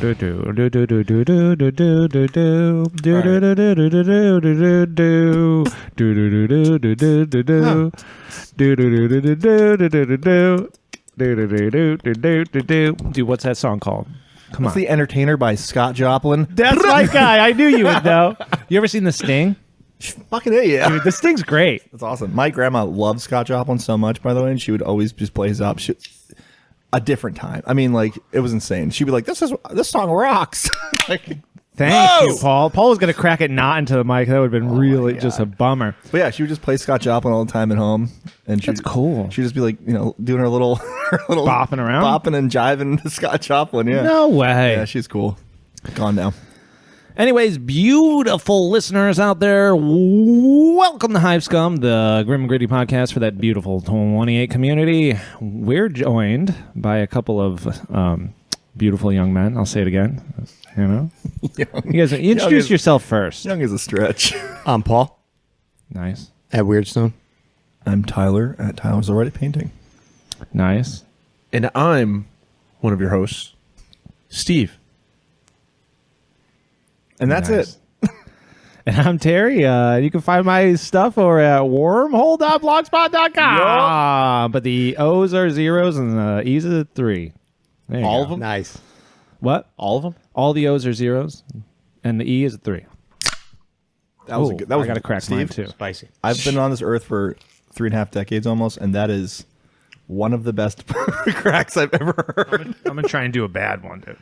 what's that song called? Come on. It's The Entertainer by Scott Joplin. That's my guy. I knew you would know. You ever seen The Sting? Fucking A, yeah. Dude, The Sting's great. That's awesome. My grandma loved Scott Joplin so much, by the way, and she would always just play his up. A different time. I mean, like, it was insane. She'd be like, this song rocks. Like, Thank you, Paul. Paul was going to crack it not into the mic. That would have been really just a bummer. But yeah, she would just play Scott Joplin all the time at home. And That's cool. She'd just be like, doing her little bopping around? Bopping and jiving to Scott Joplin, yeah. No way. Yeah, she's cool. Gone now. Anyways, beautiful listeners out there, welcome to Hive Scum, the Grim and Gritty podcast for that beautiful 28 community. We're joined by a couple of beautiful young men. I'll say it again. You guys introduce yourself first. Young is a stretch. I'm Paul. Nice. At Weirdstone. I'm Tyler at Tyler's Already Painting. Nice. And I'm one of your hosts, Steve. And that's it. And I'm Terry. You can find my stuff over at wormhole.blogspot.com. But the O's are zeros and the E's are 3. All of them? Nice. What? All of them? All the O's are zeros and the E is a 3. That was a good. That was I got to crack mine too. Spicy. I've been on this earth for 3.5 decades almost, and that is one of the best cracks I've ever heard. I'm going to try and do a bad one, dude.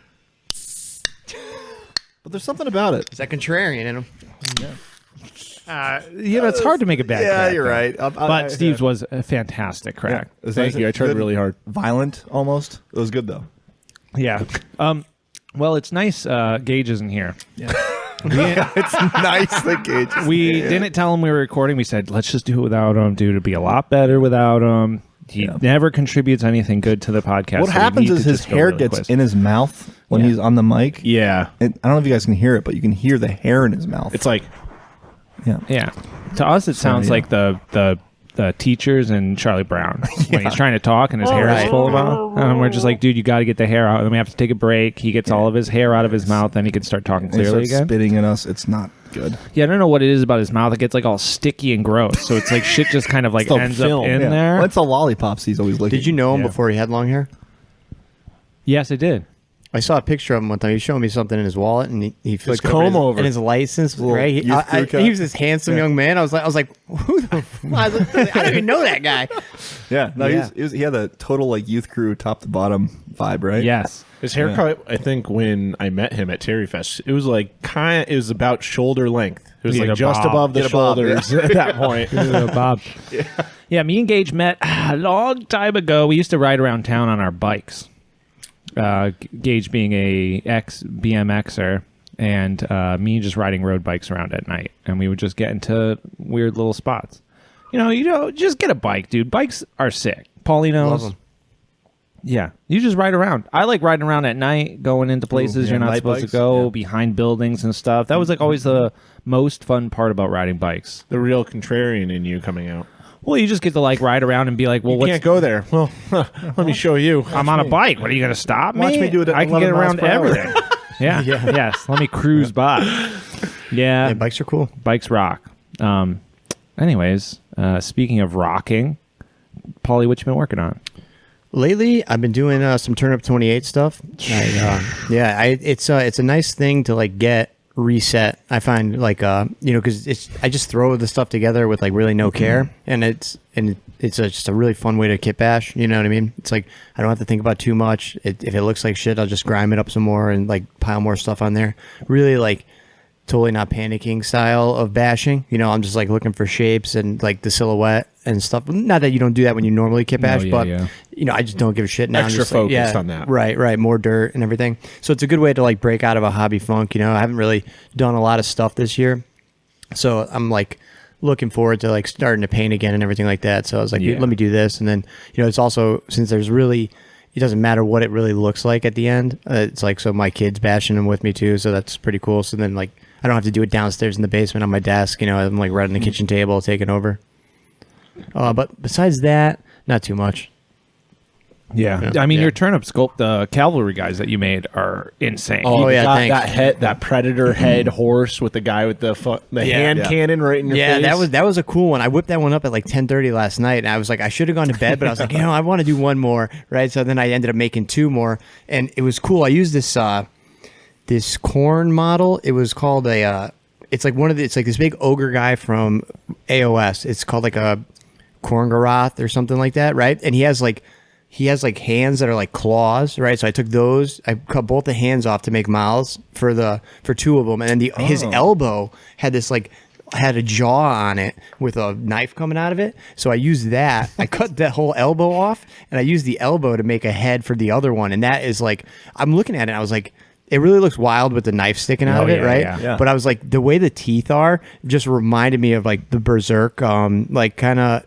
But there's something about it. Is that contrarian in him? It's hard to make a bad crack. Yeah, you're though. right. But Steve's was a fantastic crack. It was Thank nice. you. I tried Good. really hard. Violent, almost. It was good, though. Yeah. Well, it's nice Gage isn't here. Yeah. It's nice that Gage is We didn't tell him we were recording. We said, let's just do it without him, dude. It'd be a lot better without him. He never contributes anything good to the podcast. What happens is his hair gets in his mouth when he's on the mic. Yeah. And I don't know if you guys can hear it, but you can hear the hair in his mouth. It's like, Yeah. To us, it sounds like the teachers and Charlie Brown when he's trying to talk and his hair is full of it. And we're just like, dude, you got to get the hair out. And then we have to take a break. He gets all of his hair out of his mouth, then he can start talking And he clearly starts again. spitting at us. It's not good. Yeah, I don't know what it is about his mouth. It gets like all sticky and gross. So it's like shit just kind of like the ends film. up in Yeah. there. Well, it's all lollipops he's always licking. Did you know him before he had long hair? Yes, I did. I saw a picture of him one time. He was showing me something in his wallet, and he flicked comb over. and his license. Little Right, youth crew cut. he was this handsome young man. I was like, who the? I don't even know that guy. Yeah. No, Yeah. he had a total like youth crew top to bottom vibe, right? Yes. his haircut, I think, when I met him at Terry Fest, it was like it was about shoulder length. It was Get like a just bob. above the Get a bob, shoulders at that point. Bob. Yeah, me and Gage met a long time ago. We used to ride around town on our bikes. Gage being a ex-BMXer, and me just riding road bikes around at night. And we would just get into weird little spots. Just get a bike, dude. Bikes are sick. Paulie knows. Love 'em. Yeah, you just ride around. I like riding around at night, going into places you're not night supposed bikes, to go, yeah. behind buildings and stuff. That was like always the most fun part about riding bikes. The real contrarian in you coming out. Well, you just get to like ride around and be like, well, You can't go there. Well, let me show you. I'm on a bike. What are you going to stop me? Watch me do it at I can 11 get miles around per hour. everything. Yeah. Yes. Let me cruise by. Yeah. Yeah, bikes are cool. Bikes rock. Anyways, speaking of rocking, Paulie, what you been working on? Lately, I've been doing some Turnip 28 stuff. It's a nice thing to like get reset. I find like because I just throw the stuff together with like really no care, and it's just a really fun way to kit bash. You know what I mean? It's like I don't have to think about too much. If it looks like shit, I'll just grime it up some more and like pile more stuff on there. Really like totally not panicking style of bashing. I'm just like looking for shapes and like the silhouette and stuff. Not that you don't do that when you normally kit bash, but I just don't give a shit now. Extra I'm just like, focused on that. Right. More dirt and everything. So it's a good way to like break out of a hobby funk. I haven't really done a lot of stuff this year. So I'm like looking forward to like starting to paint again and everything like that. So I was like, let me do this. And then, it's also, since there's really, it doesn't matter what it really looks like at the end. It's like, so my kid's bashing them with me too. So that's pretty cool. So then like, I don't have to do it downstairs in the basement on my desk. I'm like right on the kitchen table taking over. But besides that, not too much. Yeah. I mean, your turnip sculpt, the cavalry guys that you made are insane. Oh, yeah, got thanks. that head, that predator head horse with the guy with the hand cannon right in your face. that was a cool one. I whipped that one up at like 10:30 last night, and I was like, I should have gone to bed, but I was like, I want to do one more, right? So then I ended up making 2 more, and it was cool. I used this corn model. It was called it's like it's like this big ogre guy from AOS. It's called like a Korngaroth or something like that, right? And he has like hands that are like claws, right? So I took those, I cut both the hands off to make mouths for 2 of them, and then his elbow had a jaw on it with a knife coming out of it. So I used that. I cut that whole elbow off, and I used the elbow to make a head for the other one. And that is like, I'm looking at it, and I was like, it really looks wild with the knife sticking out of it, right? Yeah. But I was like, the way the teeth are just reminded me of like the Berserk, like kind of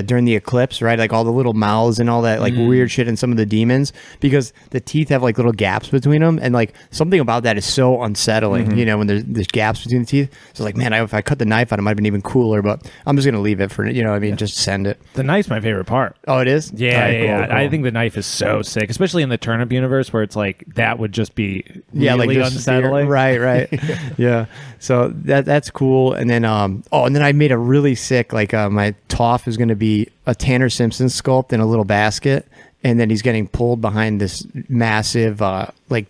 during the eclipse, right? Like all the little mouths and all that like weird shit in some of the demons, because the teeth have like little gaps between them, and like something about that is so unsettling, you know, when there's gaps between the teeth. So like, man, if I cut the knife out, it might have been even cooler. But I'm just gonna leave it for just send it. The knife's my favorite part. Oh, it is. Yeah, All right, yeah. cool. I think the knife is so sick, especially in the turnip universe where it's like that would just be really just unsettling. Right. Yeah. So that's cool. And then and then I made a really sick my Toph is going to be a Tanner Simpson sculpt in a little basket, and then he's getting pulled behind this massive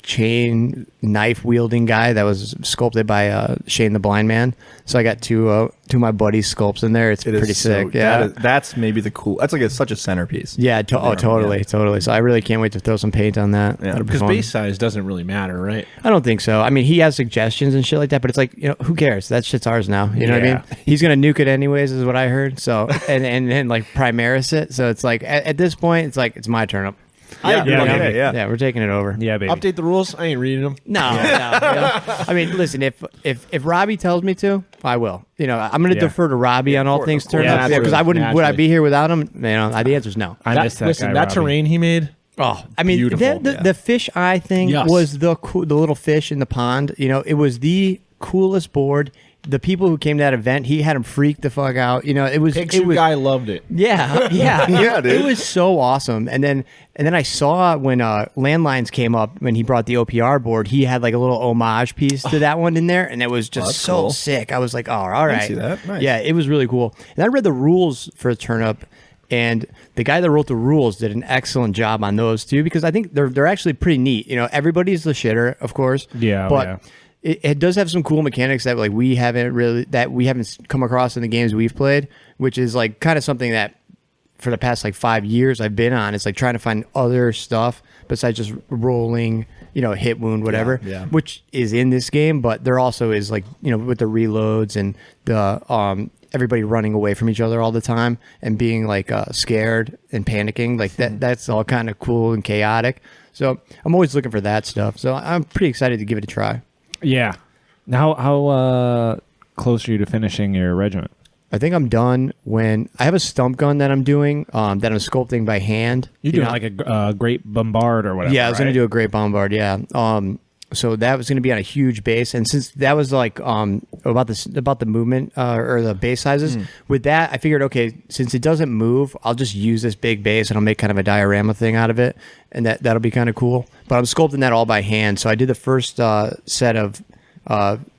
chain knife wielding guy that was sculpted by Shane the Blind Man. So I got two of my buddies sculpts in there. It's pretty sick. Yeah, that's maybe the cool. That's like such a centerpiece. Yeah. Totally. So I really can't wait to throw some paint on that. Yeah. Because base size doesn't really matter, right? I don't think so. I mean, he has suggestions and shit like that, but it's like, who cares? That shit's ours now. You know what I mean? He's gonna nuke it anyways, is what I heard. So and like Primaris it. So it's like at this point, it's like it's my turnip. Yeah, we're taking it over. Yeah, baby. Update the rules. I ain't reading them. No. I mean, listen, if Robbie tells me to, I will. I'm going to defer to Robbie on all things turnip. Yeah, Because I wouldn't. Would I be here without him? The answer's no. I miss that Listen, guy, that Robbie. terrain he made. Oh, I mean, Beautiful. the fish eye thing Yes. was the little fish in the pond. It was the coolest board. The people who came to that event, he had them freaked the fuck out. It was Guy loved it. Yeah. Yeah, dude. It was so awesome. And then I saw when Landlines came up, when he brought the OPR board, he had like a little homage piece to that one in there, and it was just that's so cool. sick. I was like, oh, all right. see that. Nice. Yeah, it was really cool. And I read the rules for Turnip, and the guy that wrote the rules did an excellent job on those too, because I think they're actually pretty neat. Everybody's the shitter, of course. Yeah, but yeah. It does have some cool mechanics that we haven't come across in the games we've played, which is like kind of something that for the past 5 years I've been on. It's like trying to find other stuff besides just rolling, hit wound, whatever, Yeah. which is in this game. But there also is with the reloads and the everybody running away from each other all the time and being scared and panicking that's all kind of cool and chaotic. So I'm always looking for that stuff. So I'm pretty excited to give it a try. Yeah. Now, how close are you to finishing your regiment? I think I'm done when I have a stump gun that I'm doing that I'm sculpting by hand. You're doing like a great bombard or whatever. Yeah, I was going right? to do a great bombard. Yeah. So that was going to be on a huge base, and since that was about the movement or the base sizes, with that I figured, okay, since it doesn't move, I'll just use this big base and I'll make kind of a diorama thing out of it, and that'll be kind of cool. But I'm sculpting that all by hand. So I did the first set of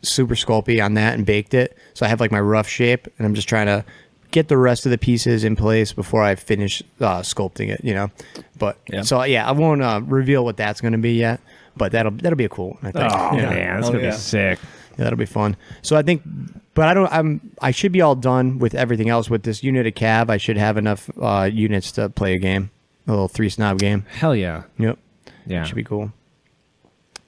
Super Sculpey on that and baked it. So I have my rough shape, and I'm just trying to get the rest of the pieces in place before I finish sculpting it. But so yeah, I won't reveal what that's going to be yet. But that'll be a cool one, I think. Oh man, that's gonna be sick. Yeah, that'll be fun. So I think, but I should be all done with everything else. With this unit of cav, I should have enough units to play a game, a little 3-snob game. Hell yeah. Yep. Yeah. Should be cool.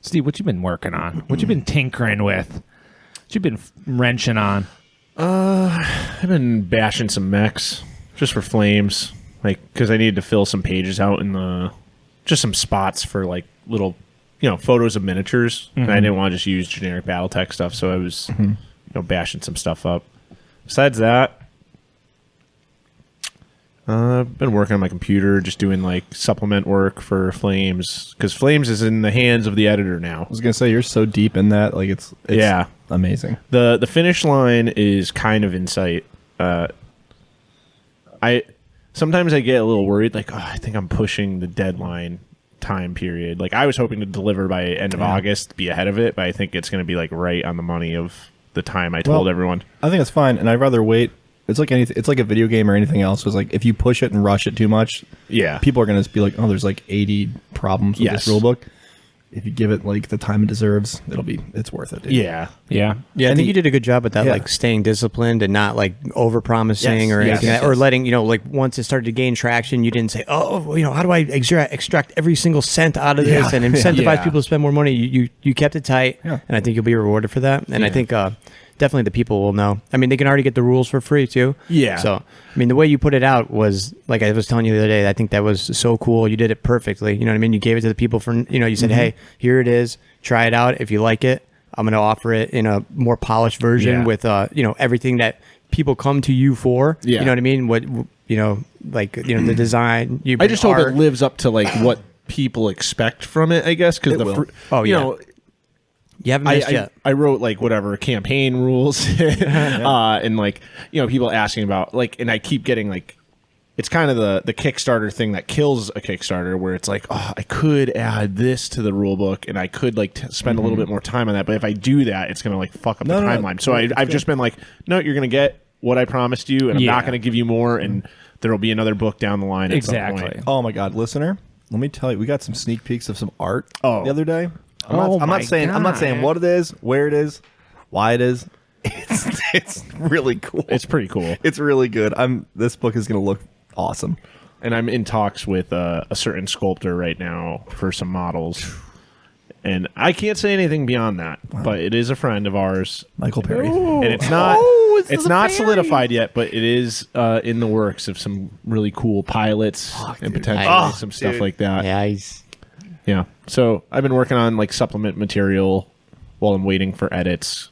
Steve, what you been working on? What you been tinkering with? What you been wrenching on? I've been bashing some mechs just for Flames, because I needed to fill some pages out in just some spots for little, photos of miniatures. And I didn't want to just use generic BattleTech stuff, so I was, bashing some stuff up. Besides that, I've been working on my computer, just doing supplement work for Flames, because Flames is in the hands of the editor now. I was gonna say you're so deep in that, it's yeah, amazing. The finish line is kind of in sight. sometimes I get a little worried, like, oh, I think I'm pushing the deadline time period. Like, I was hoping to deliver by end of August, be ahead of it, but I think it's going to be like right on the money of the time I told everyone. I think it's fine, and I'd rather wait. It's like anything. It's like a video game or anything else. It's like if you push it and rush it too much, people are going to be like, "Oh, there's like 80 problems with this rule book." If you give it like the time it deserves, it's worth it. Dude. Yeah. I think you did a good job at that, like staying disciplined and not like over promising or anything, or letting like once it started to gain traction, you didn't say, "Oh, how do I extract every single cent out of this and incentivize people to spend more money?" You kept it tight, and I think you'll be rewarded for that. And I think definitely the people will know. I mean, they can already get the rules for free too. Yeah. So, I mean, the way you put it out was, like I was telling you the other day, I think that was so cool. You did it perfectly. You know what I mean? You gave it to the people for, you said, hey, here it is. Try it out. If you like it, I'm going to offer it in a more polished version with, everything that people come to you for. Yeah. You know what I mean? What, the design. I just hope it lives up to like what people expect from it, I guess. Because you haven't missed yet. I wrote like whatever campaign rules and like, people asking about like, and I keep getting like, it's kind of the Kickstarter thing that kills a Kickstarter where it's like, oh, I could add this to the rule book and I could like spend a little bit more time on that. But if I do that, it's going to like fuck up the timeline. So I've just been like, no, you're going to get what I promised you and I'm not going to give you more. And there'll be another book down the line. Exactly. At some point. Oh my God, listener, let me tell you, we got some sneak peeks of some art the other day. I'm not saying what it is, where it is, why it is. It's really cool. It's pretty cool. It's really good. This book is going to look awesome. And I'm in talks with a certain sculptor right now for some models. And I can't say anything beyond that, but it is a friend of ours, Michael Perry. And it's not it's not solidified yet, but it is in the works of some really cool pilots and potentially some stuff like that. Yeah. So I've been working on like supplement material while I'm waiting for edits.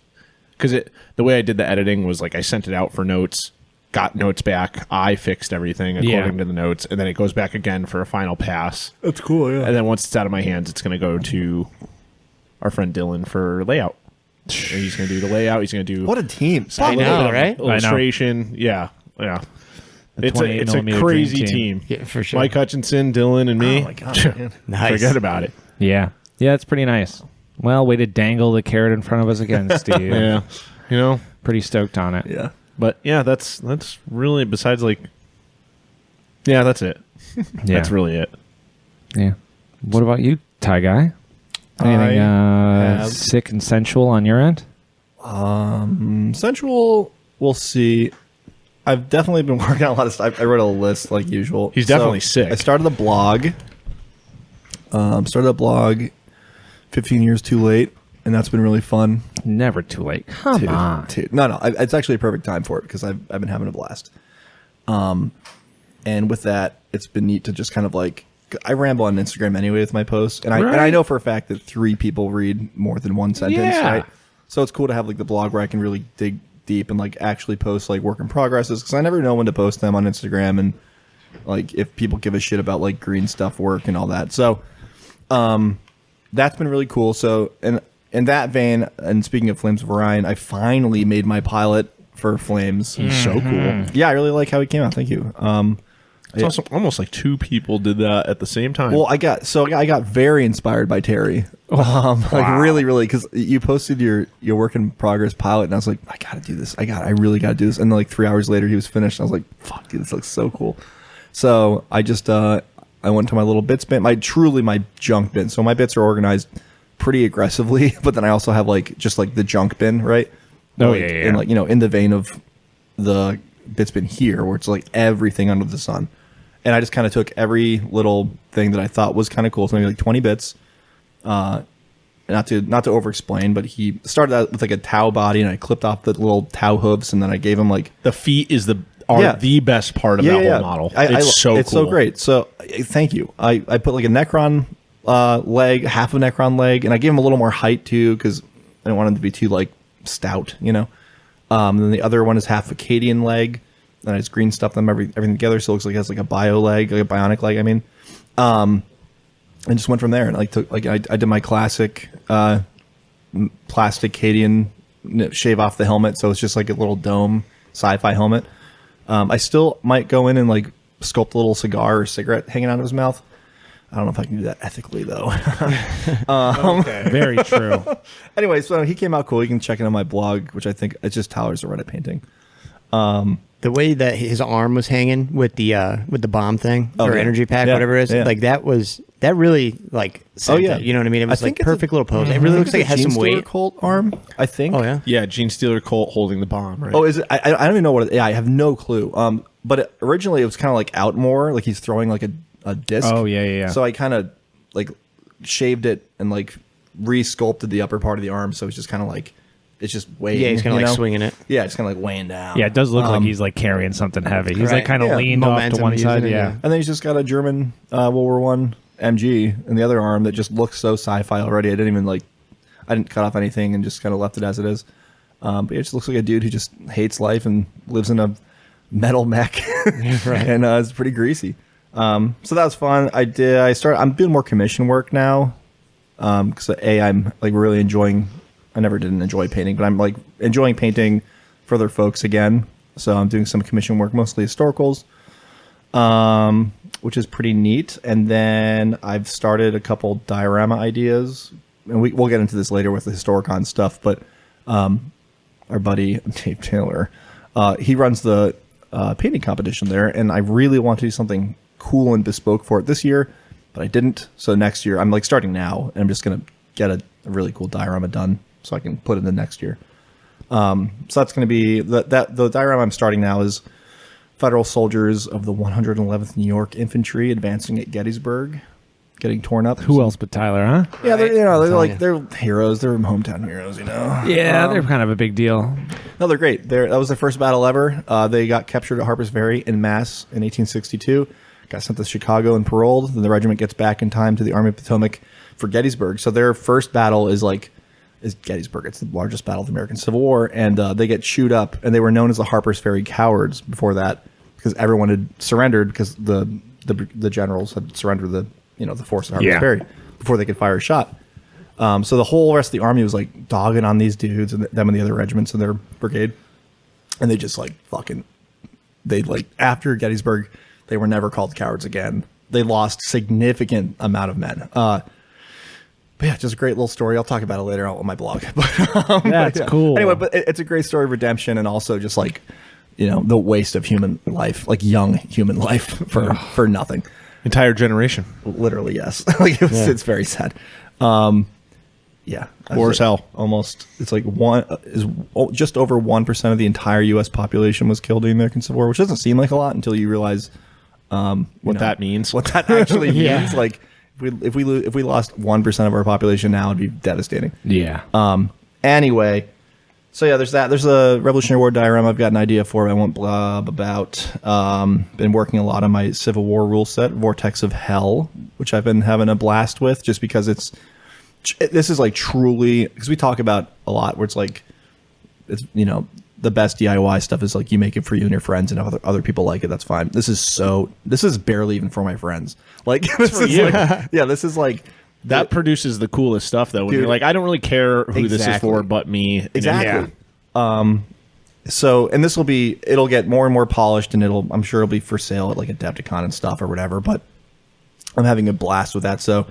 Because the way I did the editing was like I sent it out for notes, got notes back, I fixed everything according to the notes, and then it goes back again for a final pass. That's cool, yeah. And then once it's out of my hands, it's going to go to our friend Dylan for layout. And he's going to do the layout. He's going to do what a team. I know, right? Illustration. Yeah. It's a crazy team. Yeah, for sure. Mike Hutchinson, Dylan, and me. Oh my God, man. Nice. Forget about it. Yeah, it's pretty nice. Well, way to dangle the carrot in front of us again, Steve. Yeah. Pretty stoked on it. Yeah. But yeah, that's really, besides like, yeah, that's it. That's really it. Yeah. What about you, Ty Guy? Anything sick and sensual on your end? Sensual, we'll see. I've definitely been working on a lot of stuff. I wrote a list like usual. He's definitely sick. I started a blog. 15 years too late, and that's been really fun. Never too late. Come on. No, it's actually a perfect time for it because I've been having a blast. And with that, it's been neat to just kind of like, I ramble on Instagram anyway with my posts, and I know for a fact that 3 people read more than one sentence, right? So it's cool to have like the blog where I can really dig deep and like actually post like work in progresses because I never know when to post them on Instagram and like if people give a shit about like green stuff work and all that. So that's been really cool. So in that vein, and speaking of Flames of Orion, I finally made my pilot for Flames. He's so cool. Yeah, I really like how he came out. Thank you. It's also almost like 2 people did that at the same time. Well, I got very inspired by Terry. Like really, really, because you posted your work in progress pilot, and I was like, I gotta do this. I really gotta do this. And then like 3 hours later, he was finished. And I was like, fuck, dude, this looks so cool. So I just I went to my little bits bin, my junk bin. So my bits are organized pretty aggressively, but then I also have like just like the junk bin, right? And like in the vein of the bits bin here, where it's like everything under the sun. And I just kind of took every little thing that I thought was kind of cool, so maybe like 20 bits. Not to over-explain, but he started out with like a Tau body, and I clipped off the little Tau hooves, and then I gave him like the feet is the best part of that whole model. It's cool. So great. So thank you. I put like a Necron leg, half a Necron leg, and I gave him a little more height too because I didn't want him to be too like stout, And then the other one is half Acadian leg. And I just green stuffed them everything together, so it looks like it has like a bio leg, like a bionic leg. I mean, and just went from there. And I did my classic plastic Acadian shave off the helmet, so it's just like a little dome sci-fi helmet. I still might go in and like sculpt a little cigar or cigarette hanging out of his mouth. I don't know if I can do that ethically, though. Okay. Very true. Anyway, so he came out cool. You can check it on my blog, which I think it's just Tyler's Reddit painting. The way that his arm was hanging with the bomb thing or yeah. energy pack, Yeah. whatever it is, Yeah. like that really like sent yeah. it, you know what I mean? It was like it's perfect little pose. It I really think looks it's like a it has Gene some Stealer weight. Colt arm, I think. Oh yeah. Yeah, Gene Stealer Colt holding the bomb, right? Oh, is it? I don't even know what it, yeah, I have no clue. But originally it was kind of like out more, like he's throwing like a disc. Oh, yeah. So I kind of like shaved it and like re-sculpted the upper part of the arm, so it's just kind of like it's just weighing. Yeah, he's kind of you like know? swinging it. Yeah, it's kind of like weighing down. Yeah, it does look like he's like carrying something heavy. He's like Right. kind of Yeah. leaned off to Momentum one using side. it, Yeah. yeah. And then he's just got a German World War One MG in the other arm that just looks so sci-fi already. I didn't cut off anything and just kind of left it as it is. But it just looks like a dude who just hates life and lives in a metal mech, right. and it's pretty greasy. So that was fun. I'm doing more commission work now because I'm like really enjoying. I never didn't enjoy painting, but I'm like enjoying painting for other folks again. So I'm doing some commission work, mostly historicals, which is pretty neat. And then I've started a couple diorama ideas, and we'll get into this later with the Historicon stuff. But our buddy Dave Taylor, he runs the painting competition there, and I really want to do something cool and bespoke for it this year, but I didn't. So next year, I'm like starting now, and I'm just gonna get a really cool diorama done so I can put it in the next year. So that's going to be the diorama I'm starting now is Federal soldiers of the 111th New York Infantry advancing at Gettysburg, getting torn up. Who else but Tyler, huh? Yeah, they're Telling they're heroes. They're hometown heroes, you know. Yeah, they're kind of a big deal. No, they're great. That was their first battle ever. They got captured at Harper's Ferry in mass in 1862. Got sent to Chicago and paroled. Then the regiment gets back in time to the Army of Potomac for Gettysburg. So their first battle is Gettysburg. It's the largest battle of the American Civil War, and they get chewed up. And they were known as the Harper's Ferry Cowards before that because everyone had surrendered because the generals had surrendered the force at Harper's Ferry before they could fire a shot. So the whole rest of the army was like dogging on these dudes and them and the other regiments in their brigade, and they just after Gettysburg, they were never called cowards again. They lost significant amount of men. But yeah, just a great little story. I'll talk about it later on my blog. That's cool. Anyway, but it's a great story of redemption and also just the waste of human life, like young human life for nothing. Entire generation. Literally, yes. It's very sad. Yeah, War as hell. Almost, it's like just over 1% of the entire U.S. population was killed in the American Civil War, which doesn't seem like a lot until you realize What that means. What that actually means. Like if we lost 1% of our population now, it'd be devastating. Yeah. Anyway, so yeah, there's that. There's a Revolutionary War diorama I've got an idea for. I won't blab about. Been working a lot on my Civil War rule set, Vortex of Hell, which I've been having a blast with, just because this is like truly, because we talk about a lot where it's the best DIY stuff is like you make it for you and your friends, and if other people like it, that's fine. This is barely even for my friends. Like this is like That produces the coolest stuff, though. When Dude. you're like, I don't really care who this is Exactly. for, but me. Exactly. Yeah. So, and it'll get more and more polished, and I'm sure it'll be for sale at like Adepticon and stuff or whatever. But I'm having a blast with that. So,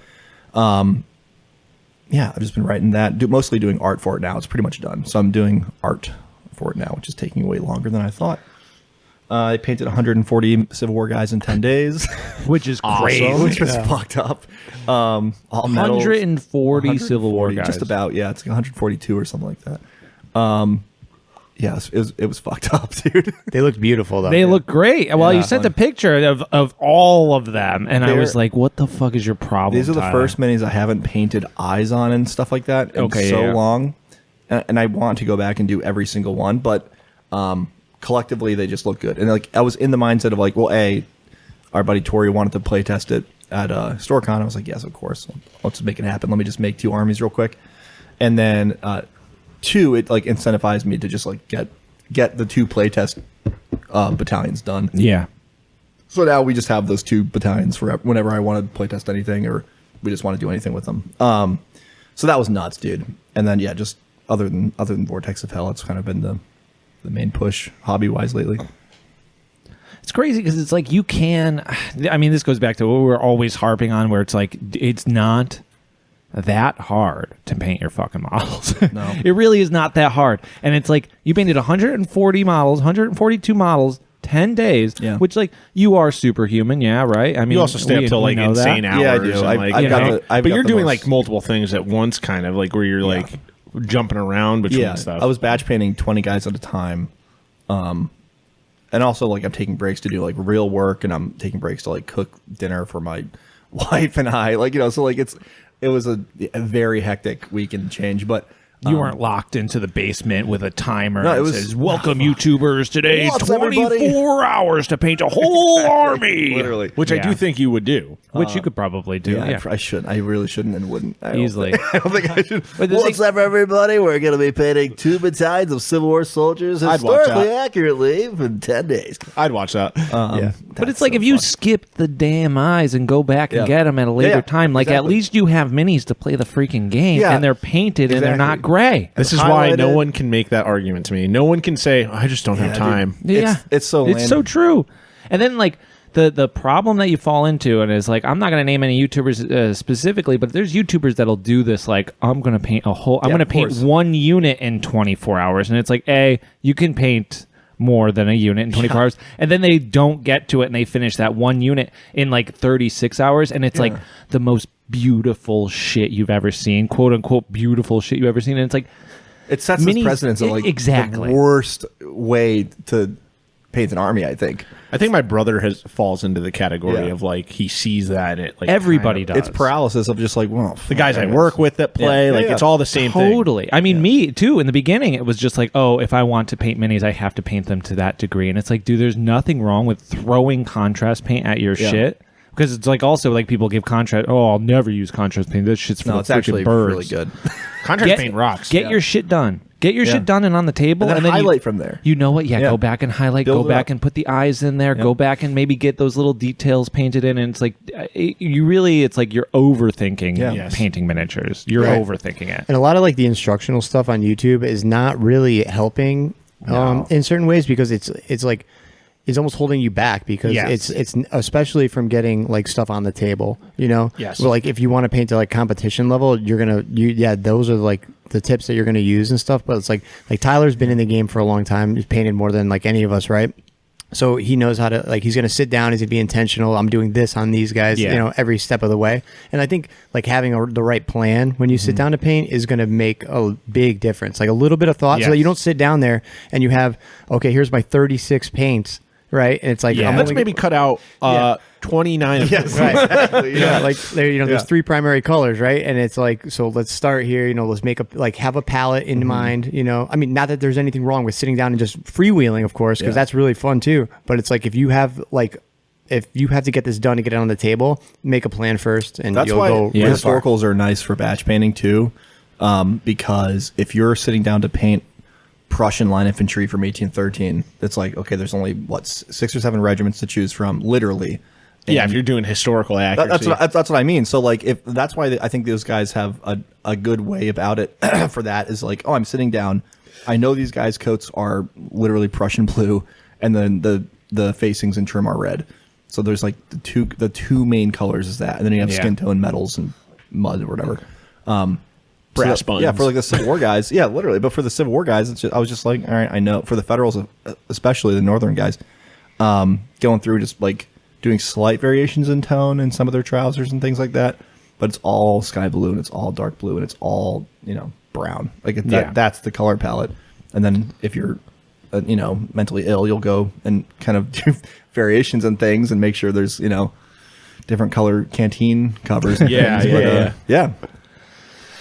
yeah, I've just been writing that, mostly doing art for it now. It's pretty much done. So I'm doing art for it now, which is taking way longer than I thought. I painted 140 Civil War guys in 10 days, Which is crazy. which was fucked up. All metal, 140 Civil War 140, guys. just about. Yeah, it's like 142 or something like that. Yes, it was fucked up, dude. They looked beautiful though. They look great. Well, you sent a fun. picture of all of them, and I was They're- like, "What the fuck is your problem?" These are the Tyler? first minis I haven't painted eyes on and stuff like that in so long, and I want to go back and do every single one, but collectively they just look good. And like I was in the mindset of like, well, our buddy Tori wanted to play test it at Historicon. I was like, yes, of course, let's make it happen. Let me just make 2 armies real quick, and then 2, it like incentivized me to just like get the 2 playtest battalions done. Yeah. So now we just have those 2 battalions for whenever I want to playtest anything or we just want to do anything with them. So that was nuts, dude. And then yeah, just other than Vortex of Hell, it's kind of been the main push hobby wise lately. it's crazy because it's like you can. I mean, this goes back to what we're always harping on, where it's like it's not that hard to paint your fucking models. No. It really is not that hard. And it's like you painted 140 models, 142 models, 10 days, which like you are superhuman, yeah, right? I mean, you also stay up till like insane hours. Yeah, I do. But you're doing like multiple things at once, kind of like where you're like jumping around between stuff. I was batch painting 20 guys at a time. And also like I'm taking breaks to do like real work, and I'm taking breaks to like cook dinner for my wife and I, like, so like it was a very hectic week and change, but you weren't locked into the basement with a timer no, that says, welcome YouTubers today, 24 hours to paint a whole army. Literally. Which I do think you would do. Which you could probably do. Yeah, I should. I really shouldn't and wouldn't. Easily. I don't think I should. What's up, everybody? We're going to be painting 2 battalions of Civil War soldiers historically accurately in 10 days. I'd watch that. But it's like if you skip the damn eyes and go back and get them at a later time, like at least you have minis to play the freaking game, and they're painted and they're not gray. This is why no one can make that argument to me. No one can say, I just don't have time. It's so true. And then like the problem that you fall into, and is like, I'm not going to name any YouTubers specifically, but there's YouTubers that'll do this, like, I'm going to paint I'm going to paint one unit in 24 hours. And it's like, you can paint more than a unit in 24 hours, and then they don't get to it and they finish that one unit in like 36 hours, and it's like the most beautiful shit you've ever seen, quote unquote beautiful shit you've ever seen. And it's like, it sets the precedence of like the worst way to paint an army, I think. I think my brother falls into the category of like, he sees that and it like everybody does. It's paralysis of just like, well, the guys I work with that play, it's all the same thing. Totally. I mean, me too, in the beginning, it was just like, oh, if I want to paint minis, I have to paint them to that degree. And it's like, dude, there's nothing wrong with throwing contrast paint at your shit. Because it's like also like people give contrast. Oh, I'll never use contrast paint. That shit's for it's actually birds. really good. Contrast paint rocks. Get your shit done. Get your shit done and on the table, and then highlight from there. You know what? Yeah, go back and highlight. Go back and put the eyes in there. Go back and maybe get those little details painted in. And it's like it's like you're overthinking painting miniatures. You're overthinking it. And a lot of like the instructional stuff on YouTube is not really helping in certain ways, because it's like it's almost holding you back, because it's especially from getting like stuff on the table, Yes. Well, like if you want to paint to like competition level, those are like the tips that you're going to use and stuff. But it's like Tyler's been in the game for a long time. He's painted more than like any of us, right? So he knows how to, like, he's going to sit down, he's going to be intentional. I'm doing this on these guys, every step of the way. And I think like having the right plan when you sit down to paint is going to make a big difference. Like a little bit of thought, so that you don't sit down there and you have, okay, here's my 36 paints. Right, and it's like let's maybe cut out 29 of them. Right. Exactly. Like there, there's 3 primary colors, right? And it's like, so let's start here. Let's make have a palette in mind. I mean, not that there's anything wrong with sitting down and just freewheeling, of course, because that's really fun too. But it's like if you have to get this done to get it on the table, make a plan first, and that's why historicals are nice for batch painting too, because if you're sitting down to paint Prussian line infantry from 1813, it's like, okay, there's only 6 or 7 regiments to choose from, literally. And if you're doing historical accuracy, that's what I mean. So like, if that's why I think those guys have a good way about it for that, is like, oh, I'm sitting down, I know these guys' coats are literally Prussian blue, and then the facings and trim are red. So there's like the two main colors is that, and then you have skin tone metals and mud or whatever. Brass buttons. Yeah, for like the Civil War guys. Yeah, literally. But for the Civil War guys, I was just like, all right, I know. For the Federals, especially the Northern guys, going through just like doing slight variations in tone in some of their trousers and things like that. But it's all sky blue and it's all dark blue and it's all, brown. Like that's the color palette. And then if you're, mentally ill, you'll go and kind of do variations and things and make sure there's, different color canteen covers. And things. Yeah.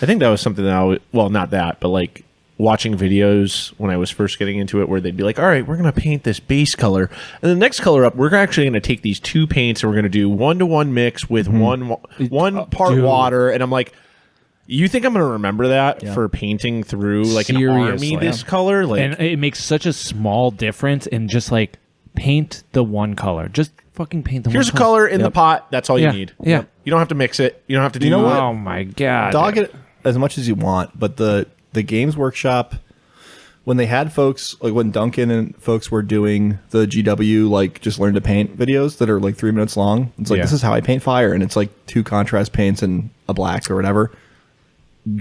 I think that was something that not that, but like watching videos when I was first getting into it, where they'd be like, all right, we're going to paint this base color, and the next color up, we're actually going to take these 2 paints and we're going to do 1-to-1 mix with one part water. And I'm like, you think I'm going to remember that for painting through like an army this color? Like, and it makes such a small difference in just like paint the one color. Just fucking paint the Here's one a color in the pot. That's all you need. Yeah. You don't have to mix it. You don't have to do You know what? Oh my God. Dog it as much as you want, but the Games Workshop when they had folks like when Duncan and folks were doing the GW like just learn to paint videos that are like 3 minutes long. It's like this is how I paint fire, and it's like 2 contrast paints and a black or whatever.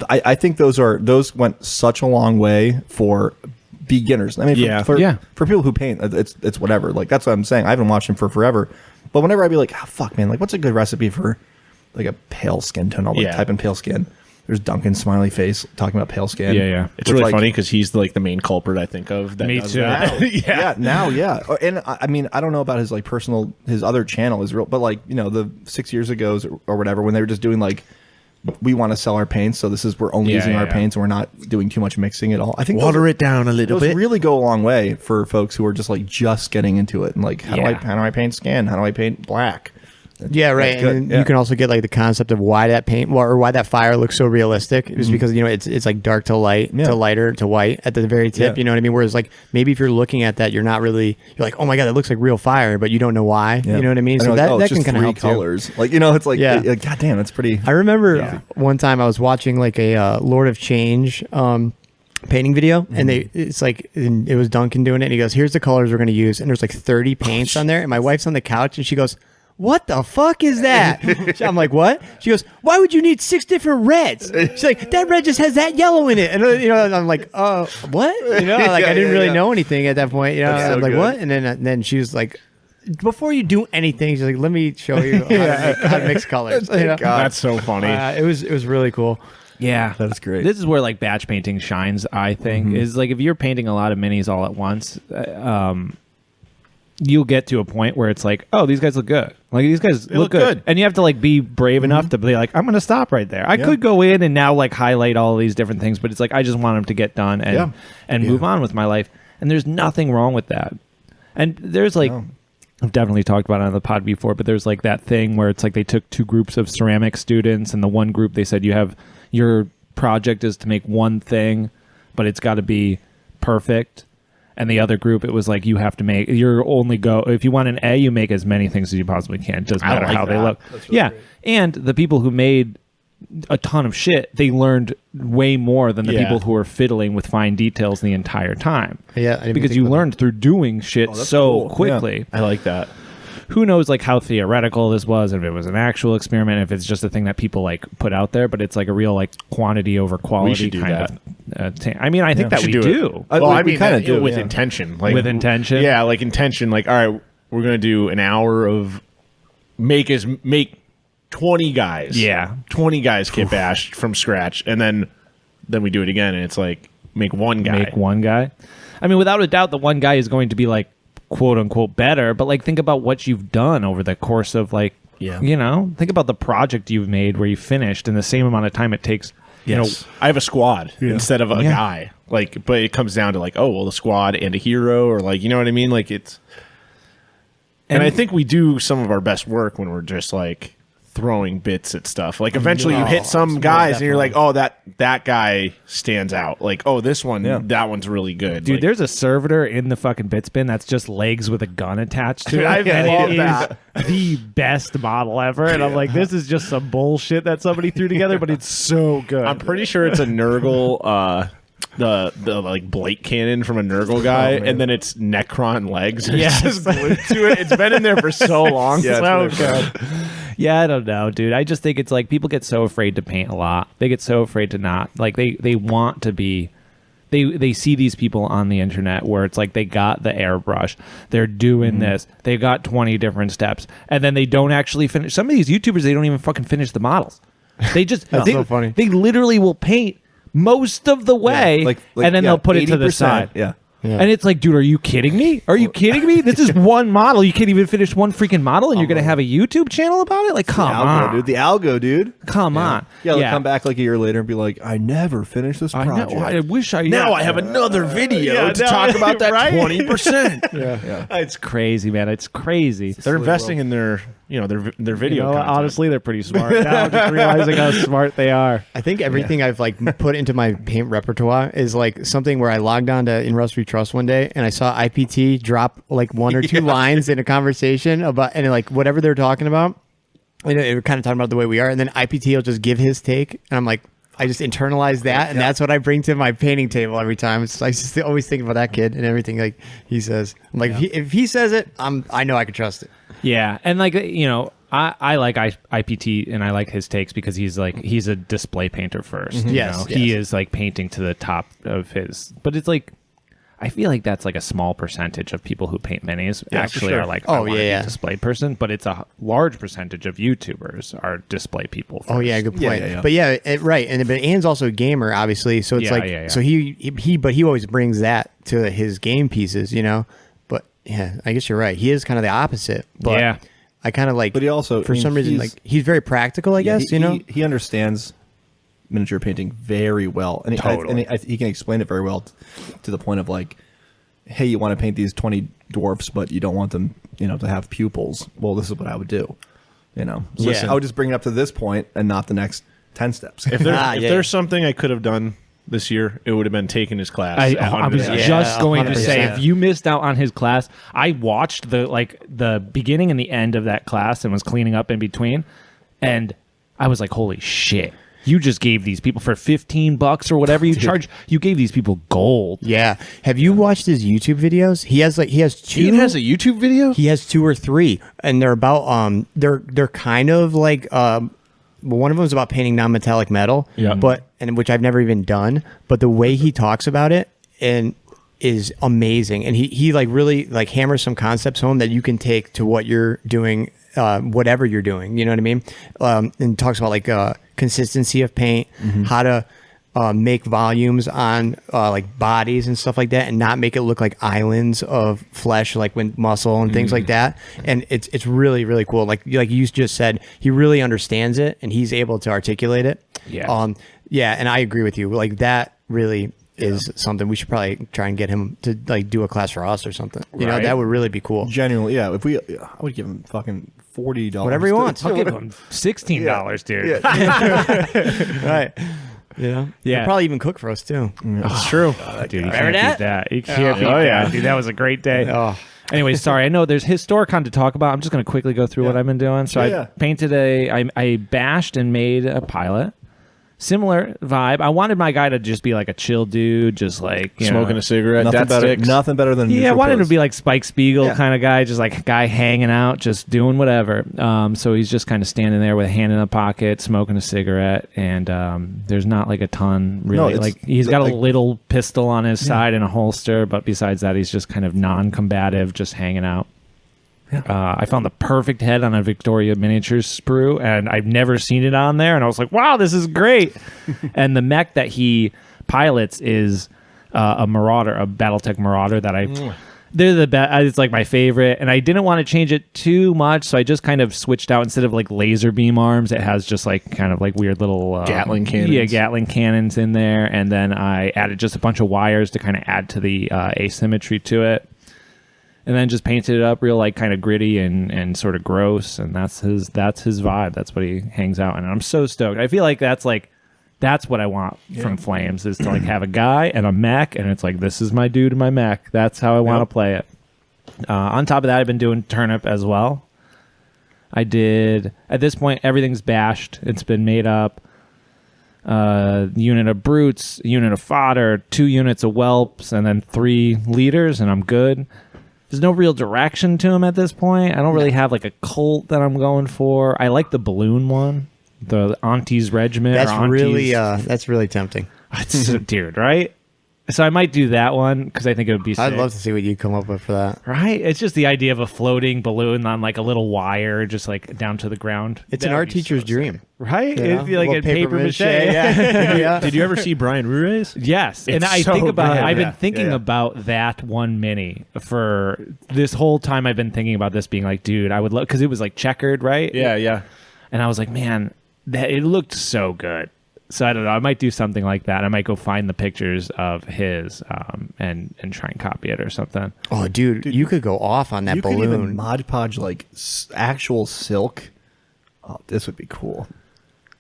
I think those went such a long way for beginners. I mean, for people who paint, it's whatever. Like that's what I'm saying. I haven't watched them for forever, but whenever I'd be like, oh, fuck, man, like what's a good recipe for like a pale skin tone? I'll like type in pale skin. There's Duncan's smiley face talking about pale skin. Yeah. It's really funny because he's like the main culprit I think of. That Me does too. That. Now. And I mean, I don't know about his like his other channel is real, but like, you know, the 6 years ago or whatever, when they were just doing like, we want to sell our paints, so we're only using our paints, and we're not doing too much mixing at all. I think water it down a little bit. Really go a long way for folks who are just like just getting into it and like, how do I paint skin? How do I paint black? Yeah, right. And you can also get like the concept of why that paint or why that fire looks so realistic. It was because, you know, it's like dark to light to lighter to white at the very tip. You know what I mean? Whereas like maybe if you're looking at that, you're like, oh my God, that looks like real fire, but you don't know why. You know what I mean? So like, that can kind of help colors. Too. Like, you know, it's like, God damn, that's pretty. I remember one time I was watching like a Lord of Change painting video, and it was Duncan doing it, and he goes, here's the colors we're going to use, and there's like 30 paints on there, and my wife's on the couch, and she goes, what the fuck is that? I'm like, what? She goes, why would you need 6 different reds? She's like, that red just has that yellow in it. And, you know, I'm like, what? You know, like I didn't really know anything at that point. You know, I'm like, what? And then she was like, before you do anything, she's like, let me show you how to mix colors. You know? That's so funny. It was really cool. Yeah, that's great. This is where like batch painting shines, I think, is like if you're painting a lot of minis all at once, you'll get to a point where it's like, oh, these guys look good. Like these guys look good. And you have to like be brave enough to be like, I'm going to stop right there. I could go in and now like highlight all of these different things, but it's like, I just want them to get done and move on with my life. And there's nothing wrong with that. And there's like, I've definitely talked about it on the pod before, but there's like that thing where it's like they took 2 groups of ceramic students, and the one group, they said, your project is to make one thing, but it's got to be perfect. And the other group, it was like, you have to make, if you want an A, you make as many things as you possibly can. It doesn't matter how they look. Really great. And the people who made a ton of shit, they learned way more than the people who were fiddling with fine details the entire time. Yeah. Because you learned through doing shit quickly. I like that. Who knows like how theoretical this was, if it was an actual experiment, if it's just a thing that people like put out there, but it's like a real like quantity over quality kind of I mean, I think that we do. Well, I mean, kind of do with intention. Like, with intention? Yeah, like intention. Like, all right, we're going to do an hour of make 20 guys. Yeah. 20 guys get bashed from scratch, and then we do it again, and it's like make one guy. Make one guy. I mean, without a doubt, the one guy is going to be like, quote unquote better, but like think about what you've done over the course of like you know, think about the project you've made where you finished in the same amount of time it takes. You know, I have a squad instead of a guy, like, but it comes down to like, oh well, the squad and a hero, or like, you know what I mean, like it's and I think we do some of our best work when we're just like throwing bits at stuff. Like eventually you hit some guys and you're like, oh, that guy stands out. Like, oh, this one, that one's really good. Dude, like, there's a servitor in the fucking bit bin that's just legs with a gun attached to it. I love that. The best model ever. And I'm like, this is just some bullshit that somebody threw together, but it's so good. I'm pretty sure it's a Nurgle, the like Blake cannon from a Nurgle guy, and then it's Necron legs. It's just glued to it. It's been in there for so long. So good. Yeah, I don't know, dude. I just think it's like people get so afraid to paint a lot. They get so afraid to not. Like they want to be. They see these people on the internet where it's like they got the airbrush, they're doing this, they've got 20 different steps, and then they don't actually finish. Some of these YouTubers, they don't even fucking finish the models. They just so funny. They literally will paint most of the way, and then they'll put it to the side. Yeah. And it's like, dude, are you kidding me? Are you kidding me? This is one model. You can't even finish one freaking model, and you're going to have a YouTube channel about it? Like, come on. Dude. The algo, dude. Come on. Yeah, they'll come back like a year later and be like, I never finished this project. I wish I... Now I have another video to talk about that 20%. It's crazy, man. It's crazy. They're investing in their video content. Honestly, they're pretty smart. Now I'm just realizing how smart they are. I think everything I've like put into my paint repertoire is like something where I logged on to In Rust We Trust one day and I saw IPT drop like 1 or 2 lines in a conversation about, and like whatever they're talking about, and they were kind of talking about the way we are, and then IPT will just give his take, and I'm like, I just internalize that, and that's what I bring to my painting table every time. It's I just always think about that kid and everything like he says. I'm like, if he says it, I know I can trust it. Yeah, and like I like IPT and I like his takes because he's a display painter first. Yes. He is like painting to the top of his, but it's like I feel like that's like a small percentage of people who paint minis actually are like, I want to be a display person, but it's a large percentage of YouTubers are display people first. Oh yeah, good point. Yeah. But right, but Ian's also a gamer, obviously. So it's so he always brings that to his game pieces, But yeah, I guess you're right. He is kind of the opposite. But yeah. I kind of like. But he also, for some reason, like he's very practical. I guess he understands miniature painting very well, and he can explain it very well to the point of like, hey, you want to paint these 20 dwarfs, but you don't want them, to have pupils. Well, this is what I would do. So I would just bring it up to this point and not the next 10 steps. If there's something I could have done this year, it would have been taking his class. I was just going to say, if you missed out on his class, I watched the beginning and the end of that class and was cleaning up in between, and I was like, holy shit. You just gave these people for $15 or whatever you charge. You gave these people gold. Yeah. Have you watched his YouTube videos? He has two. Ian has a YouTube video? He has 2 or 3, and they're about they're kind of like one of them is about painting non-metallic metal. Yeah. And which I've never even done. But the way he talks about it and is amazing, and he like really like hammers some concepts home that you can take to what you're doing. Whatever you're doing, you know what I mean? And talks about like consistency of paint, how to make volumes on like bodies and stuff like that, and not make it look like islands of flesh, like when muscle and things like that. And it's really, really cool. Like you just said, he really understands it and he's able to articulate it. Yeah. Yeah, and I agree with you. Like that really is something we should probably try and get him to like do a class for us or something. That would really be cool. Genuinely, yeah. I would give him fucking $40. Whatever he wants. I'll give him $16, dude. Right. Yeah. He'll probably even cook for us too. That's true. Dude, you can't beat that. You can't beat that. Dude, that was a great day. Anyway, sorry. I know there's Historicon to talk about. I'm just going to quickly go through what I've been doing. So I painted I bashed and made a pilot. Similar vibe. I wanted my guy to just be like a chill dude, just like smoking a cigarette. Nothing better than I wanted him to be like Spike Spiegel kind of guy, just like a guy hanging out, just doing whatever. So he's just kind of standing there with a hand in a pocket, smoking a cigarette, and there's not like a ton really. Like he's got a little pistol on his side and a holster, but besides that, he's just kind of non-combative, just hanging out. Yeah. I found the perfect head on a Victoria Miniatures sprue, and I've never seen it on there. And I was like, wow, this is great. And the mech that he pilots is a Marauder, a Battletech Marauder that they're the best. It's like my favorite. And I didn't want to change it too much, so I just kind of switched out. Instead of like laser beam arms, it has just like kind of like weird little Gatling cannons. Yeah, Gatling cannons in there. And then I added just a bunch of wires to kind of add to the asymmetry to it. And then just painted it up real like kind of gritty and sort of gross, and that's his vibe. That's what he hangs out in. And I'm so stoked. I feel like that's what I want from Flames is to like have a guy and a mech, and it's like this is my dude and my mech. That's how I want to play it. On top of that, I've been doing Turnip as well. I did at this point everything's bashed. It's been made up. Unit of brutes, unit of fodder, 2 units of whelps, and then 3 leaders, and I'm good. There's no real direction to him at this point. I don't really have like a cult that I'm going for. I like the balloon one, the Auntie's Regiment. That's really tempting. Dude, right? So I might do that one because I think it would be sick. I'd love to see what you come up with for that. Right? It's just the idea of a floating balloon on like a little wire just like down to the ground. It's an art teacher's dream. Right? It'd be like a paper mache. Yeah. Did you ever see Brian Rure's? Yes. And I think about I've been thinking about that one mini for this whole time. I've been thinking about this being like, dude, I would love, because it was like checkered, right? Yeah. And I was like, man, it looked so good. So I don't know. I might do something like that. I might go find the pictures of his and try and copy it or something. Oh, dude, you could go off on that balloon. You could even Mod Podge like actual silk. Oh, this would be cool.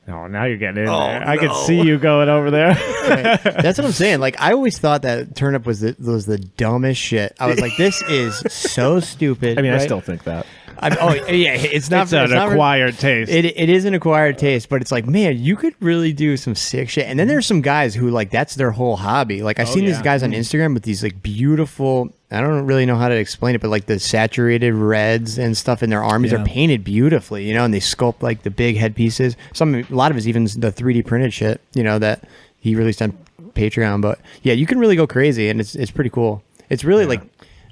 Oh, now you're getting in there. I can see you going over there. Right. That's what I'm saying. Like, I always thought that Turnip was the dumbest shit. I was like, this is so stupid. I mean, right? I still think that. It's not. It's an acquired taste. It is an acquired taste, but it's like, man, you could really do some sick shit. And then there's some guys who like that's their whole hobby. Like I've seen these guys on Instagram with these like beautiful. I don't really know how to explain it, but like the saturated reds and stuff in their armies are painted beautifully, you know, and they sculpt like the big headpieces. A lot of it's even the 3D printed shit, you know, that he released on Patreon. But yeah, you can really go crazy, and it's pretty cool. It's really like,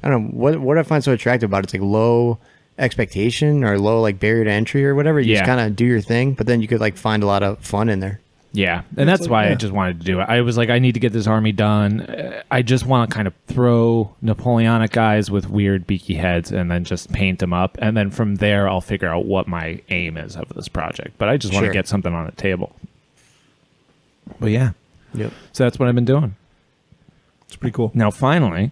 I don't know what I find so attractive about it. It's like low expectation or low like barrier to entry or whatever. You just kind of do your thing, but then you could like find a lot of fun in there. Yeah, and that's why I just wanted to do it. I was like, I need to get this army done. I just want to kind of throw Napoleonic guys with weird beaky heads and then just paint them up. And then from there, I'll figure out what my aim is of this project. But I just want to get something on the table. But yeah. Yep. So that's what I've been doing. It's pretty cool. Now, finally,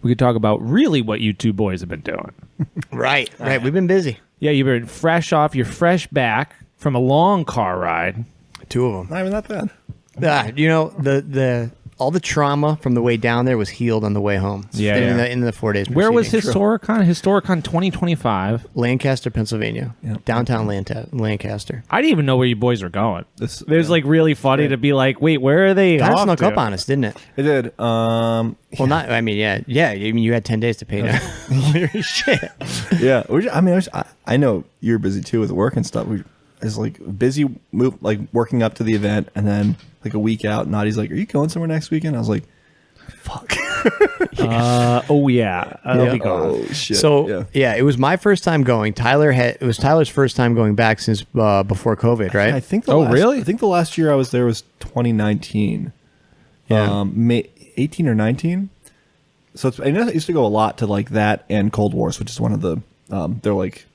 we could talk about really what you two boys have been doing. Right. We've been busy. Yeah, you've been you're fresh back from a long car ride. 2 of them. Not even that bad. You know, the all the trauma from the way down there was healed on the way home. In the 4 days. Where was preceding. Historicon? Historicon 2025. Lancaster, Pennsylvania. Yep. Downtown Lancaster. I didn't even know where you boys were going. This- It was like really funny to be like, wait, where are they? Kind of off snuck to? up on us, didn't it? It did. Well, not. I mean, yeah. I mean, you had 10 days to pay now. Shit. Yeah. I know you're busy too with work and stuff. We was like busy, working up to the event, and then like a week out, Naughty's like, "Are you going somewhere next weekend?" I was like, "Fuck." I'll be gone. Oh shit. So it was my first time going. It was Tyler's first time going back since before COVID, right? I think. Really? I think the last year I was there was 2019. Yeah. May 18 or 19. So I used to go a lot to like that and Cold Wars, which is one of the they're like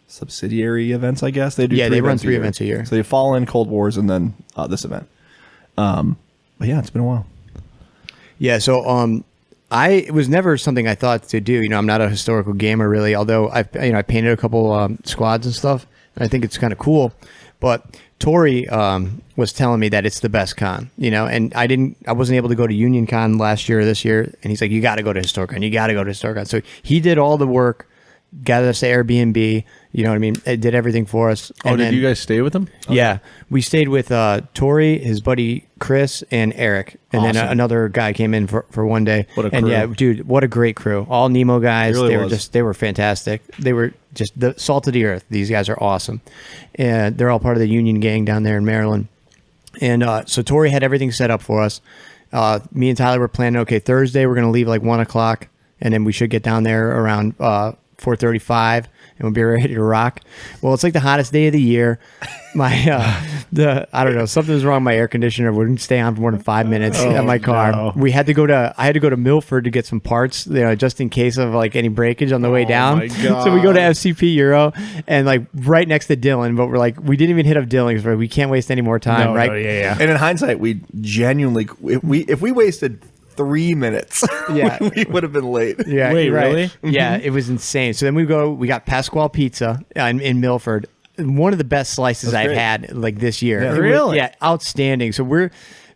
subsidiary events, I guess. They do. Yeah, they run 3 events a year. So they fall in Cold Wars and then this event. But yeah, it's been a while. Yeah, so it was never something I thought to do. You know, I'm not a historical gamer really, although I painted a couple squads and stuff, and I think it's kind of cool. But Tori was telling me that it's the best con, you know, and I wasn't able to go to Union Con last year or this year, and he's like, you got to go to Historicon, you got to go to Historicon. So he did all the work, got us to Airbnb, you know what I mean? It did everything for us. Oh, did you guys stay with him? Yeah, we stayed with Tori, his buddy Chris, and Eric, and then another guy came in for one day. What a and crew. yeah, dude, what a great crew! All Nemo guys. It really They were fantastic. They were just the salt of the earth. These guys are awesome, and they're all part of the Union gang down there in Maryland. And so Tori had everything set up for us. Me and Tyler were planning. Okay, Thursday we're gonna leave like 1 o'clock, and then we should get down there around 4:35. And we'll be ready to rock. Well, it's like the hottest day of the year. I don't know, something's wrong with my air conditioner. Wouldn't stay on for more than 5 minutes at my car. No. I had to go to Milford to get some parts, you know, just in case of like any breakage on the way down. my God. So we go to FCP Euro and like right next to Dillon, but we didn't even hit up Dillon because we can't waste any more time, right? Yeah. And in hindsight, we genuinely, if we wasted 3 minutes, Yeah. we would have been late. Yeah, Wait, right. really? Yeah, it was insane. So then we got Pasquale Pizza in Milford. One of the best slices I've great. had like this year. Yeah. It was- Really? Yeah, outstanding. So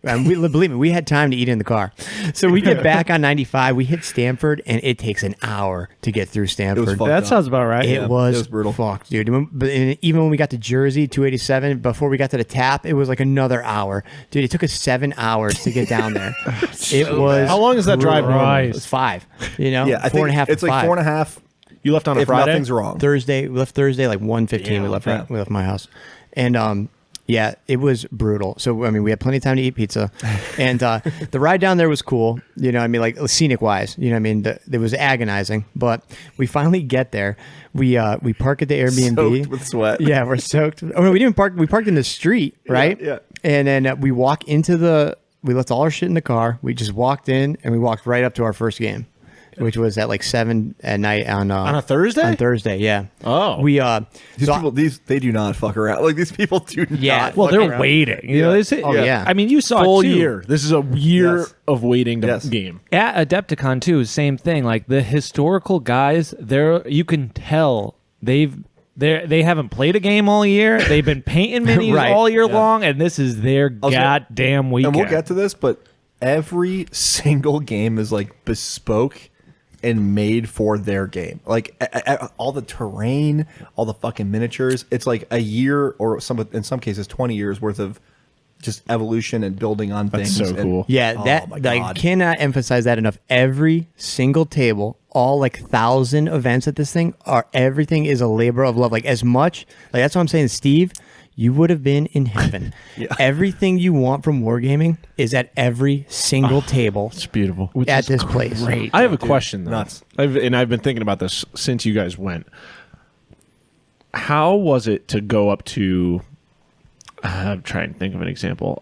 believe me, we had time to eat in the car. So we get back on 95. We hit Stamford, and it takes an hour to get through Stamford. fucked That up. sounds about right. It was brutal. Fuck, dude. And even when we got to Jersey, 287, before we got to the tap, it was like another hour. Dude, it took us 7 hours to get down there. It was. How long is that drive brutal. normally? It was 5. You know, Yeah, I 4.5 think it's to like 5. 4.5. You left on a If Friday? nothing's wrong. We left Thursday like 1:15. We left my house, and yeah, it was brutal. So I mean, we had plenty of time to eat pizza, and the ride down there was cool. You know, what I mean, like scenic wise. You know, what I mean, it was agonizing, but we finally get there. We park at the Airbnb. Soaked with sweat. Yeah, we're soaked. Oh no, we didn't park. We parked in the street, right? Yeah. And then we walk into we left all our shit in the car. We just walked in and we walked right up to our first game, which was at like 7 at night on a Thursday? On Thursday, yeah. Oh. We These people, they do not fuck around. Like these people do Yeah. not. Well, fuck they're around. waiting. You know, yeah. I mean, you saw Full it too. year. This is a year Yes. of waiting to Yes. game. At Adepticon too, same thing. Like the historical guys, you can tell they've They haven't played a game all year. They've been painting minis Right. all year long, and this is their goddamn weekend. And we'll get to this, but every single game is like bespoke and made for their game. Like all the terrain, all the fucking miniatures. It's like a year, or in some cases 20 years worth of just evolution and building on That's things. so cool. Yeah, Oh that my I God. cannot emphasize that enough. Every single table, all like 1,000 events at this thing, everything is a labor of love. Like as much, like that's what I'm saying, Steve. You would have been in heaven. Yeah. Everything you want from wargaming is at every single table It's beautiful. at this place. Great. I have a question though. nuts. I've been thinking about this since you guys went. How was it to go up to? I'm trying to think of an example.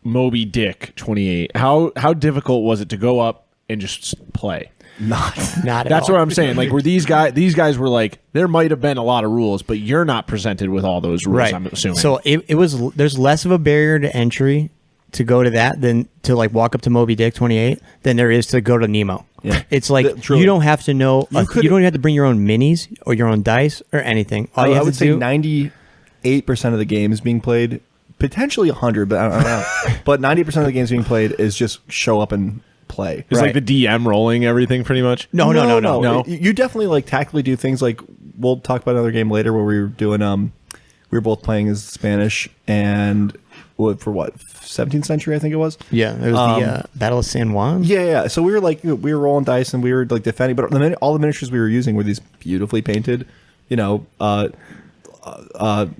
Moby Dick 28. How difficult was it to go up and just play? Not at That's all. what I'm saying. Like, were these guys were like, there might have been a lot of rules, but you're not presented with all those rules. Right. I'm assuming. So it was. There's less of a barrier to entry to go to that than to like walk up to Moby Dick 28 than there is to go to Nemo. Yeah. It's like Truly. you don't have to know. You don't even have to bring your own minis or your own dice or anything. All you I have would to say do. 98% of the games being played, potentially 100, but I don't know. But 90% of the games being played is just show up and play. it's right. like the DM rolling everything pretty much. No. No. You definitely like tactically do things like, we'll talk about another game later where we were doing we were both playing as Spanish and for 17th century I think it was. Yeah, it was the Battle of San Juan. Yeah. So we were rolling dice and we were like defending, but all the miniatures we were using were these beautifully painted,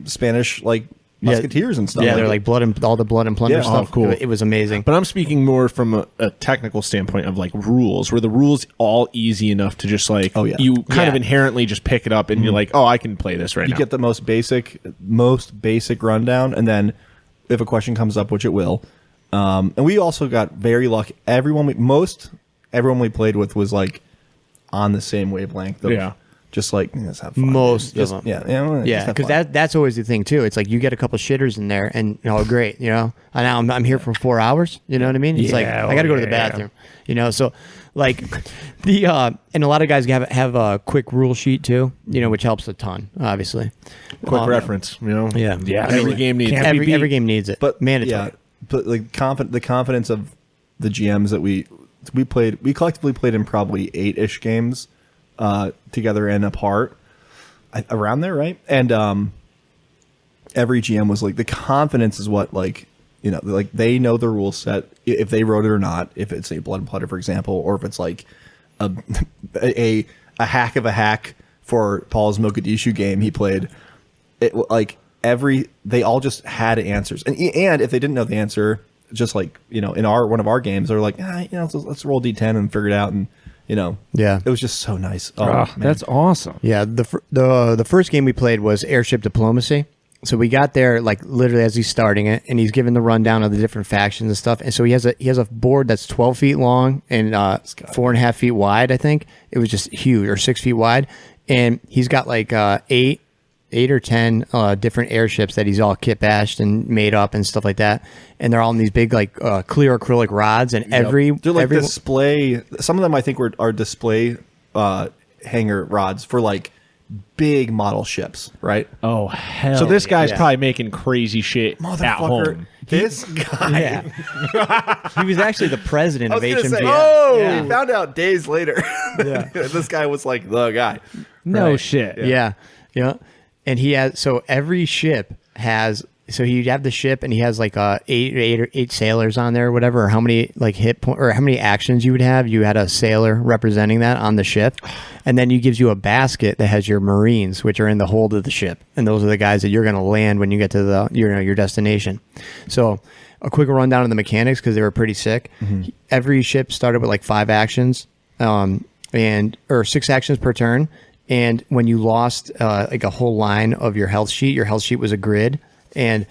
Spanish like musketeers and stuff. Yeah, they're like all the blood and plunder Yeah. stuff. Oh, cool. It was amazing. But I'm speaking more from a technical standpoint of like rules, where the rules all easy enough to just like, Oh, yeah. you kind of Yeah. inherently just pick it up and you're like, oh, I can play this right you now. get the most basic rundown, and then if a question comes up, which it will, and we also got very lucky. Everyone we played with was like on the same wavelength. Of Yeah. just like let's have fun. Most Just- of them. Yeah, Yeah, because that's always the thing too. It's like you get a couple shitters in there, and great, And now I'm here for 4 hours. You know what I mean? It's like Yeah, I got to go to the yeah. bathroom. So like the and a lot of guys have a quick rule sheet too. Which helps a ton, obviously. Quick reference, Yeah, Yeah. Every game needs Can't it. be beat. every game needs it, but mandatory. Yeah, but like the confidence of the GMs that we collectively played in probably 8-ish games together and apart. Around there, right? And every GM was like, the confidence is what, like, like they know the rule set, if they wrote it or not, if it's a Blood and Plunder, for example, or if it's like a hack of a hack for Paul's Mogadishu game he played. It like they all just had answers, and if they didn't know the answer, just like in one of our games, they're like, let's roll D10 and figure it out, and Yeah. it was just so nice. Oh, man. that's awesome. Yeah, the first game we played was Airship Diplomacy. So we got there like literally as he's starting it, and he's giving the rundown of the different factions and stuff. And so he has a board that's 12 feet long and 4.5 feet wide. I think it was just huge, or 6 feet wide. And he's got like eight or 10 different airships that he's all kit bashed and made up and stuff like that. And they're all in these big like clear acrylic rods. And they're like display. Some of them I think are display hanger rods for like big model ships, right? Oh hell! So this guy's yeah. probably making crazy shit at Motherfucker, home. this guy. Yeah. He was actually the president I of was gonna HMG. say, Yeah. we found out days later. Yeah. This guy was like the guy. no Right. shit. Yeah. And he has, so every ship has, so you have the ship and he has like eight sailors on there or whatever, or how many like hit point or how many actions you would have. You had a sailor representing that on the ship. And then he gives you a basket that has your Marines, which are in the hold of the ship. And those are the guys that you're going to land when you get to your destination. So a quick rundown of the mechanics, because they were pretty sick. Mm-hmm. Every ship started with like 5 actions, or 6 actions per turn. And when you lost like a whole line of your health sheet was a grid. And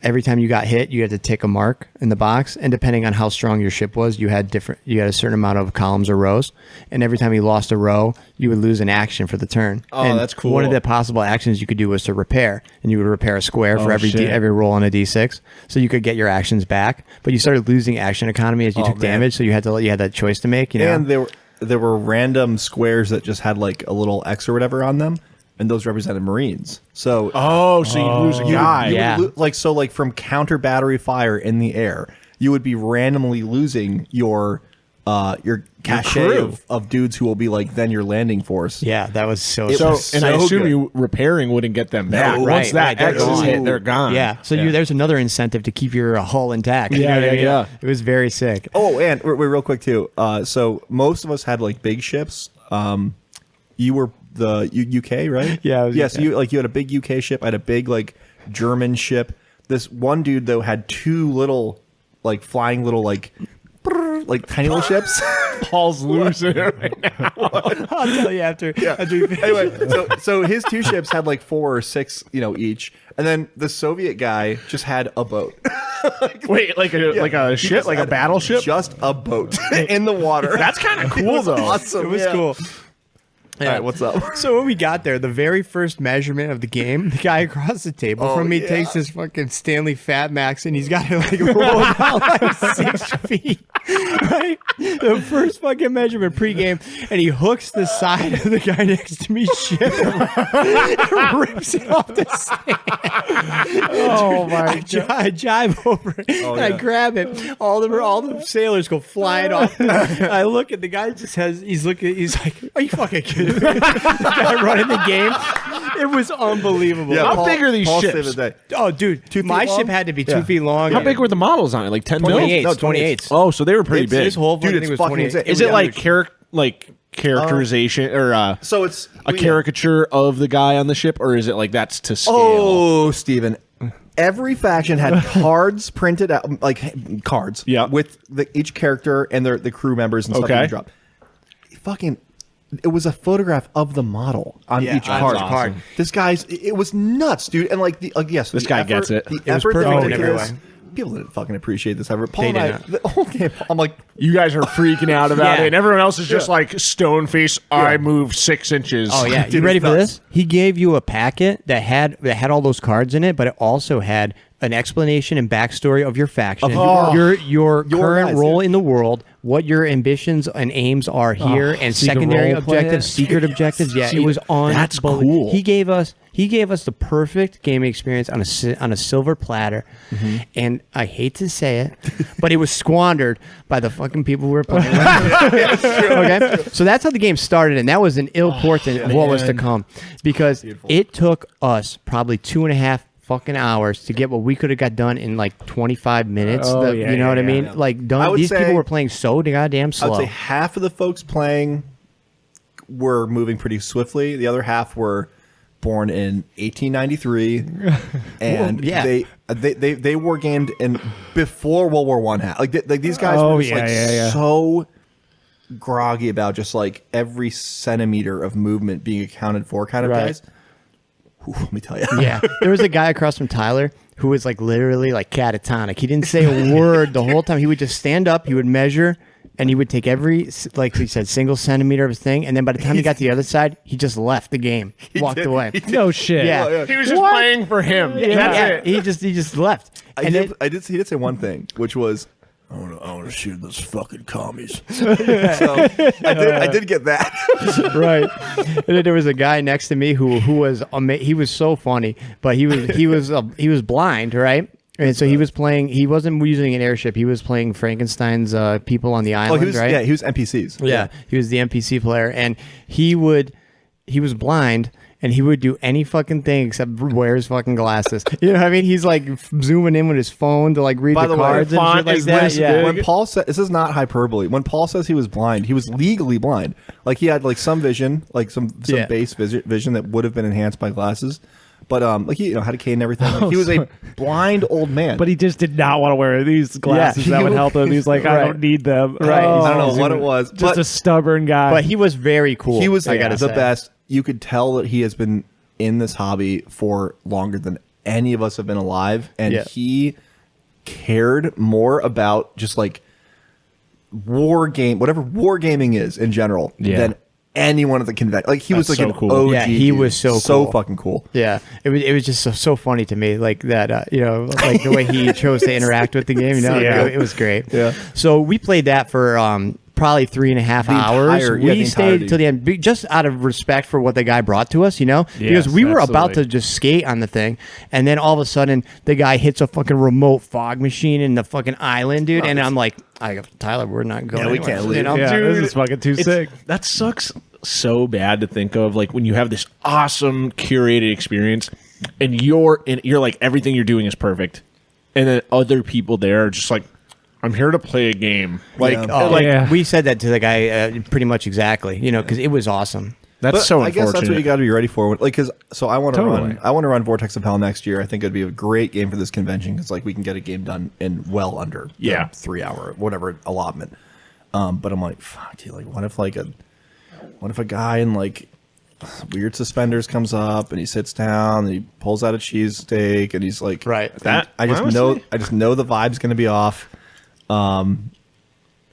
every time you got hit, you had to tick a mark in the box. And depending on how strong your ship was, you had a certain amount of columns or rows. And every time you lost a row, you would lose an action for the turn. Oh, and that's cool. One of the possible actions you could do was to repair. And you would repair a square for every shit. every roll on a D6. So you could get your actions back. But you started losing action economy as you took man. damage. So you had that choice to make. And there were random squares that just had like a little X or whatever on them. and those represented Marines. So So you lose a guy. Yeah. like from counter battery fire in the air, you would be randomly losing your cachet crew. of dudes who will be like then your landing force. Yeah, that was so. It So, was and I so assume good. you repairing wouldn't get them back. No, Once that they're X is gone. hit, they're gone. Yeah, so there's another incentive to keep your hull intact. You Yeah, know what I mean? yeah. It was very sick. Oh, and wait, real quick too. So most of us had like big ships. You were the UK, right? Yeah, I was Yes. UK. You had a big UK ship. I had a big like German ship. This one dude though had two little like flying little like tiny little ships. Paul's losing it right now. I'll tell you after. after you finish. Anyway, so his two ships had like 4 or 6, each, and then the Soviet guy just had a boat. Wait, like a He ship, just like a had battleship? just a boat in the water. That's kind of It cool, was though. awesome. It was yeah. cool. All right, what's up? So when we got there, the very first measurement of the game, the guy across the table from me yeah. takes his fucking Stanley Fat Max and he's got it like rolled out like 6 feet. Right? The first fucking measurement pregame, and he hooks the side of the guy next to me's ship and rips it off the stand. Oh my I jive over it and I grab it. All the sailors go flying off. I look at the guy. He's like, "Are you fucking kidding me?" The guy running the game. It was unbelievable. Yeah, How big are these Paul ships? saved the day. Oh, dude, 2 feet my long? ship had to be 2 Yeah. feet long. How big were the models on it? Like 10 mil? 28s? No, 28s. Oh, so they were pretty big. This whole Dude, fucking it's thing was fucking 28. insane. Is it like characterization or So it's a caricature of the guy on the ship, or is it like that's to scale? Oh, Steven. Every faction had cards printed out, like cards, Yeah. with each character and the crew members and stuff. Okay. That you drop. Fucking, it was a photograph of the model on Yeah, each that's card. awesome. This guy's, it was nuts, dude. And like This guy gets it. The It was effort that perfect went in into every this, way. people didn't fucking appreciate this effort. Paul They and I, did the whole game, I'm like, You guys are freaking out about Yeah. it, and everyone else is just like stone face. I moved 6 inches. Oh yeah, Dude, you ready it's for nuts. this? He gave you a packet that had all those cards in it, but it also had an explanation and backstory of your faction, your current guys, role yeah. in the world, what your ambitions and aims are here, and so you can secondary role play objectives, it? secret objectives. Yeah, it was on. That's cool. He gave us the perfect gaming experience on a silver platter, and I hate to say it, but it was squandered by the fucking people who were playing. Okay, so that's how the game started, and that was an ill portent of what was to come, because it took us probably 2.5 fucking hours to get what we could have got done in like 25 minutes. Oh, You know what I mean? yeah. Like, I would these say- people were playing so goddamn I slow. would say half of the folks playing were moving pretty swiftly. The other half were born in 1893, and Well, yeah. they war gamed in before World War I. Like these guys Oh, were just yeah. so groggy about just like every centimeter of movement being accounted for, kind of Right. guys. Whew, let me tell you. Yeah, there was a guy across from Tyler who was like literally like catatonic. He didn't say a word the whole time. He would just stand up, he would measure, and he would take every, like he said, single centimeter of his thing. And then by the time he got to the other side, he just left the game, walked away. No shit. Yeah. He was just playing for him. That's it. He just left. He And then, did say one thing, which was, I want to shoot those fucking commies. So I did get that. right. And then there was a guy next to me who was he was so funny, but he was blind, right? And so he was playing. He wasn't using an airship. He was playing Frankenstein's people on the island, right? Yeah, he was NPCs. Yeah, he was the NPC player, and he was blind, and he would do any fucking thing except wear his fucking glasses. You know what I mean? He's like zooming in with his phone to like read By the the way, cards and font shit like is that. this Yeah. When Paul said, this is not hyperbole. When Paul says he was blind, he was legally blind. Like he had like some vision, like some Yeah. base vision that would have been enhanced by glasses. But like he had a cane and everything. Like, he was a blind old man. But he just did not want to wear these glasses. Yeah. That would help him. He's like, I Right. don't need them. Right. Oh, I don't know what it was. Just but a stubborn guy. But he was very cool. he was I gotta the say. best. You could tell that he has been in this hobby for longer than any of us have been alive, and Yeah. he cared more about just like whatever wargaming is in general, Yeah. than anyone at the convention. Like he was That's like so an cool. OG. Yeah, he dude. was so cool. fucking cool. Yeah, it was just so funny to me, like that, like the way he chose to interact with the game. You know, Yeah. it was great. Yeah. So we played that for probably 3.5 hours. We stayed till the end, just out of respect for what the guy brought to us, because we were about to just skate on the thing, and then all of a sudden the guy hits a fucking remote fog machine in the fucking island, dude, and I'm like, Tyler, we're not going. Yeah, we can't leave. Dude, this is fucking too sick. That sucks so bad to think of, like when you have this awesome curated experience, and you're like everything you're doing is perfect, and then other people there are just like, I'm here to play a game. Like, we said that to the guy pretty much exactly, because it was awesome. That's so I unfortunate. guess that's what you got to be ready for. Like, so I want to Totally. run Vortex of Hell next year. I think it'd be a great game for this convention because like we can get a game done in well under 3 hour whatever allotment. But I'm like, fuck, dude, like what if a guy in like weird suspenders comes up and he sits down and he pulls out a cheesesteak and he's like, right. I just know the vibe's going to be off. And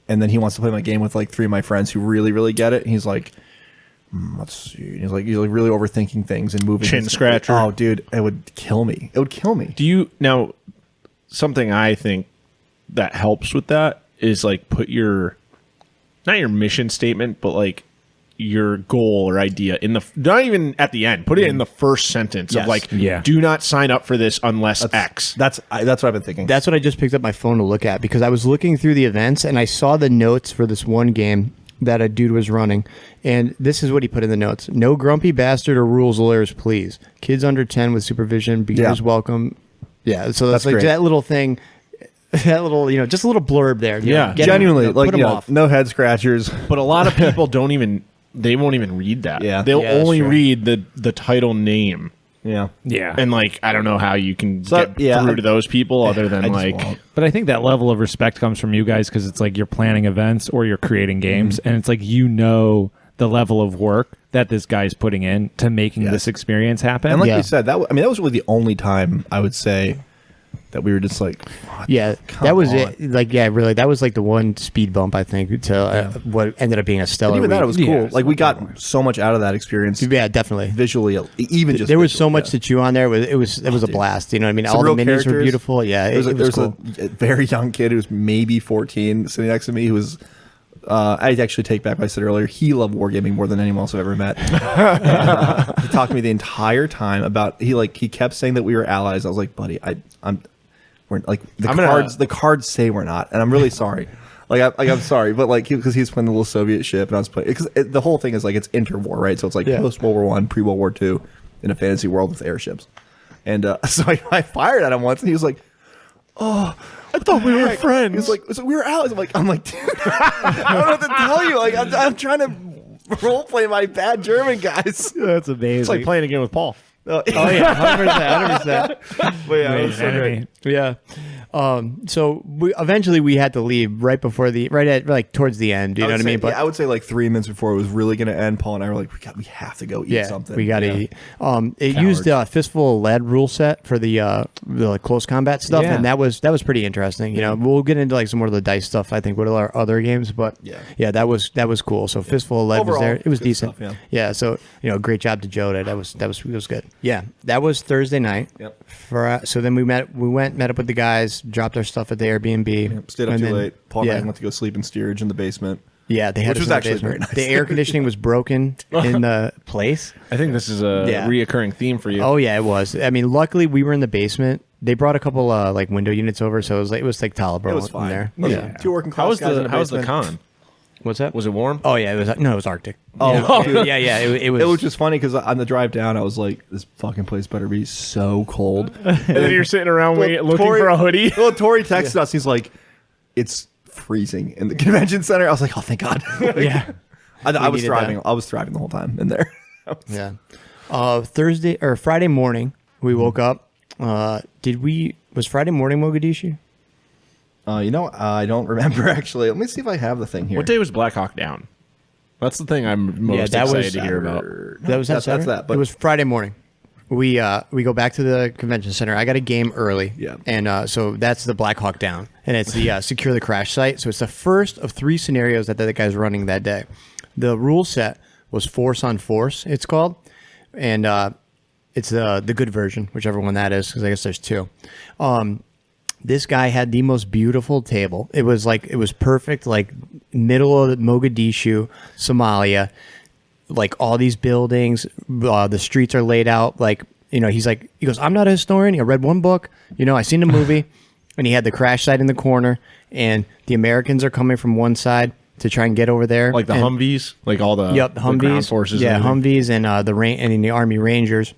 then he wants to play my game with like 3 of my friends who really, really get it. And he's like, let's see. He's like really overthinking things and moving. Chin scratcher. Oh, dude, it would kill me. It would kill me. Do you now? Something I think that helps with that is like put not your mission statement, but like your goal or idea in not even at the end. Put it in the first sentence of like, do not sign up for this unless X. That's what I've been thinking. That's what I just picked up my phone to look at because I was looking through the events and I saw the notes for this one game that a dude was running, and this is what he put in the notes: no grumpy bastard or rules lawyers, please. Kids under 10 with supervision, beginners welcome. Yeah, so that's like great. That little thing, that little just a little blurb there. Genuinely, like put them off. No head scratchers. But a lot of people won't even read that. Yeah, they'll only read the title name. Yeah. And like, I don't know how you can get through to those people other than like. But I think that level of respect comes from you guys because it's like you're planning events or you're creating games, and it's like the level of work that this guy's putting in to making this experience happen. And like you said, that was really the only time I would say that we were just like, that was it. Like, really, that was like the one speed bump I think to what ended up being a stellar. And even week. that it was cool. Like we got so much out of that experience. Yeah, definitely. Visually, even just there was so much to chew on there. It was a blast. You know what I mean? All the minis were beautiful. Yeah, there was cool. a very young kid who was maybe 14 sitting next to me who was. I actually take back what I said earlier. He loved wargaming more than anyone else I've ever met. He talked to me the entire time about he kept saying that we were allies. I was like, buddy, we're like the cards say we're not, and I'm really sorry. I'm sorry, but like because he's playing the little Soviet ship, and I was playing because the whole thing is like it's interwar, right? So it's like post World War I, pre World War II, in a fantasy world with airships. And so I fired at him once, and he was like, "Oh, I thought we were friends." He was like, "So we were allies." I'm like, dude, I don't know what to tell you. Like I'm trying to role play my bad German guys. That's amazing. It's like playing a game with Paul. Oh yeah, 100%. But yeah, it was so great. Yeah. So eventually we had to leave right at towards the end. You know what I mean? But I would say like 3 minutes before it was really going to end. Paul and I were like, we have to go eat something. We got to eat. It used Fistful of Lead rule set for the close combat stuff, and that was pretty interesting. You know, we'll get into like some more of the dice stuff. I think with our other games, but that was cool. So Fistful of Lead overall, was there. It was decent. Stuff, yeah. So great job to Joe. That was good. Yeah, that was Thursday night. Yep. So then we met up with the guys, dropped our stuff at the Airbnb. Yep. Stayed up too late. Paul and I went to go sleep in steerage in the basement. Yeah, they had which was actually very nice. The air conditioning was broken in the place. I think this is a reoccurring theme for you. Oh yeah, it was. I mean, luckily we were in the basement. They brought a couple like window units over, so it was like tolerable. It was fine. In there. Yeah. 2 working class guys in the basement. How was the con? What's that? Was it warm? Oh yeah, it was Arctic. Oh, dude. yeah. It was. It was just funny because on the drive down, I was like, "This fucking place better be so cold." And then you're sitting around looking for a hoodie. Well, Tori texted us. He's like, "It's freezing in the convention center." I was like, "Oh, thank God." I was thriving. I was thriving the whole time in there. Yeah. Thursday or Friday morning, we woke up. Was Friday morning Mogadishu? I don't remember actually. Let me see if I have the thing here. What day was Black Hawk down? That's the thing I'm most excited to hear about. That's that. But it was Friday morning. We go back to the convention center. I got a game early. Yeah. And so that's the Black Hawk Down. And it's the secure the crash site. So it's the first of 3 scenarios that the guy's running that day. The rule set was Force on Force, it's called. And it's the good version, whichever one that is, because I guess there's 2. This guy had the most beautiful table. It was perfect, like middle of Mogadishu, Somalia, like all these buildings, the streets are laid out like, he goes, I'm not a historian. I read one book, I seen a movie, and he had the crash site in the corner, and the Americans are coming from one side to try and get over there. Like the Humvees, like all the, the Humvees, ground forces. Yeah, Humvees and the Army Rangers.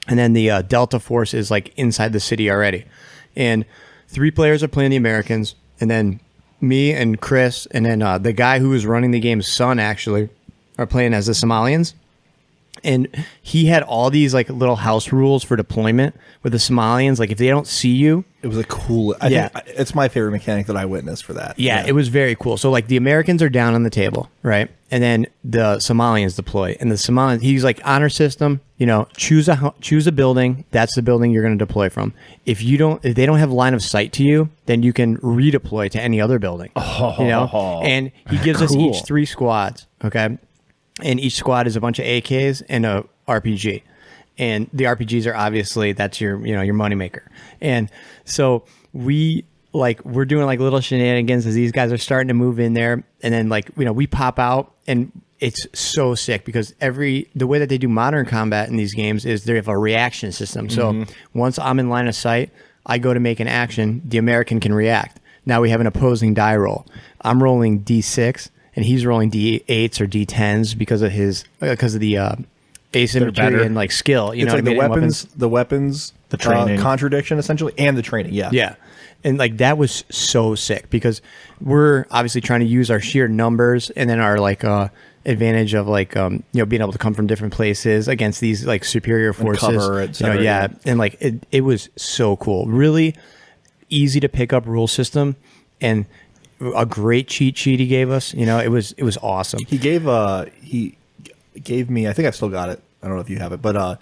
And then the Delta Force is like inside the city already. And 3 players are playing the Americans, and then me and Chris, and then the guy who was running the game's son actually are playing as the Somalians. And he had all these like little house rules for deployment with the Somalians. Like if they don't see you, it was a cool. I think it's my favorite mechanic that I witnessed for that. Yeah, it was very cool. So like the Americans are down on the table, right? And then the Somalians deploy. And the Somalians, he's like honor system. Choose a building. That's the building you're going to deploy from. If they don't have line of sight to you, then you can redeploy to any other building. And he gives us each 3 squads. Okay. And each squad is a bunch of AKs and a RPG. And the RPGs are obviously, that's your moneymaker. And so we're doing like little shenanigans as these guys are starting to move in there. And then we pop out, and it's so sick because the way that they do modern combat in these games is they have a reaction system. So once I'm in line of sight, I go to make an action, the American can react. Now we have an opposing die roll. I'm rolling D6. And he's rolling D8s or D10s because of the asymmetry and like skill. It's like the weapons, the training, contradiction essentially, and the training. Yeah, yeah, and like that was so sick because we're obviously trying to use our sheer numbers and then our like advantage of like being able to come from different places against these like superior forces. And cover, et cetera. And like it was so cool, really easy to pick up rule system and. A great cheat sheet he gave us. It was awesome. He gave me. I think I've still got it. I don't know if you have it, but a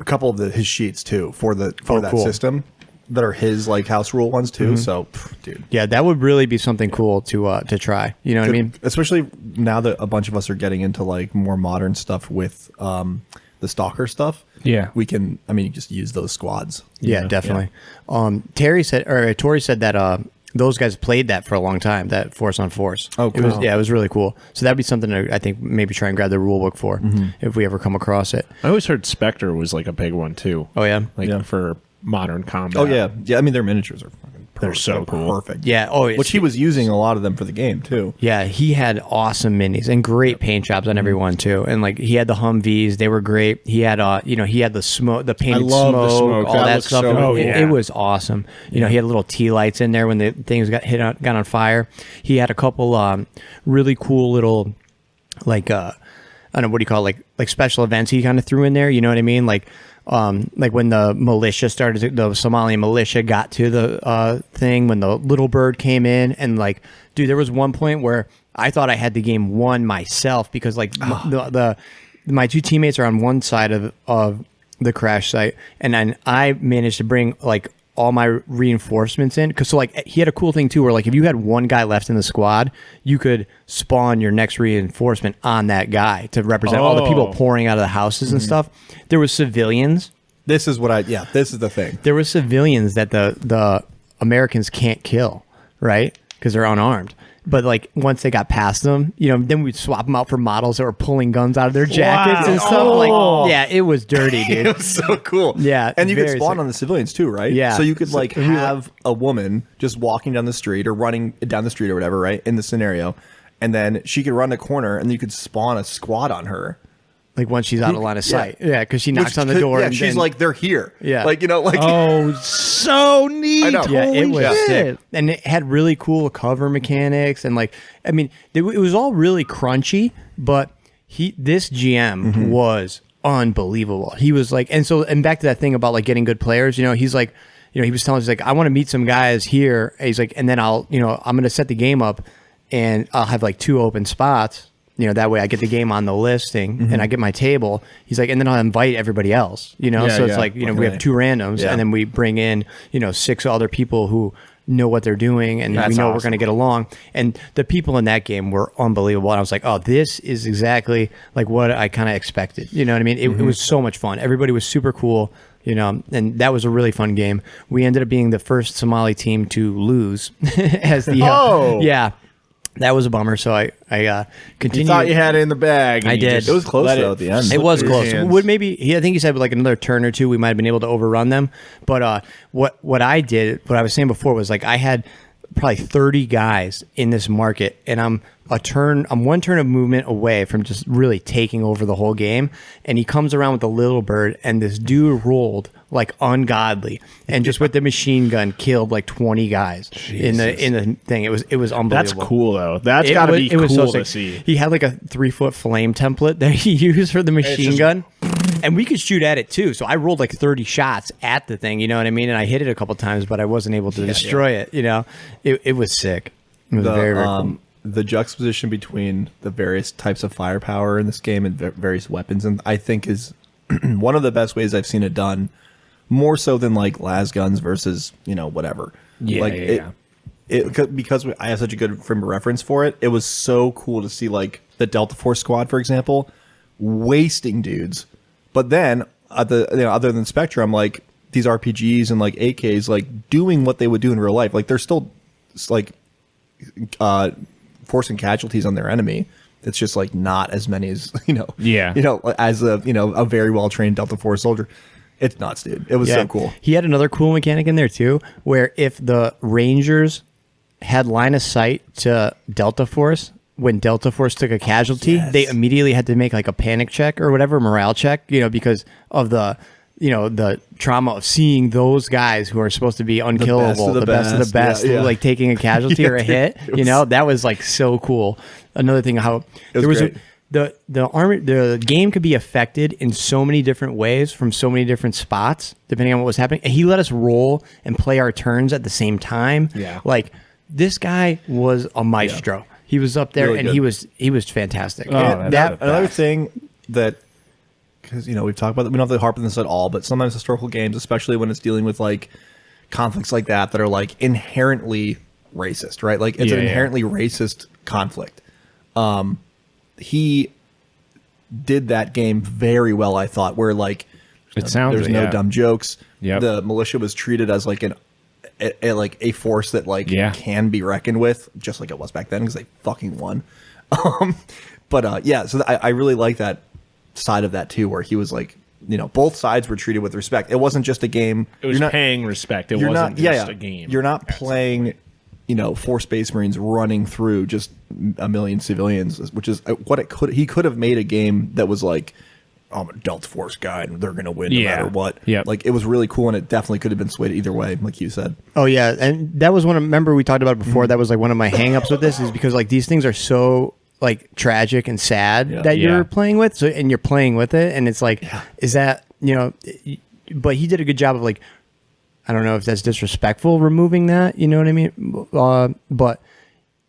couple of his sheets too for that cool. system that are his like house rule ones too. So, dude, yeah, that would really be something cool to try. You know what I mean? Especially now that a bunch of us are getting into like more modern stuff with the Stalker stuff. Yeah, we can. I mean, you just use those squads. Yeah, definitely. Yeah. Tori said that. Those guys played that for a long time, that Force on Force. Oh, cool. It was really cool. So that'd be something to, I think, maybe try and grab the rule book for if we ever come across it. I always heard Spectre was like a big one, too. Oh, yeah? For modern combat. Oh, yeah. Yeah, I mean, their miniatures are fucking they're so cool. Perfect. Yeah. Oh, which he was using a lot of them for the game, too. Yeah, he had awesome minis and great paint jobs on everyone, too. And, like, he had the Humvees. They were great. He had, he had the smoke, the painted smoke, all that stuff. So, it was awesome. He had little tea lights in there when the things got on fire. He had a couple really cool little, like, I don't know, what do you call it? Like special events he kind of threw in there. You know what I mean? Like when the militia started, the Somali militia got to the thing, when the little bird came in, and like, dude, there was one point where I thought I had the game won myself because like my 2 teammates are on one side of the crash site, and then I managed to bring like all my reinforcements in, because so like he had a cool thing too where like if you had one guy left in the squad, you could spawn your next reinforcement on that guy to represent all the people pouring out of the houses and stuff. There was civilians. This is this is the thing. There were civilians that the Americans can't kill, right? Because they're unarmed. But like once they got past them, then we'd swap them out for models that were pulling guns out of their jackets and stuff. Like, yeah, it was dirty, dude. It was so cool. Yeah, and you could spawn on the civilians too, right? Yeah. So you could like have a woman just walking down the street or running down the street or whatever, right? In the scenario, and then she could run a corner, and you could spawn a squad on her. Like once she's out of line of sight. Yeah, because she knocks on the door. Yeah, and she's like, they're here. Yeah. Like, like. Oh, so neat. I know. Yeah, it was shit. sick. And it had really cool cover mechanics. And like, I mean, it was all really crunchy, but this GM was unbelievable. He was like, and back to that thing about like getting good players, he's like, he was telling us like, I want to meet some guys here. And he's like, and then I'm going to set the game up and I'll have like 2 open spots. That way I get the game on the listing and I get my table. He's like, and then I'll invite everybody else, so it's like, we have 2 randoms and then we bring in, 6 other people who know what they're doing and we know we're going to get along. And the people in that game were unbelievable. And I was like, oh, this is exactly like what I kind of expected. You know what I mean? It was so much fun. Everybody was super cool. and that was a really fun game. We ended up being the first Somali team to lose as the yeah. That was a bummer. So I continued. You thought you had it in the bag. I did. It was close though at the end. It was close. hands. Would maybe I think he said with like another turn or two we might have been able to overrun them. But what I did, what I was saying before was like I had probably 30 guys in this market, and I'm one turn of movement away from just really taking over the whole game. And he comes around with a little bird, and this dude rolled like ungodly, and just with the machine gun killed like 20 guys in the thing. It was unbelievable. That's cool though. That's got to be cool to see. He had like a 3-foot flame template that he used for the machine gun. And we could shoot at it too. So I rolled like 30 shots at the thing, you know what I mean? And I hit it a couple times, but I wasn't able to destroy it, you know? It was sick. It was very, very cool. The juxtaposition between the various types of firepower in this game and various weapons, and I think is one of the best ways I've seen it done, more so than like las guns versus, whatever. Because I have such a good frame of reference for it, it was so cool to see like the Delta Force squad, for example, wasting dudes. But then, other than Spectrum, like these RPGs and like AKs, like doing what they would do in real life, like they're still like forcing casualties on their enemy. It's just like not as many as as a very well trained Delta Force soldier. It's nuts, dude. It was so cool. He had another cool mechanic in there too, where if the Rangers had line of sight to Delta Force, when Delta Force took a casualty, they immediately had to make like a panic check or whatever, morale check, because of the trauma of seeing those guys who are supposed to be unkillable, the best of the best, like taking a casualty or a hit. That was like so cool. Another thing, how there was the game could be affected in so many different ways from so many different spots depending on what was happening. And he let us roll and play our turns at the same time. Yeah, like this guy was a maestro. Yeah. He was up there, really and good. he was fantastic. Another thing that, because we've talked about that, we don't have to harp on this at all, but sometimes historical games, especially when it's dealing with like conflicts like that are like inherently racist, right? Like it's an inherently racist conflict. He did that game very well, I thought, where like there's no dumb jokes. Yep. The militia was treated as like a force that like can be reckoned with, just like it was back then, because they fucking won. So I really like that side of that too, where he was like, both sides were treated with respect. It wasn't just a game. It was paying respect. It wasn't just a game. You're not playing, four Space Marines running through just a million civilians, which is what he could have made a game that was like, I'm a Delta Force guy and they're going to win no matter what. Yeah. Like it was really cool, and it definitely could have been swayed either way, like you said. Oh yeah. And that was remember we talked about it before. That was like one of my hangups with this, is because like these things are so like tragic and sad that you're playing with. So, and you're playing with it. And it's like, is that, but he did a good job of like, I don't know if that's disrespectful, removing that, you know what I mean? But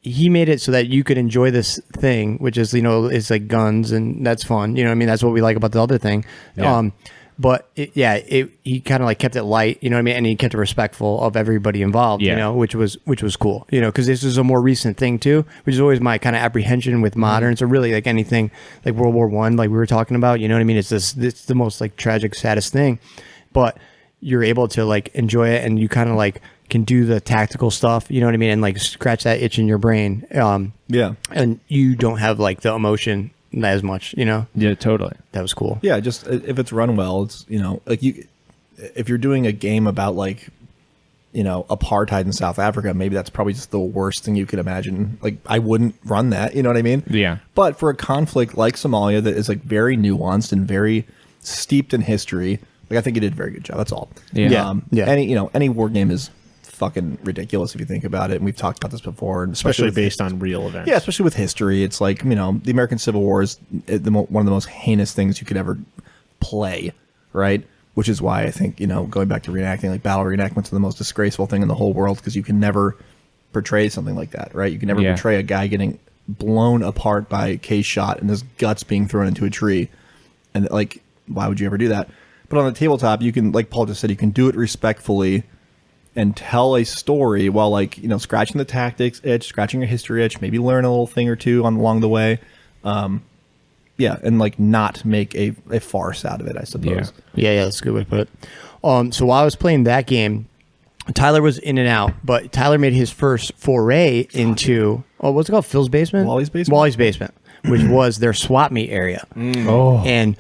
he made it so that you could enjoy this thing, which is, it's like guns, and that's fun. You know what I mean? That's what we like about the other thing. Yeah. But he kind of like kept it light, you know what I mean? And he kept it respectful of everybody involved, which was cool, because this is a more recent thing too, which is always my kind of apprehension with moderns, or really like anything like World War I, like we were talking about, you know what I mean? It's the most like tragic, saddest thing, but you're able to like enjoy it, and you kind of like can do the tactical stuff, you know what I mean? And like scratch that itch in your brain. And you don't have like the emotion as much, Yeah, totally. That was cool. Yeah, just if it's run well, it's like if you're doing a game about like apartheid in South Africa, maybe that's probably just the worst thing you could imagine. Like I wouldn't run that, you know what I mean? Yeah. But for a conflict like Somalia that is like very nuanced and very steeped in history, like I think he did a very good job. That's all. Yeah. Any war game is fucking ridiculous if you think about it, and we've talked about this before, and especially based on real events. Yeah, especially with history. It's like the American Civil War is one of the most heinous things you could ever play, right? Which is why I think going back to reenacting, like battle reenactments are the most disgraceful thing in the whole world, because you can never portray something like that, right? You can never portray a guy getting blown apart by a case shot and his guts being thrown into a tree, and like why would you ever do that? But on the tabletop, you can, like Paul just said, you can do it respectfully and tell a story while like scratching the tactics itch, scratching your history itch, maybe learn a little thing or two along the way. and like not make a farce out of it, I suppose. Yeah, that's a good way to put it. So while I was playing that game, Tyler was in and out, but Tyler made his first foray into what's it called? Phil's basement? Wally's basement? Wally's basement, which was their swap meet area. Oh. And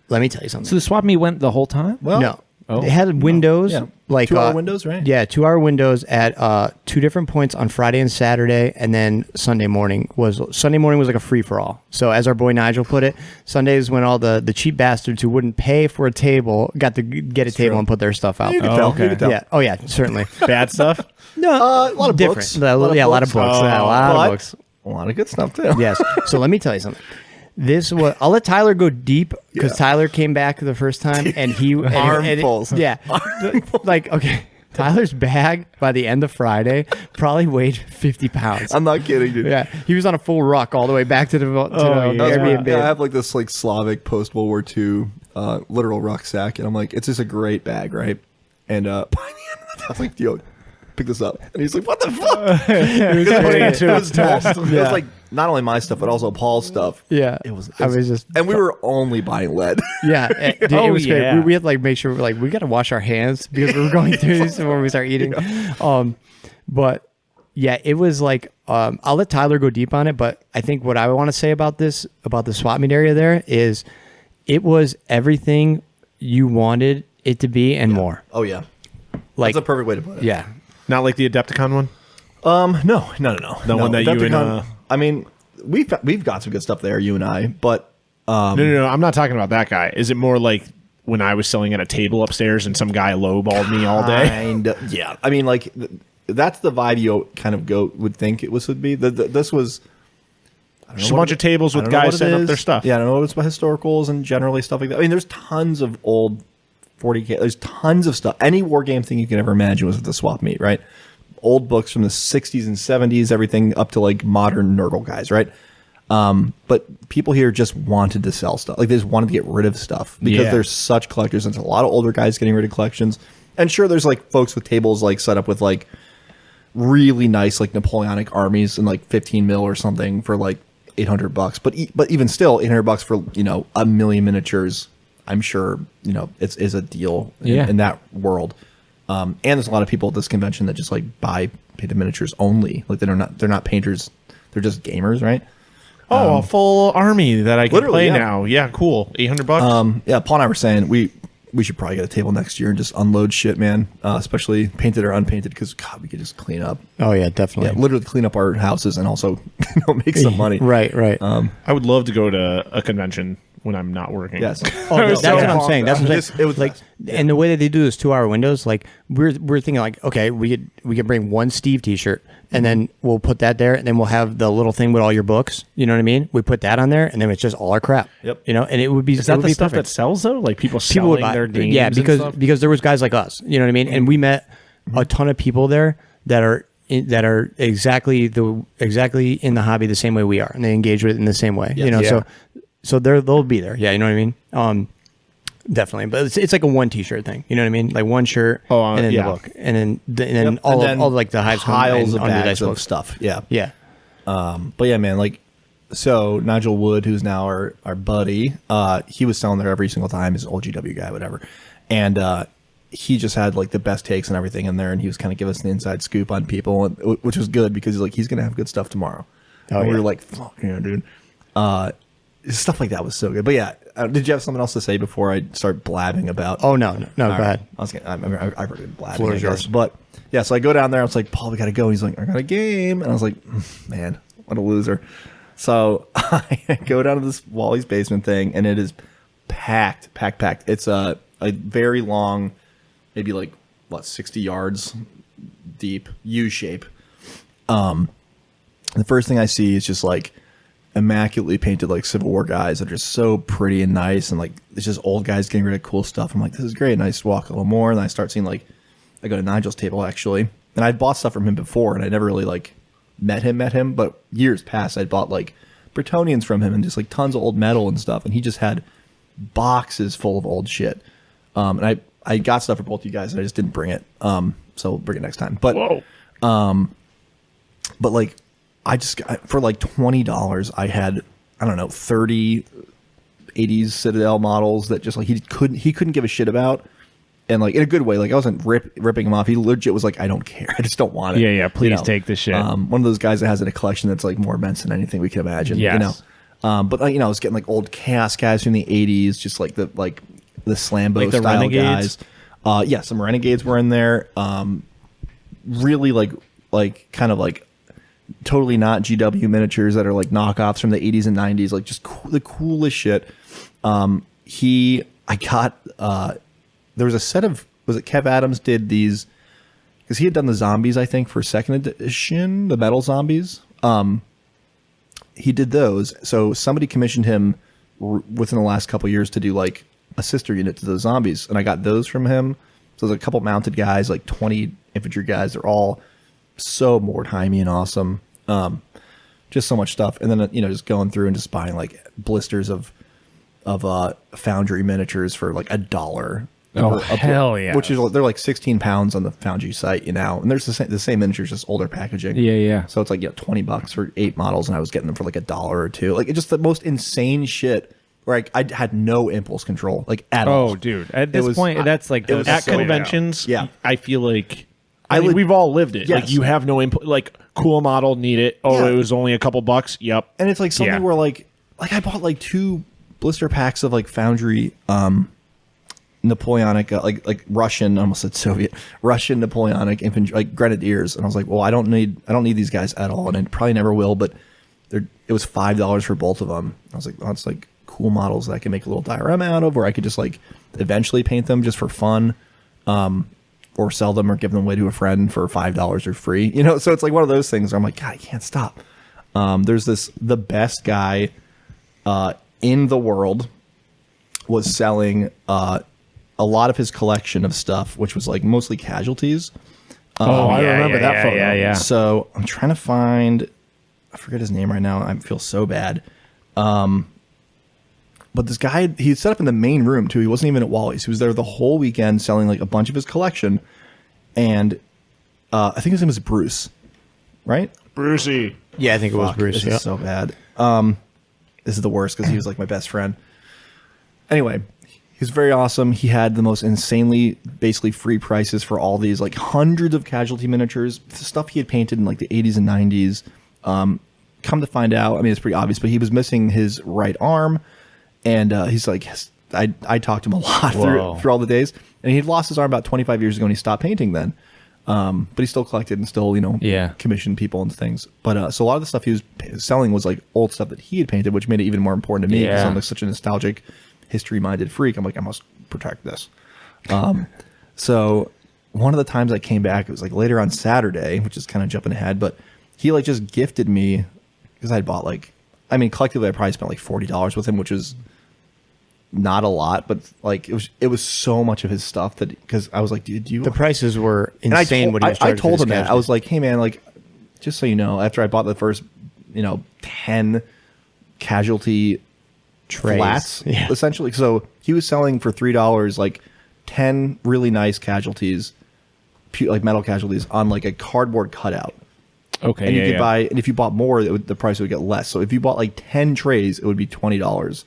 let me tell you something. So the swap meet went the whole time? Well, No. It had windows, like 2-hour windows, right? Yeah, 2-hour windows at 2 different points on Friday and Saturday, and then Sunday morning was like a free for all. So as our boy Nigel put it, Sundays when all the cheap bastards who wouldn't pay for a table got to get a table and put their stuff out. You can tell. You can tell. Yeah. Oh yeah, certainly. Bad stuff. No, A lot of different. books. A lot of books. Yeah, a lot of books. A lot of good stuff too. Yes. So let me tell you something. I'll let Tyler go deep because Tyler came back the first time and he Armfuls. Like okay, Tyler's bag by the end of Friday probably weighed 50 pounds. I'm not kidding, dude. Yeah, he was on a full ruck all the way back to the Airbnb. I have like this like Slavic post World War II literal rucksack, and I'm like, it's just a great bag, right? And by the end of the day, I was like, yo, pick this up, and he's like, what the fuck? It was like not only my stuff but also Paul's stuff. Yeah, I was just, and we were only buying lead. Yeah, dude, it was great. We had to like make sure like we got to wash our hands because we were going through this before we start eating. But yeah, it was like I'll let Tyler go deep on it, but I think what I want to say about the swap meet area there is it was everything you wanted it to be and more. Oh yeah, Like that's a perfect way to put it. Yeah. Not like the Adepticon one. No. The one that you and I mean, we've got some good stuff there, you and I, but No. I'm not talking about that guy. Is it more like when I was selling at a table upstairs and some guy lowballed me all day? Yeah. I mean, like that's the vibe you kind of would think it would be. This was Just a bunch of tables with guys setting up their stuff. Yeah, I don't know what it's about historicals and generally stuff like that. I mean, there's tons of old 40K. There's tons of stuff. Any war game thing you can ever imagine was at the swap meet, right? Old books from the 60s and 70s, everything up to like modern Nurgle guys, right? But people here just wanted to sell stuff. Like they just wanted to get rid of stuff because there's such collectors. And there's a lot of older guys getting rid of collections. And sure, there's like folks with tables like set up with like really nice like Napoleonic armies and like 15 mil or something for like $800. But even still, $800 for, you know, a million miniatures, I'm sure, you know, is a deal in that world. And there's a lot of people at this convention that just like pay the miniatures only. Like they're not painters, they're just gamers, right? A full army that I can play yeah. now. Yeah, cool. $800. Yeah, Paul and I were saying we should probably get a table next year and just unload shit, man. Especially painted or unpainted, because God, we could just clean up. Oh yeah, definitely. Yeah, literally clean up our houses and also make some money. Right. I would love to go to a convention when I'm not working. Yes. Oh, that's what I'm saying. That's what I'm saying. It was like, and the way that they do those 2-hour windows, like we're thinking like, okay, we could bring one Steve T-shirt, and then we'll put that there, and then we'll have the little thing with all your books. You know what I mean? We put that on there, and then it's just all our crap. Yep. You know, and it would be Is that the stuff perfect. that sells though? Like people People selling would buy their games? Yeah, and stuff? because there was guys like us. You know what I mean? And we met a ton of people there that are exactly in the hobby the same way we are, and they engage with it in the same way. Yes. You know, Yeah. so they'll be there. Yeah, you know what I mean? Definitely, but it's like a one T-shirt thing. You know what I mean? Like one shirt, and then the book, and then all like the hives piles of under bags dice of books. stuff. Yeah. Yeah. But yeah, man, like, so Nigel Wood, who's now our buddy, he was selling there every single time. He's an old GW guy, whatever. And he just had like the best takes and everything in there. And he was kind of giving us an inside scoop on people, which was good because he's like, he's going to have good stuff tomorrow. And we were like, fuck yeah, dude. Stuff like that was so good. But yeah, did you have something else to say before I start blabbing about? Oh, no, go ahead. I've already been blabbing, I guess. But yeah, so I go down there. I was like, Paul, we got to go. He's like, I got a game. And I was like, man, what a loser. So I go down to this Wally's basement thing, and it is packed. It's a very long, maybe like, 60 yards deep, U shape. The first thing I see is just like immaculately painted like Civil War guys that are just so pretty and nice, and like it's just old guys getting rid of cool stuff. I'm like, this is great. And I just walk a little more, and I start seeing like, I go to Nigel's table actually, and I bought stuff from him before, and I never really like met him, but years past I bought like Bretonians from him and just like tons of old metal and stuff, and he just had boxes full of old shit. And I got stuff for both you guys, and I just didn't bring it. So we'll bring it next time. But but like I just got, for like $20 I had I don't know, 30 80s Citadel models that just like he couldn't give a shit about. And like in a good way, like I wasn't ripping him off. He legit was like, I don't care. I just don't want it. Yeah. Please take this shit. One of those guys that has a collection that's like more immense than anything we can imagine. Yes. But like, I was getting like old Chaos guys from the 80s, just like the Slambo Like the style Renegades? guys. Some Renegades were in there. Really like kind of like totally not GW miniatures that are like knockoffs from the 80s and 90s, like just the coolest shit. I got there was a set of, was it Kev Adams did these, because he had done the zombies, I think, for second edition, the metal zombies. He did those. So somebody commissioned him within the last couple of years to do like a sister unit to those zombies. And I got those from him. So there's a couple mounted guys, like 20 infantry guys. They're all so Mordheimy and awesome. Just so much stuff. And then, just going through and just buying like blisters of Foundry miniatures for like $1. Oh, hell yeah. Which is, they're like 16 pounds on the Foundry site, and there's the same miniatures, just older packaging. Yeah. So it's like, $20 for 8 models, and I was getting them for like $1 or $2. Like, it's just the most insane shit where I had no impulse control, like at all. Oh, dude. At this point, that's like At so conventions, Yeah. I feel like we've all lived it. Yes. Like you have no input. Like cool model, need it. Oh, Yeah. it was only a couple bucks. Yep. And it's like something Yeah. where like I bought like 2 blister packs of like Foundry Napoleonic, like Russian, I almost said Soviet, Russian Napoleonic infantry, like grenadiers, and I was like, well, I don't need these guys at all, and I probably never will. But it was $5 for both of them. I was like, oh, it's like cool models that I can make a little diorama out of, or I could just like eventually paint them just for fun, or sell them or give them away to a friend for $5 or free. So it's like one of those things where I'm like, God, I can't stop. There's the best guy in the world was selling a lot of his collection of stuff, which was like mostly casualties. I remember that photo. Yeah. So I'm trying to find, I forget his name right now. I feel so bad. But this guy, he set up in the main room too. He wasn't even at Wally's. He was there the whole weekend selling like a bunch of his collection. And I think his name was Bruce, right? Brucey. Yeah, I think it was Fuck, Bruce. This Yeah. is so bad. This is the worst because he was like my best friend. Anyway, he was very awesome. He had the most insanely, basically free prices for all these, like hundreds of casualty miniatures, stuff he had painted in like the 80s and 90s. Come to find out, I mean, it's pretty obvious, but he was missing his right arm. And he's like, I talked to him a lot through all the days. And he'd lost his arm about 25 years ago and he stopped painting then. But he still collected and still, commissioned people and things. But so a lot of the stuff he was selling was like old stuff that he had painted, which made it even more important to me because I'm like such a nostalgic, history-minded freak. I'm like, I must protect this. So one of the times I came back, it was like later on Saturday, which is kind of jumping ahead, but he like just gifted me because I bought collectively I probably spent like $40 with him, which was not a lot, but like it was so much of his stuff that because I was like, dude, The prices were insane. I told him that. I was like, hey man, like just so you know, after I bought the first 10 casualty Trays. flats essentially, so he was selling for $3 like 10 really nice casualties, like metal casualties on like a cardboard cutout. Okay. And you could buy, and if you bought more, the price would get less. So if you bought like 10 trays, it would be $20.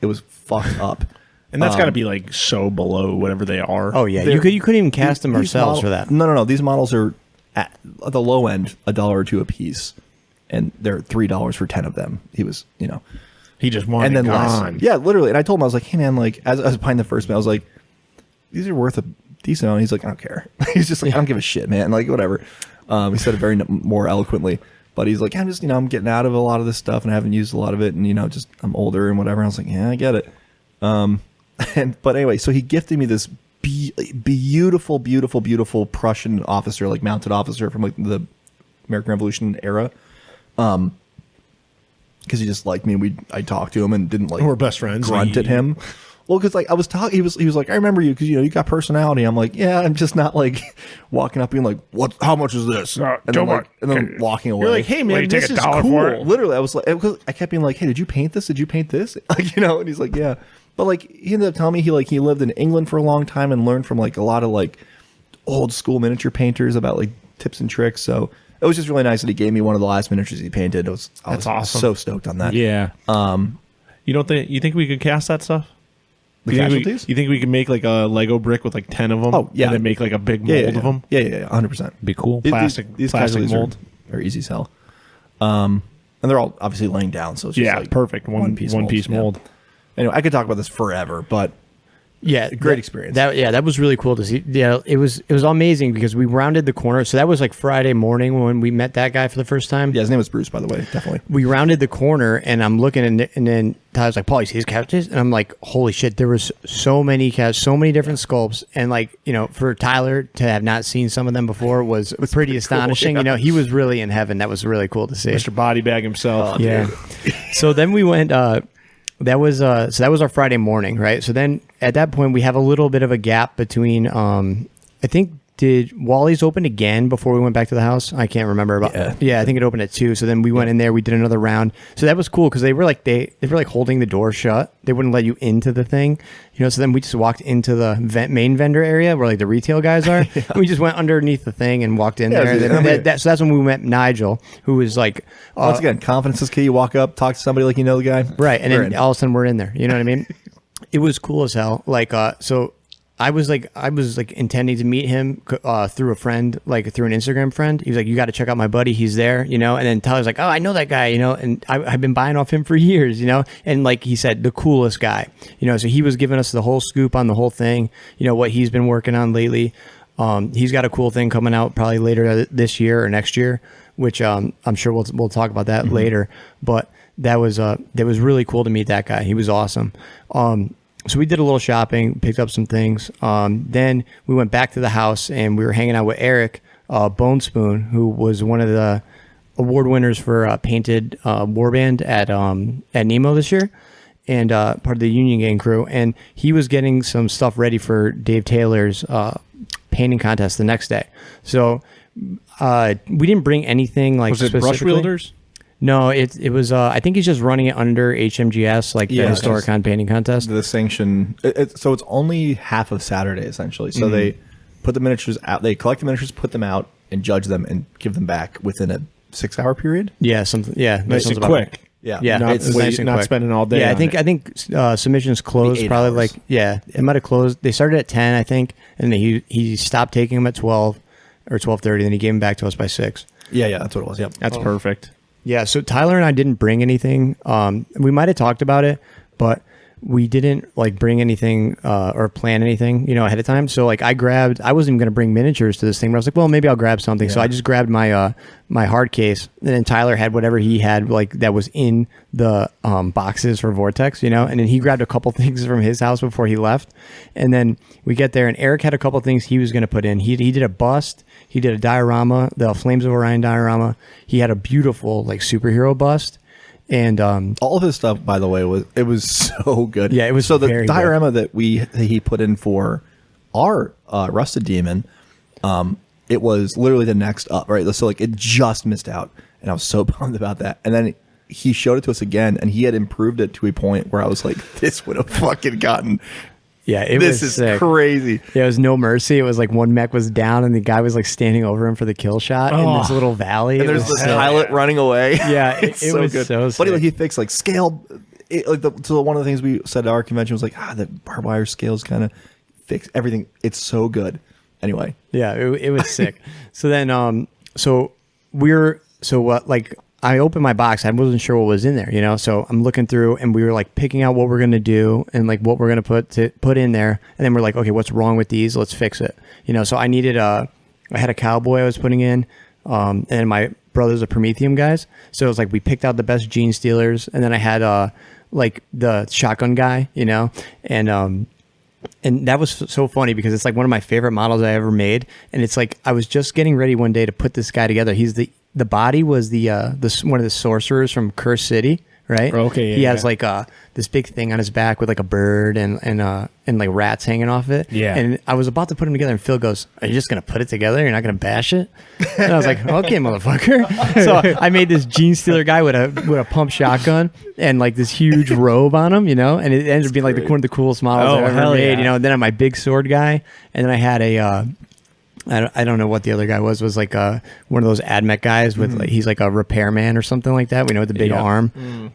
It was fucked up. And that's got to be like so below whatever they are. Oh yeah, you couldn't even cast them ourselves for that. No. These models are at the low end $1 or $2 a piece, and they're $3 for 10 of them. He was, He just wanted and then gone. less. Yeah, literally. And I told him, I was like, hey man, like as I was buying the first man, I was like, these are worth a decent amount. He's like, I don't care. He's just like, I don't give a shit, man. Like whatever. He said it very more eloquently, but he's like, I'm just, I'm getting out of a lot of this stuff and I haven't used a lot of it, and just I'm older and whatever. And I was like, yeah, I get it. But anyway, so he gifted me this beautiful, beautiful, beautiful Prussian officer, like mounted officer from like the American Revolution era. Because he just liked me, and I talked to him and didn't like We're best friends. grunt at him. Well, because like I was talking, he was like, I remember you because you got personality. I'm like, yeah, I'm just not like walking up being like, what? How much is this? And then walking away. You're like, hey man, this is $1 cool. for it? Literally, I was like, I kept being like, hey, did you paint this? Did you paint this? Like, and he's like, yeah. But like, he ended up telling me he lived in England for a long time and learned from like a lot of like old school miniature painters about like tips and tricks. So it was just really nice that he gave me one of the last miniatures he painted. I was awesome. so stoked on that. Yeah. You think we could cast that stuff? The You casualties? think we could make like a Lego brick with like 10 of them? Oh, yeah. And then make like a big mold of them? Yeah, 100%. Be cool. Plastic casualties mold. are easy as hell. And they're all obviously laying down, so it's just like perfect. One piece mold. Yeah. Anyway, I could talk about this forever, but Yeah, great experience. That was really cool to see. Yeah, it was amazing because we rounded the corner. So that was like Friday morning when we met that guy for the first time. yeah, his name was Bruce, by the way. Definitely. We rounded the corner, and I'm looking, and then Tyler's like, "Paul, you see his couches?" And I'm like, "Holy shit!" There was so many couches, so many different sculpts, and like for Tyler to have not seen some of them before was pretty astonishing. cool, yeah. He was really in heaven. That was really cool to see. Mr. Bodybag himself. Yeah. So then we went. That was our Friday morning, right? So then at that point we have a little bit of a gap between. I think did Wally's open again before we went back to the house? I can't remember. Yeah, I think it opened at 2. So then we went in there. We did another round. So that was cool because they were like holding the door shut. They wouldn't let you into the thing, So then we just walked into the main vendor area where like the retail guys are. Yeah. We just went underneath the thing and walked in there. So that's when we met Nigel, who was like once again, confidence is key. You walk up, talk to somebody like you know the guy, right? And then all of a sudden we're in there. You know what I mean? It was cool as hell. Like so. I was intending to meet him through a friend, like through an Instagram friend. He was like, "You got to check out my buddy. He's there, And then Tyler's like, "Oh, I know that guy, And I've been buying off him for years, And like he said, the coolest guy, So he was giving us the whole scoop on the whole thing, what he's been working on lately. He's got a cool thing coming out probably later this year or next year, which I'm sure we'll talk about that later. But that was really cool to meet that guy. He was awesome. So we did a little shopping, picked up some things. Then we went back to the house and we were hanging out with Eric Bone Spoon, who was one of the award winners for painted warband at Nemo this year, and part of the Union Gang crew. And he was getting some stuff ready for Dave Taylor's painting contest the next day. So we didn't bring anything like was it brush wielders? No, it was. I think he's just running it under HMGS, like the Historicon painting contest. The sanction. So it's only half of Saturday essentially. So they put the miniatures out. They collect the miniatures, put them out, and judge them, and give them back within a 6-hour period. Yeah, something. Yeah, nice and quick. Yeah, not, it's nice and not quick. spending all day. Yeah, I think submissions closed probably hours. It might have closed. They started at 10, I think, and then he stopped taking them at 12 or 12:30. Then he gave them back to us by 6. Yeah, that's what it was. Yep, That's perfect. Yeah, so Tyler and I didn't bring anything. We might have talked about it, but we didn't bring anything or plan anything, ahead of time. So I wasn't even going to bring miniatures to this thing, but I was like, well, maybe I'll grab something. Yeah. So I just grabbed my my hard case, and then Tyler had whatever he had that was in the boxes for Vortex, and then he grabbed a couple things from his house before he left. And then we get there, and Eric had a couple things he was going to put in. He did a bust. He did a diorama, the Flames of Orion diorama. He had a beautiful superhero bust. And all of his stuff, by the way, was so good. Yeah, it was so the very diorama that he put in for our Rusted Demon. It was literally the next up, right? So it just missed out, and I was so bummed about that. And then he showed it to us again, and he had improved it to a point where I was like, "This would have fucking gotten." Yeah, this is sick. Crazy. Yeah, it was no mercy. It was one mech was down, and the guy was standing over him for the kill shot in this little valley. And there's this pilot running away. Yeah, it so was good. so sick. But he fixed scale. So one of the things we said at our convention was the barbed wire scales kind of fix everything. It's so good. Anyway. Yeah, it was sick. So then, I opened my box. I wasn't sure what was in there, So I'm looking through, and we were picking out what we're gonna do and what we're gonna put in there. And then we're like, okay, what's wrong with these? Let's fix it. So I needed I had a cowboy I was putting in, and my brother's a Prometheum guys. So it was we picked out the best gene stealers, and then I had the shotgun guy, and that was so funny because it's one of my favorite models I ever made. And it's I was just getting ready one day to put this guy together. He's the body was the one of the sorcerers from Curse City, right? Okay. Yeah, he has this big thing on his back with a bird and rats hanging off it. Yeah. And I was about to put him together, and Phil goes, "Are you just gonna put it together? You're not gonna bash it?" And I was like, "Okay, motherfucker." So I made this gene stealer guy with a pump shotgun and this huge robe on him, and it ended up being one of the coolest models I've ever made. Yeah. And then I had my big sword guy, and then I had I don't know what the other guy was like one of those AdMech guys with like, he's like a repairman or something like that. We know with the big arm,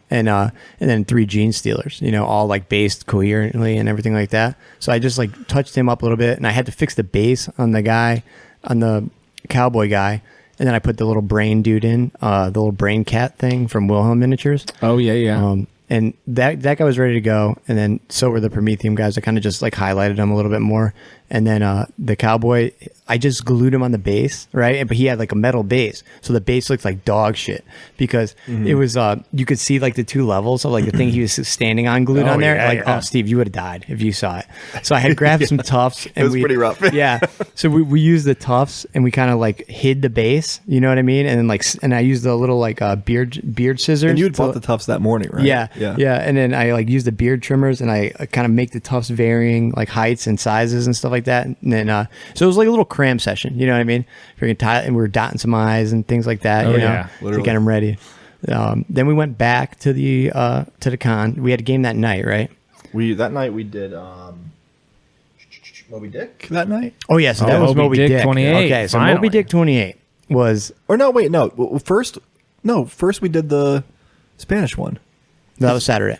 and then 3 Gene Stealers, all like based coherently and everything like that. So I just like touched him up a little bit, and I had to fix the base on the cowboy guy, and then I put the little brain dude in, the little brain cat thing from Wilhelm Miniatures. Oh yeah. And that guy was ready to go, and then so were the Prometheum guys. I kind of just like highlighted him a little bit more, and then the cowboy, I just glued him on the base, right? But he had like a metal base, so the base looked like dog shit because it was you could see like the 2 levels of like the thing he was standing on glued on there. Oh, Steve, you would have died if you saw it. So I had grabbed some tufts, and it was pretty rough. Yeah, so we used the tufts, and we kind of like hid the base, you know what I mean? And then and I used the little like beard scissors. And you had bought the tufts that morning, right? Yeah. And then I like use the beard trimmers, and I kind of make the tufts varying like heights and sizes and stuff like that. And then so it was like a little cram session, you know what I mean? And we were dotting some I's and things like that, to get them ready. Then we went back to the con. We had a game that night, right? That night we did Moby Dick that night. Oh yeah, so that was Moby Dick 28. Okay, so finally. Moby Dick 28 was. Or first we did the Spanish one. That was Saturday.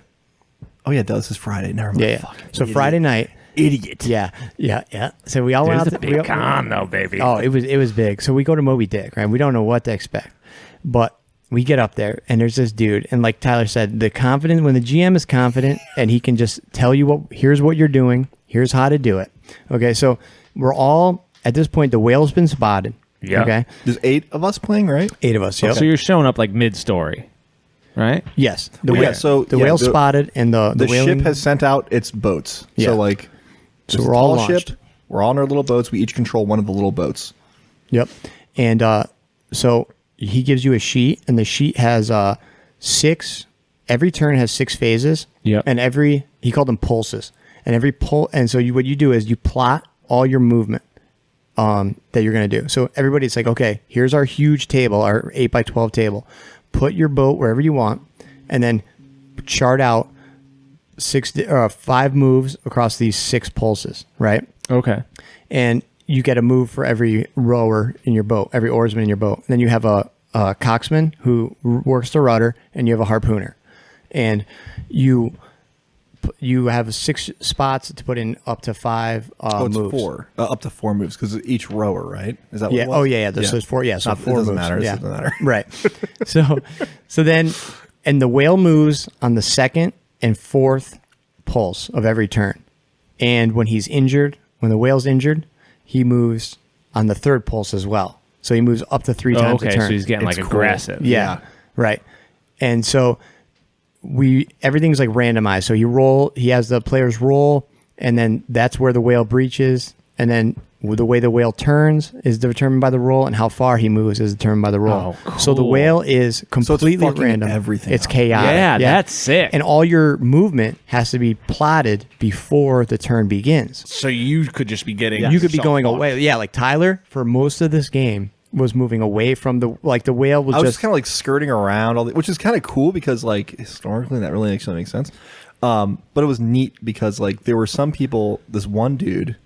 Oh yeah, this is Friday. Never mind. Yeah. So idiot. Friday night. Idiot. Yeah. So we all went out to big con though, baby. Oh, it was big. So we go to Moby Dick, right? We don't know what to expect, but we get up there, and there's this dude, and like Tyler said, when the GM is confident and he can just tell you here's what you're doing, here's how to do it. Okay, so we're all at this point. The whale's been spotted. Yeah. Okay. There's 8 of us playing, right? 8 of us. Yep. So you're showing up like mid-story, right? Yes. The whale's spotted, and the ship has sent out its boats. Yeah. So like, so we're all launched. Ship. We're all in our little boats. We each control one of the little boats. Yep. And so he gives you a sheet, and the sheet has 6. Every turn has 6 phases. Yep. And he called them pulses. And what you do is you plot all your movement that you're going to do. So everybody's like, okay, here's our huge table, our 8x12 table. Put your boat wherever you want, and then chart out 5 moves across these 6 pulses, right? Okay. And you get a move for every rower in your boat, every oarsman in your boat. And then you have a coxsman who works the rudder, and you have a harpooner. And you have 6 spots to put in up to 5 it's moves. 4. Up to 4 moves, because each rower, right? Is that what it was? Oh, yeah. There's 4. Yeah, so 4 moves. It doesn't matter. Yeah. It doesn't matter. Right. So then, and the whale moves on the 2nd and 4th pulse of every turn. And when the whale's injured, he moves on the 3rd pulse as well. So he moves up to 3 times a turn. So he's getting It's like cool. aggressive. Yeah. Right. And so everything's like randomized. So he has the players roll, and then that's where the whale breaches, and then the way the whale turns is determined by the roll, and how far he moves is determined by the roll. Oh, cool. So the whale is completely fucking random. everything It's up. chaotic. Yeah, that's sick. And all your movement has to be plotted before the turn begins. So you could just be getting. You could be yourself going fucked. away. Yeah, like Tyler for most of this game was moving away from the whale was I was just just kind of like skirting around, which is kind of cool because like historically that really actually makes sense. But it was neat because like there were some people. This one dude,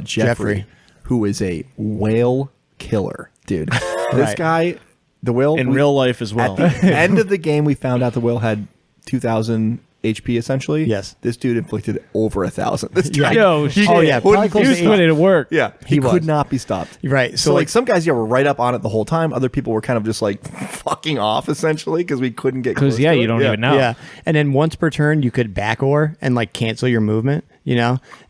Jeffrey, who is a whale killer, dude. This Right. guy, the whale in real life as well. At the end of the game, we found out the whale had 2,000 HP essentially. Yes. This dude inflicted over 1,000. This guy, Yo, he shit. Oh, yeah, probably couldn't close be to He was putting it to work. yeah, he He could was. not be stopped. Right. So like some guys, were right up on it the whole time. Other people were kind of just like fucking off essentially because we couldn't get close Because, to you it. don't even know. Yeah, and then once per turn, you could back oar and like cancel your movement,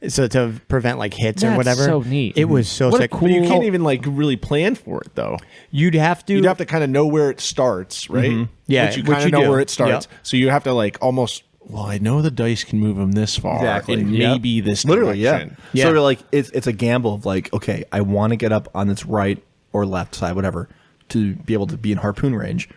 so to prevent like hits or That's whatever. so neat. It was so What a sick. cool- But you can't even like really plan for it though. You'd have to. You'd have to kind of know where it starts, right? Yeah, which you which kind you of know do. where it starts. Yep. So you have to like almost. Well, I know the dice can move them this far, Exactly. and Yep. maybe this Literally, direction. Yeah. So you're like, it's a gamble of like, okay, I want to get up on its right or left side, whatever, to be able to be in harpoon range.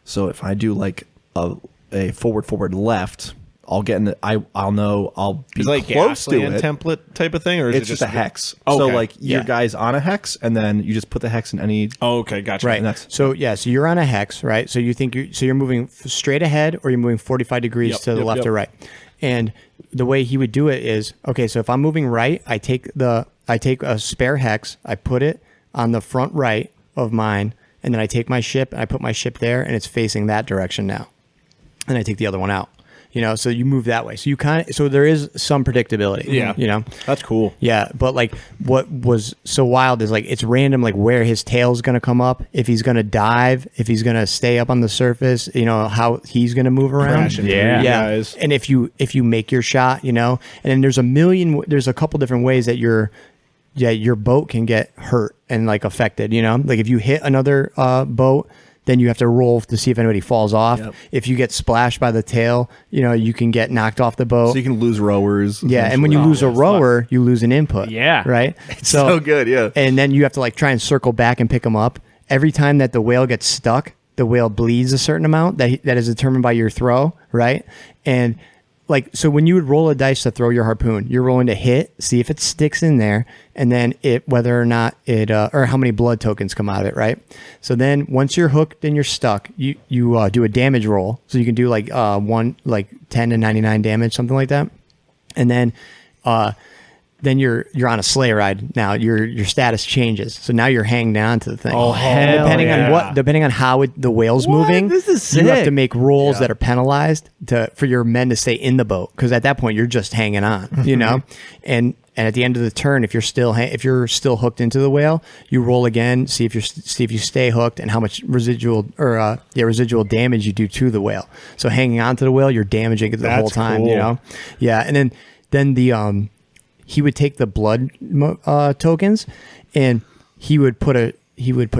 So if I do like a forward left, I'll get in the, I'll know I'll be Is it like close to Gasland it. template type of thing, or is It's it just a hex. Okay. So like your Yeah. guy's on a hex, and then you just put the hex in any. Oh, okay, gotcha. Right. And that's- So you're on a hex, right? So you're moving straight ahead, or you're moving 45 degrees Yep, to the yep, left yep. or right. And the way he would do it is, okay, so if I'm moving right, I take the I take a spare hex, I put it on the front right of mine, and then I take my ship and I put my ship there, and it's facing that direction now. And I take the other one out. So you move that way. So there is some predictability. Yeah. That's cool. Yeah, but like what was so wild is like it's random, like where his tail's going to come up, if he's going to dive, if he's going to stay up on the surface, how he's going to move around. Crashing through you guys. And if you make your shot, and then there's a couple different ways that your boat can get hurt and like affected. Like if you hit another boat, then you have to roll to see if anybody falls off. Yep. If you get splashed by the tail, you can get knocked off the boat. So you can lose rowers. Yeah, and when you lose a rower, you lose an input. Yeah. Right? It's so good, yeah. And then you have to like try and circle back and pick them up. Every time that the whale gets stuck, the whale bleeds a certain amount that is determined by your throw, right? And so when you would roll a dice to throw your harpoon, you're rolling to hit, see if it sticks in there, and then whether or not it or how many blood tokens come out of it, right? So then once you're hooked and you're stuck, you do a damage roll. So you can do 10 to 99 damage, something like that, and then you're on a sleigh ride. Now your status changes, so now you're hanging on to the thing. Oh, hell depending on how the whale's moving, This is you have sick. to make rolls that are penalized for your men to stay in the boat, because at that point you're just hanging on, and at the end of the turn, if you're still hooked into the whale, you roll again, see if you stay hooked and how much residual damage you do to the whale. So hanging on to the whale, you're damaging it the whole time, cool. Yeah, and then the he would take the blood tokens, and he would put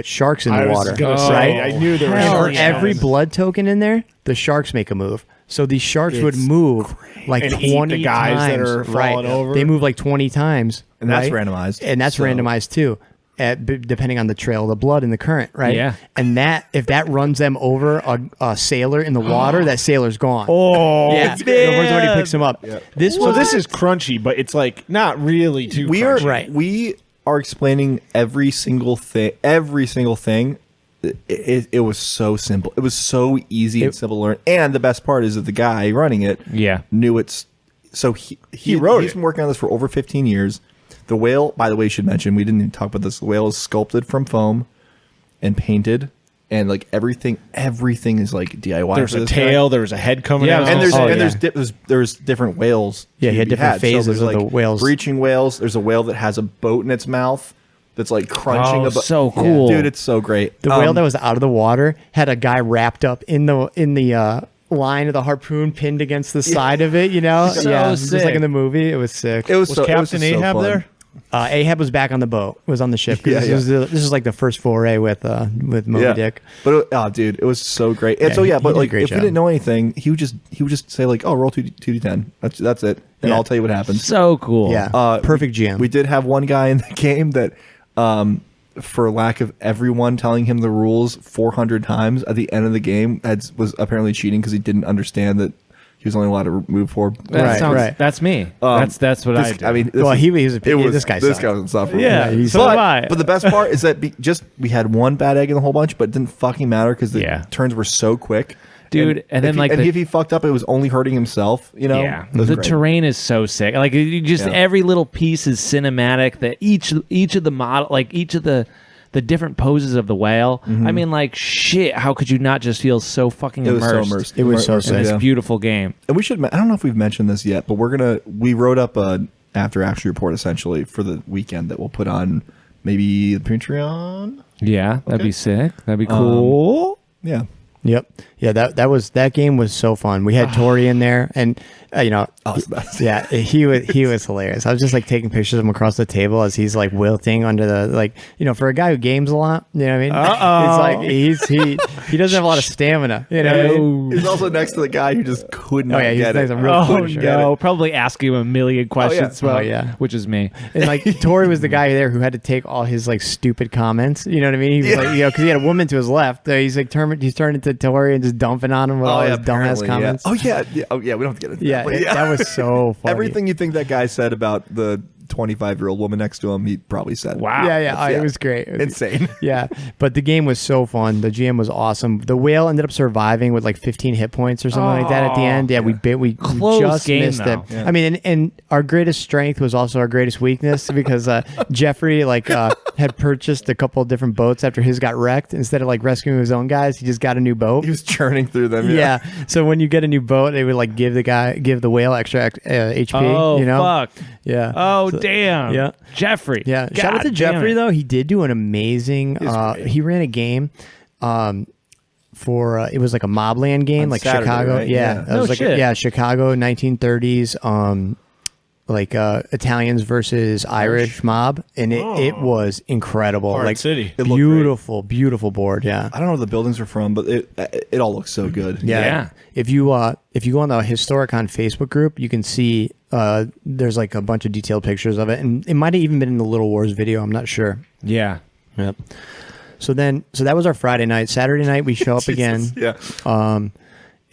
sharks in the water. Right? I knew there And was for every blood token in there, the sharks make a move. So these sharks would move like And eat 20 the guys times. that are falling over. They move like 20 times. And that's right? randomized. And that's So- randomized too, depending on the trail of the blood in the current, right? Yeah. And if that runs them over a sailor in the water, that sailor's gone. Oh, yeah. The first one he picks him up. Yeah. This is crunchy, but it's like not really too crunchy. We are explaining every single thing. It was so simple. It was so easy and simple to learn. And the best part is that the guy running it knew it's. So he wrote He's it. been working on this for over 15 years. The whale, by the way, you should mention, we didn't even talk about this. The whale is sculpted from foam and painted. And like everything is like DIY. There's for a this tail. guy. There's a head coming Yeah, out. And there's different whales. Yeah, to he had be different phases So there's of the whales. Breaching whales. There's a whale that has a boat in its mouth that's like crunching. Oh, so cool. Dude, it's so great. The whale that was out of the water had a guy wrapped up in the line of the harpoon pinned against the side of it. So just like sick. in the movie. It was sick. It was Captain just so Ahab fun. there? Ahab was back on the boat. Was on the ship. 'Cause Yeah, this is like the first foray with Moby Dick. But dude, it was so great. And Yeah, so he but did a like great if job. we didn't know anything, he would just say like, "Oh, roll 2d10." That's it, and Yeah. I'll tell you what happens. So cool. Yeah, perfect GM. We did have one guy in the game that, for lack of everyone telling him the rules 400 times at the end of the game, was apparently cheating because he didn't understand that he was only allowed to move forward. Right. That's me. That's what I do. I mean, this guy this sucked. guy was insufferable. Yeah, so but, am I. but the best part is that we had one bad egg in the whole bunch, but it didn't fucking matter because the turns were so quick. Dude, and then if he fucked up, it was only hurting himself. Yeah, It was the great. terrain is so sick. Like you just every little piece is cinematic. That each of the model, like each of the different poses of the whale. I mean, like shit. How could you not just feel so fucking It was so immersed? immersed. It was so in this Yeah. beautiful game. And we should. I don't know if we've mentioned this yet, but we wrote up a after action report essentially for the weekend that we'll put on maybe the Patreon. Yeah, that'd be sick. That'd be cool. Yeah. Yep. Yeah, that game was so fun. We had Tori in there, and yeah, he was hilarious. I was just like taking pictures of him across the table as he's like wilting under the for a guy who games a lot. You know what I mean? It's like he doesn't have a lot of stamina. You know. He's also next to the guy who just could not he's get nice it. and real Oh quick. no! Probably ask you a million questions. Oh, yeah. which is me. And like Tori was the guy there who had to take all his like stupid comments. You know what I mean? He was like, because he had a woman to his left. He's like he's turned into Tori and just dumping on him with all his dumbass apparently, comments. Yeah. Oh yeah. We don't have to get into Yeah, that. But that was so funny. Everything you think that guy said about the 25-year-old woman next to him, he probably said, Wow. Yeah. It was great. insane. Yeah, but the game was so fun. The GM was awesome. The whale ended up surviving with like 15 hit points or something like that at the end. Yeah, we Close just game, missed though. it. Yeah. I mean, and our greatest strength was also our greatest weakness because Jeffrey had purchased a couple of different boats after his got wrecked. Instead of like rescuing his own guys, he just got a new boat. He was churning through them. Yeah. So when you get a new boat, they would like give the whale extra HP. Oh, you know? fuck. Yeah. Oh, damn. Yeah. Jeffrey. Yeah. God Shout out to damn Jeffrey it. though. He did do an amazing. He ran a game. For it was like a Mobland game, On like Saturday, Chicago. right? Yeah, Yeah. it No was like shit. Chicago 1930s. Like Italians versus Irish mob, and it was incredible. Hard like city. It looked beautiful board. Yeah. I don't know where the buildings are from, but it all looks so good. Yeah. If you go on the Historicon Facebook group, you can see there's like a bunch of detailed pictures of it, and it might have even been in the Little Wars video. I'm not sure. Yeah. Yep. So that was our Friday night. Saturday night we show up again. Yeah.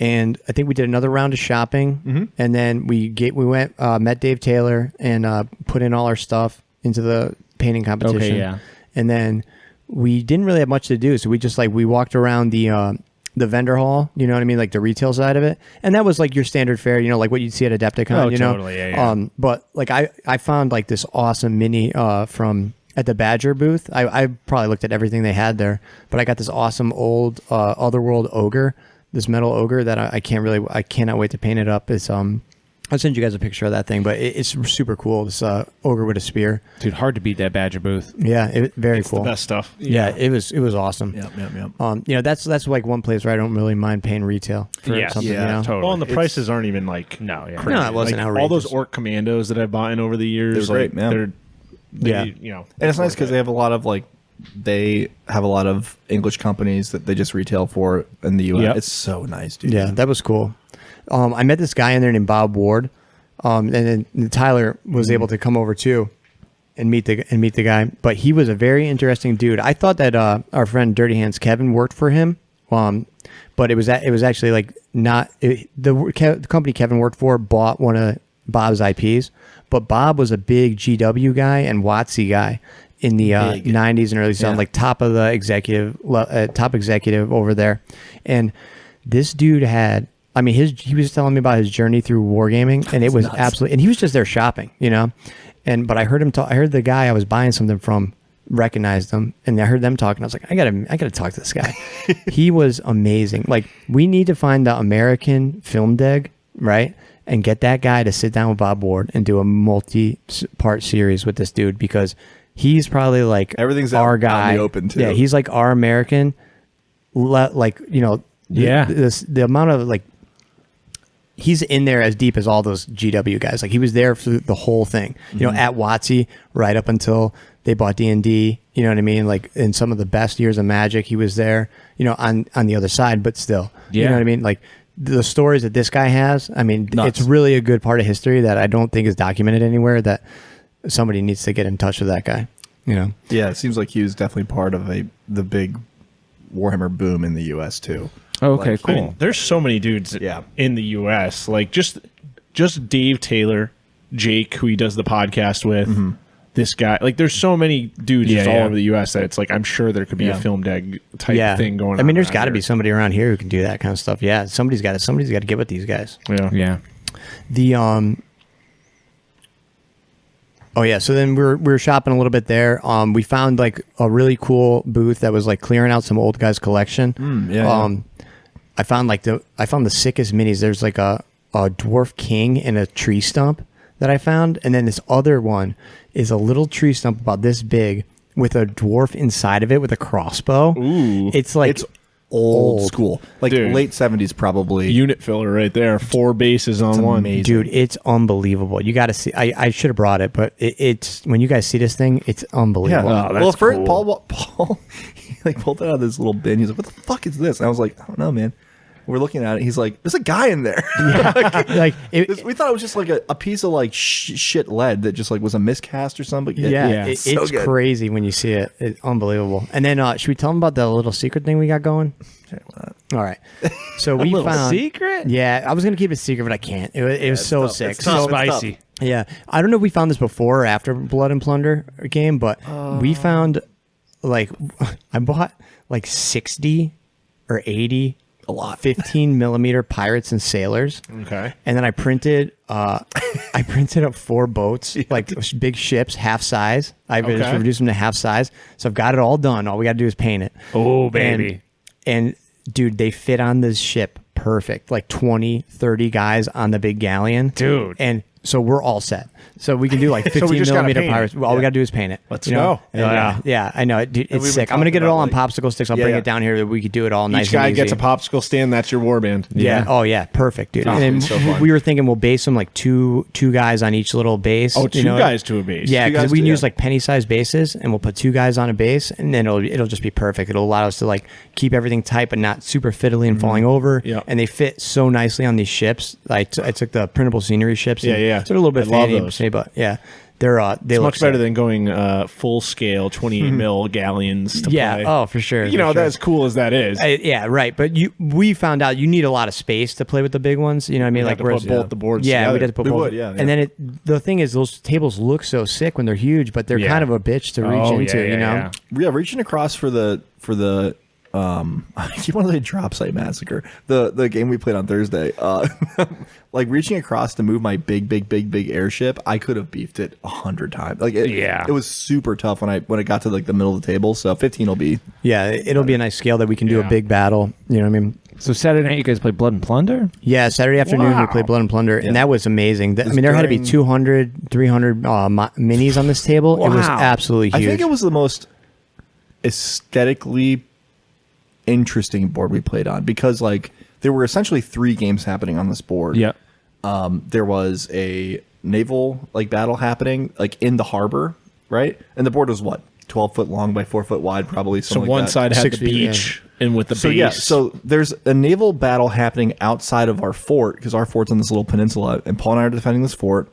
And I think we did another round of shopping, and then we went met Dave Taylor and put in all our stuff into the painting competition. Okay, yeah. And then we didn't really have much to do, so we walked around the vendor hall. You know what I mean, like the retail side of it, and that was like your standard fare. You know, like what you'd see at Adepticon. Oh, you know, totally, yeah. But like I found like this awesome mini from. At the Badger booth, I probably looked at everything they had there, but I got this awesome old Otherworld ogre, this metal ogre that I cannot wait to paint it up. It's I'll send you guys a picture of that thing, but it's super cool. This ogre with a spear. Dude, hard to beat that Badger booth. Yeah, very It's cool. the best stuff. Yeah, it was awesome. Yep. That's like one place where I don't really mind paying retail for Yeah. something. Yeah, you know? totally. Well, and the prices aren't even like No, yeah. crazy. No, it wasn't Like, outrageous. all those orc commandos that I've bought in over the years, They're great, man. Yeah. you know, And it's nice because they have a lot of English companies that they just retail for in the U.S. Yep. It's so nice, dude. Yeah, that was cool. I met this guy in there named Bob Ward, and then Tyler was able to come over too and meet the guy. But he was a very interesting dude. I thought that our friend Dirty Hands Kevin worked for him, but it was actually like not the company Kevin worked for bought one of Bob's IPs, but Bob was a big GW guy and WotC guy in the 90s and early 2000s, like top executive over there. And this dude had, I mean, he was telling me about his journey through wargaming, and it was absolutely, and he was just there shopping, you know. But I heard him talk. I heard the guy I was buying something from recognized him, and I heard them talking. I was like, I gotta talk to this guy. He was amazing. Like, we need to find the American film deg, right? And get that guy to sit down with Bob Ward and do a multi-part series with this dude, because he's probably like Everything's our out in guy. the open, too. Yeah, he's like our American. Like, you know, Yeah. the amount of like, he's in there as deep as all those GW guys. Like, he was there for the whole thing. You know, at WotC right up until they bought D&D. You know what I mean? Like, in some of the best years of Magic, he was there. You know, on the other side, but still. You know what I mean? Like, the stories that this guy has, I mean, Nuts. it's really a good part of history that I don't think is documented anywhere, that somebody needs to get in touch with that guy, you know? Yeah, it seems like he was definitely part of the big Warhammer boom in the U.S. too. Oh, okay, Like, cool. I mean, there's so many dudes in the U.S. Like just Dave Taylor, Jake, who he does the podcast with, this guy. Like, there's so many dudes just all over the U.S. that it's like, I'm sure there could be a film deg type thing going on. I mean, there's around got to here. be somebody around here who can do that kind of stuff. Yeah, somebody's got to get with these guys. Yeah. The Oh yeah, so then we were shopping a little bit there. We found like a really cool booth that was like clearing out some old guys' collection. I found the sickest minis. There's like a dwarf king and a tree stump that I found, and then this other one is a little tree stump about this big with a dwarf inside of it with a crossbow. Ooh. It's like It's old school, like Dude. late 70s probably. Unit filler right there. 4 bases on one. amazing. Dude, it's unbelievable. You got to see. I should have brought it, but it's when you guys see this thing, it's Yeah. unbelievable. Oh, that's Well, first cool. Paul he like pulled it out of this little bin. He's like, "What the fuck is this?" And I was like, "I don't know, man." We're looking at it. He's like, "There's a guy in there." Like We thought it was just like a piece of like shit lead that just like was a miscast or something. But Yeah. It's so good. crazy when you see it. It's unbelievable. And then should we tell them about the little secret thing we got going? Okay, why not? All right. So we little found secret? Yeah, I was gonna keep it secret, but I can't. It was so tough. sick. It's So tough. Spicy. Yeah, I don't know if we found this before or after Blood and Plunder game, but we found like I bought like 60 or 80 A lot. 15 millimeter pirates and sailors. Okay. And then I printed up 4 boats, like big ships, half size. I just reduced them to half size. So I've got it all done. All we got to do is paint it. Oh, baby. And dude, they fit on this ship perfect. Like 20, 30 guys on the big galleon. Dude. And so we're all set. So we can do like 15 just gotta millimeter paint it. pirates. All we got to do is paint it. Let's you know? go. And, yeah, I know. Dude, it's we've sick. been I'm going to get it talking all on about, popsicle sticks. I'll bring it down here that we could do it all nice Each guy and easy. gets a popsicle stand. That's your warband. Yeah. Oh, yeah. Perfect, dude. Oh, And it's so then fun. we were thinking we'll base them like two guys on each little base. Oh, two guys to a base. Yeah, Two because guys we can to- use yeah. like penny-sized bases, and we'll put 2 guys on a base, and then it'll just be perfect. It'll allow us to like keep everything tight, but not super fiddly and falling over. Yeah. And they fit so nicely on these ships. I took the printable scenery ships. Yeah, and yeah. They're a little bit I love fancy, those. but yeah, they It's look much better sick. than going full scale 28 mil galleons to Yeah. play. Oh, for sure. You know, as cool as that is. Yeah, right. But we found out you need a lot of space to play with the big ones. You know what I mean? We'd like have to whereas- put both the boards Yeah, together. we'd have to put We both. would, yeah. And then the thing is, those tables look so sick when they're huge, but they're Yeah. kind of a bitch to reach Oh, into. yeah, you know? yeah. Yeah, reaching across for the I keep wanting to say Drop Site Massacre, the game we played on Thursday. Like reaching across to move my big airship, I could have beefed it 100 times. Like it was super tough when it got to like the middle of the table. So 15 will be. Yeah, it'll be a nice scale that we can do Yeah. a big battle. You know what I mean? So Saturday night, you guys play Blood and Plunder? Yeah, Saturday afternoon we Wow. played Blood and Plunder, and that was amazing. I was mean, there had to be during- 200, 300 minis on this table. It was Wow. absolutely huge. I think it was the most aesthetically interesting board we played on because like there were essentially 3 games happening on this board. Yeah. There was a naval like battle happening like in the harbor, right? And the board was what, 12 foot long by 4 foot wide, probably. So Something like one that. side had 6 the feet, beach, and with the So base. yeah, so there's a naval battle happening outside of our fort because our fort's on this little peninsula, and Paul and I are defending this fort.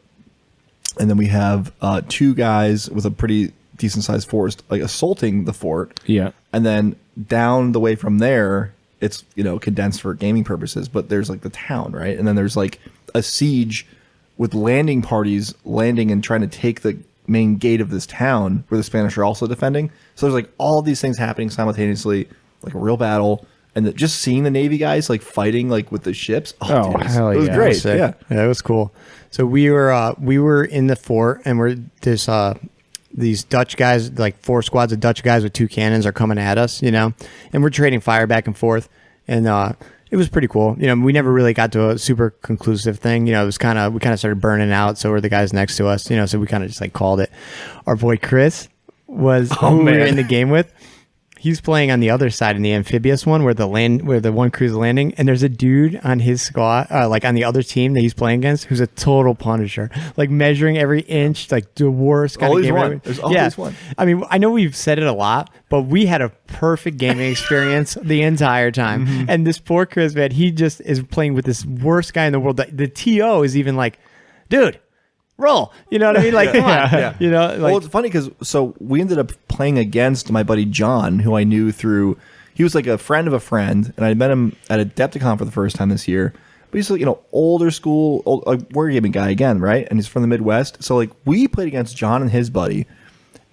And then we have 2 guys with a pretty decent sized force like assaulting the fort. Yeah. And then down the way from there, it's condensed for gaming purposes. But there's like the town, right? And then there's like a siege with landing parties landing and trying to take the main gate of this town where the Spanish are also defending. So there's like all these things happening simultaneously, like a real battle. And just seeing the Navy guys like fighting like with the ships. Oh, dude, hell it was yeah. great. Sick. Yeah. It was cool. So we were in the fort, and there's these Dutch guys, like 4 squads of Dutch guys with 2 cannons are coming at us, and we're trading fire back and forth, and it was pretty cool. We never really got to a super conclusive thing. It was we kind of started burning out. So were the guys next to us, so we kind of just like called it. Our boy Chris was who we were in the game with. He's playing on the other side in the amphibious one where the one crew's landing, and there's a dude on his squad, like on the other team that he's playing against, who's a total punisher, like measuring every inch, like the worst kind Always of game. one. There's always one. I mean, I know we've said it a lot, but we had a perfect gaming experience the entire time. Mm-hmm. And this poor Chris, man, he just is playing with this worst guy in the world. The TO is even like, dude, roll. You know what I mean? Like, come on. Yeah. Like, Well, it's funny because we ended up playing against my buddy John, who I knew through. He was like a friend of a friend, and I met him at Adepticon for the first time this year. But he's like older school, wargaming guy again, right? And he's from the Midwest. So like we played against John and his buddy,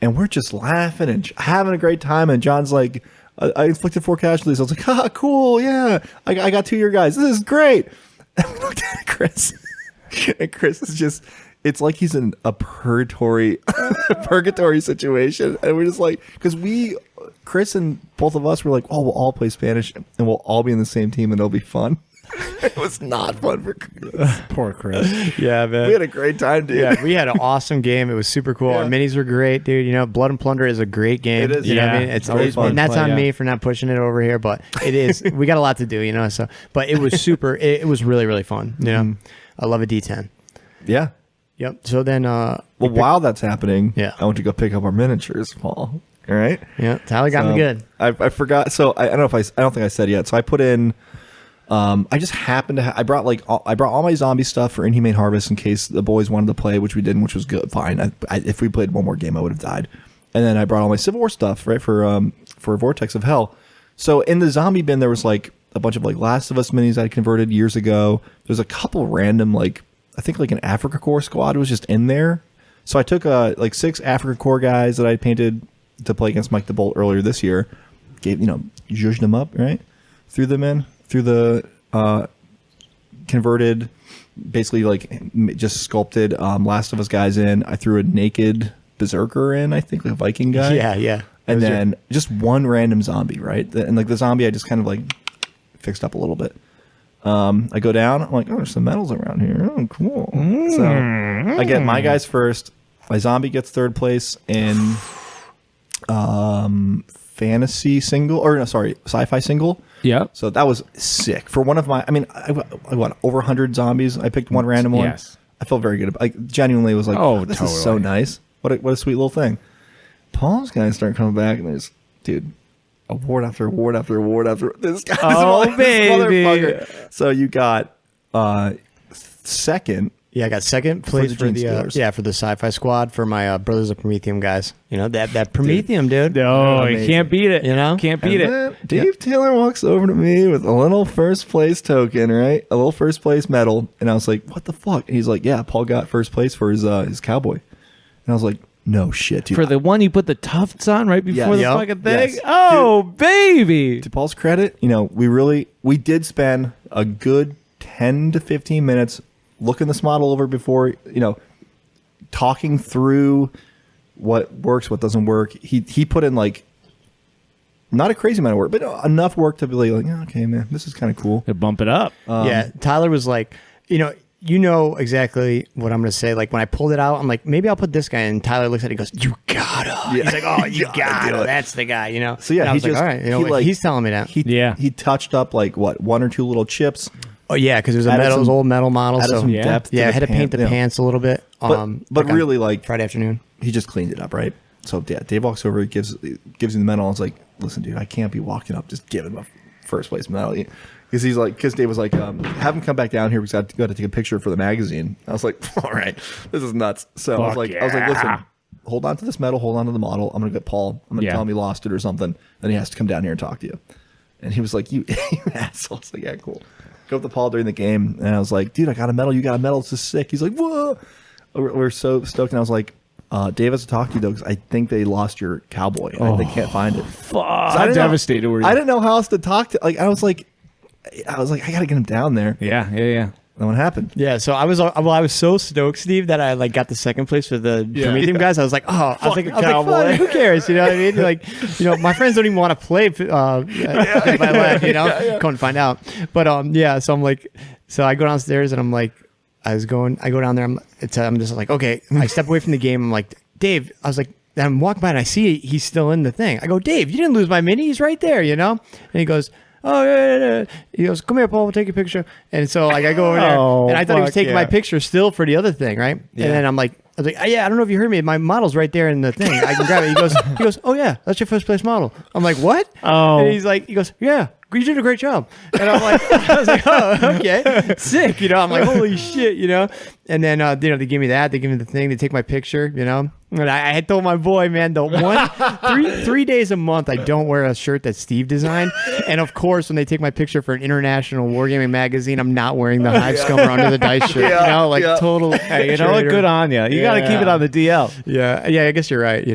and we're just laughing and having a great time. And John's like, I inflicted 4 casualties. I was like, ah, cool, yeah. I got 2 of your guys. This is great. And we looked at Chris, and Chris is just. It's like he's in a purgatory situation. And we're just like, because Chris and both of us were like, oh, we'll all play Spanish and we'll all be in the same team and it'll be fun. It was not fun for Chris. Poor Chris. yeah, man. We had a great time, dude. Yeah, we had an awesome game. It was super cool. Our Yeah. minis were great, dude. Blood and Plunder is a great game. It is. You know what I Yeah. mean? It's Very always fun and that's play, on yeah. me for not pushing it over here, but it is. We got a lot to do, So, but it was super. It was really, really fun. I love a D10. Yeah. Yep. So then, Well, while that's happening, Yeah. I went to go pick up our miniatures, Paul. All right. yeah, Tyler got me good. I forgot. So I don't know if I don't think I said yet. So I put in. I just happened to. I brought all my zombie stuff for Inhumane Harvest in case the boys wanted to play, which we didn't, which was good. Fine. If we played one more game, I would have died. And then I brought all my Civil War stuff, right, for Vortex of Hell. So in the zombie bin, there was like a bunch of like Last of Us minis I converted years ago. There's a couple random like I think like an Africa Corps squad was just in there. So I took like 6 Africa Corps guys that I painted to play against Mike the Bolt earlier this year. Zhuzhed them up, right? Threw them in through the converted, basically like just sculpted Last of Us guys in. I threw a naked berserker in, I think, like a Viking guy. Yeah. And then just one random zombie, right? And like the zombie, I just kind of like fixed up a little bit. I go down. I'm like, oh, there's some medals around here. Oh, cool. So I get my guys first. My zombie gets 3rd place in fantasy single, or no, sorry, sci-fi single. Yep. So that was sick. For one of my, I mean, I won over 100 zombies. I picked one random one. Yes. I felt very good. Like genuinely was like, oh, this totally. is so nice. What a sweet little thing. Paul's guys start coming back, and there's, dude, award after award after award after this guy. Baby. Motherfucker. So you got 2nd. Yeah, I got 2nd place the for Gene Stealers. for the sci-fi squad for my Brothers of Prometheum guys. You know that Prometheum, dude. No, you Amazing. can't beat it. You know? Can't beat And it. then Dave Taylor walks over to me with a little 1st place token, right? A little 1st place medal. And I was like, what the fuck? And he's like, yeah, Paul got 1st place for his cowboy. And I was like, no shit, dude. For the one you put the tufts on right before the Yep. fucking thing? Yes. Oh, baby. To Paul's credit, we did spend a good 10 to 15 minutes looking this model over before, talking through what works, what doesn't work. He put in like not a crazy amount of work, but enough work to be like, oh, okay, man, this is kind of cool. To bump it up. Yeah, Tyler was like, you know exactly what I'm going to say. Like when I pulled it out, I'm like, maybe I'll put this guy in. Tyler looks at it and goes, you gotta. Yeah. He's like, oh, you Gotta gotta. do it. That's the guy, So yeah, And I he was like, just, all right, he's telling me that. He touched up like what, 1 or 2 little chips. Oh yeah, because there's Added some- old metal model. added So some yeah. depth. yeah, I to had to paint the pants a little bit. But on really, like Friday afternoon. he just cleaned it up, right? So yeah, Dave walks over, gives him the medal. And it's like, listen, dude, I can't be walking up just giving him a 1st place medal. Because Dave was like, have him come back down here. We got to take a picture for the magazine. I was like, all right, this is nuts. So I was like, listen, hold on to this medal, hold on to the model. I'm gonna get Paul. I'm gonna tell him he lost it or something. Then he has to come down here and talk to you. And he was like, you asshole. I was like, yeah, cool. Go up to Paul during the game, and I was like, dude, I got a medal. You got a medal. This is sick. He's like, whoa. We're so stoked. And I was like, Dave has to talk to you though, because I think they lost your cowboy. And they can't find it. Fuck. I'm devastated. I didn't know how else to talk to. Like I was like, I gotta get him down there. Yeah. And what happened? Yeah, so I was so stoked, Steve, that I like got the 2nd place for the Prometheum guys. I was like, fuck, who cares? You know what I mean? Like, my friends don't even want to play. Come to find out. But so I'm like, so I go downstairs and I'm like, I go down there. I'm just like, okay. I step away from the game. I'm like, Dave. I was like, and I'm walking by and I see he's still in the thing. I go, Dave, you didn't lose my mini. He's right there. And he goes, oh yeah. He goes, come here, Paul, we'll take a picture. And so like I go over there and I thought he was taking my picture still for the other thing, right? Yeah. And then I was like, yeah, I don't know if you heard me. My model's right there in the thing. I can grab it. He goes, oh yeah, that's your 1st place model. I'm like, what? Oh. And he goes, yeah, you did a great job. And I was like, oh, okay, sick. I'm like, holy shit, And then they give me that. They give me the thing. They take my picture. And I had told my boy, man, the 3 days a month I don't wear a shirt that Steve designed. And of course, when they take my picture for an international wargaming magazine, I'm not wearing the Hive Scummer under the dice shirt. Total. Hey, you know what? Good on you. You got to keep it on the DL. Yeah, I guess you're right.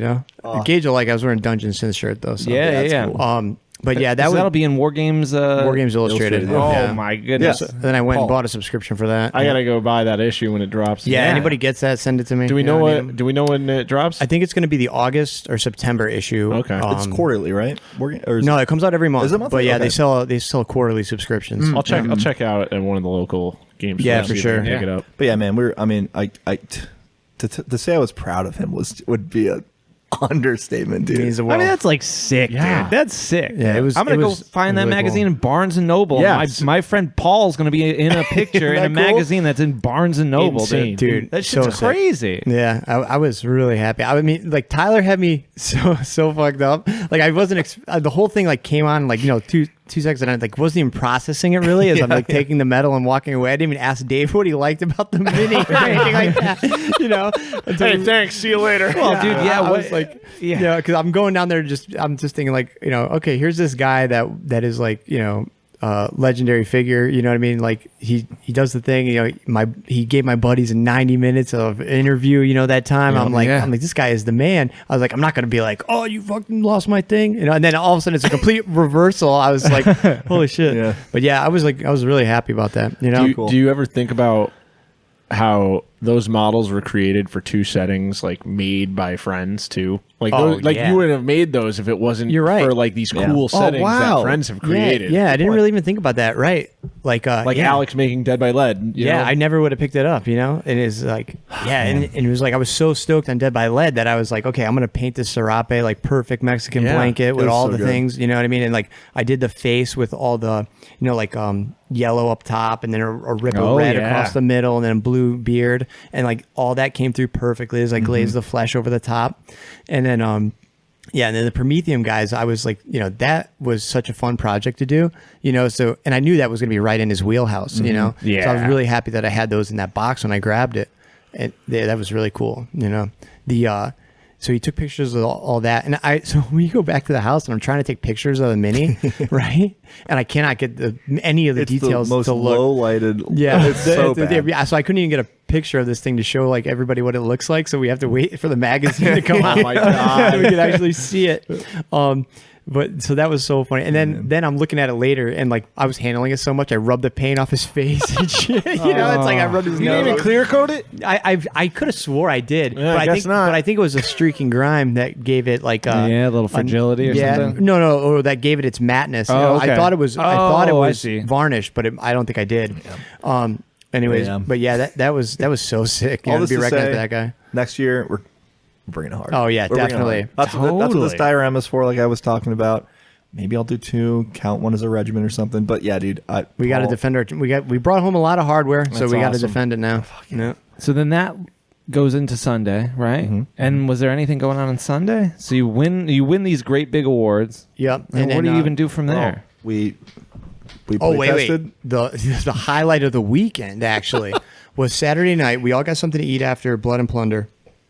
Gage will like I was wearing Dungeons Sin shirt though. So Yeah. Cool. But yeah, that'll be in War Games. War Games Illustrated. Oh Yeah. my goodness. And then I went and bought a subscription for that. I gotta go buy that issue when it drops. Yeah, anybody gets that, send it to me. Do we know what? Do we know when it drops? I think it's going to be the August or September issue. Okay. It's quarterly, right? No, it comes out every month. Is it monthly? But yeah, Okay. they sell quarterly subscriptions. I'll check out at one of the local game stores. Yeah, for see if sure. I can pick it up. But yeah, man, to say I was proud of him would be a understatement, dude. Means the I world. mean, that's like sick, Yeah. dude. That's sick. Yeah, it was- I'm gonna it go was find that really magazine cool. in Barnes and Noble. Yeah. My friend Paul's gonna be in a picture in a Isn't that cool? magazine that's in Barnes and Noble. Insane. Dude, that so shit's sick. crazy. Yeah, I was really happy. I mean, like Tyler had me so fucked up. Like I wasn't. The whole thing like came on like 2 seconds, and I like wasn't even processing it really as I'm like taking the medal and walking away. I didn't even ask Dave what he liked about the mini or anything like that. Until Hey, thanks. See you later. Well, dude, yeah, I was like, because I'm going down there. I'm just thinking like, okay, here's this guy that is like, legendary figure. You know what I mean? Like he does the thing. You know, he gave my buddies 90 minutes of interview. You know, that time I'm like, this guy is the man. I was like, I'm not gonna be like, oh, you fucking lost my thing. You know, and then all of a sudden it's a complete reversal. I was like, holy shit. Yeah. But yeah, I was really happy about that. You know, Do you ever think about how those models were created for 2 settings, like made by friends too? Like, you wouldn't have made those if it wasn't for like these cool settings that friends have created. Yeah, I didn't really even think about that. Right. Like Alex making Dead by Lead. You know? I never would have picked it up, you know? And it's like, and it was like, I was so stoked on Dead by Lead that I was like, okay, I'm going to paint this serape, like perfect Mexican blanket with all the things, you know what I mean? And like, I did the face with all the, you know, like yellow up top and then a rip of red across the middle and then a blue beard. And like all that came through perfectly as I glazed the flesh over the top. And then, and then the Prometheum guys, I was like, you know, that was such a fun project to do, you know, so, and I knew that was going to be right in his wheelhouse, you know, so I was really happy that I had those in that box when I grabbed it. And that was really cool, you know, so he took pictures of all that. And so we go back to the house and I'm trying to take pictures of the Mini, right? And I cannot get any of the details the most to look. low lighted. Yeah. It's so bad. So I couldn't even get a picture of this thing to show like everybody what it looks like. So we have to wait for the magazine to come out. Oh my God. So we can actually see it. But so that was so funny. And then I'm looking at it later and like I was handling it so much, I rubbed the paint off his face and shit. You know, it's like I rubbed his You nose. didn't even clear coat it? I could have swore I did. Yeah, but I guess not. But I think it was a streaking grime that gave it like a little fragility or something. No, or that gave it its matness. Oh, okay. I thought it was I see. varnished, but I don't think I did. Yeah. Anyways, but yeah, that was so sick. You know, to be recognized for that guy. Next year we're bringing it hard. Oh yeah, We're bringing it definitely. hard. That's what this diorama is for. Like I was talking about. Maybe I'll do 2, count one as a regiment or something. But yeah, dude, we got to defend our. We brought home a lot of hardware, so we got to defend it now. Yeah. So then that goes into Sunday, right? Mm-hmm. And was there anything going on Sunday? So you win these great big awards. Yep. And what do you even do from there? We wait. tested. The highlight of the weekend actually was Saturday night. We all got something to eat after Blood and Plunder,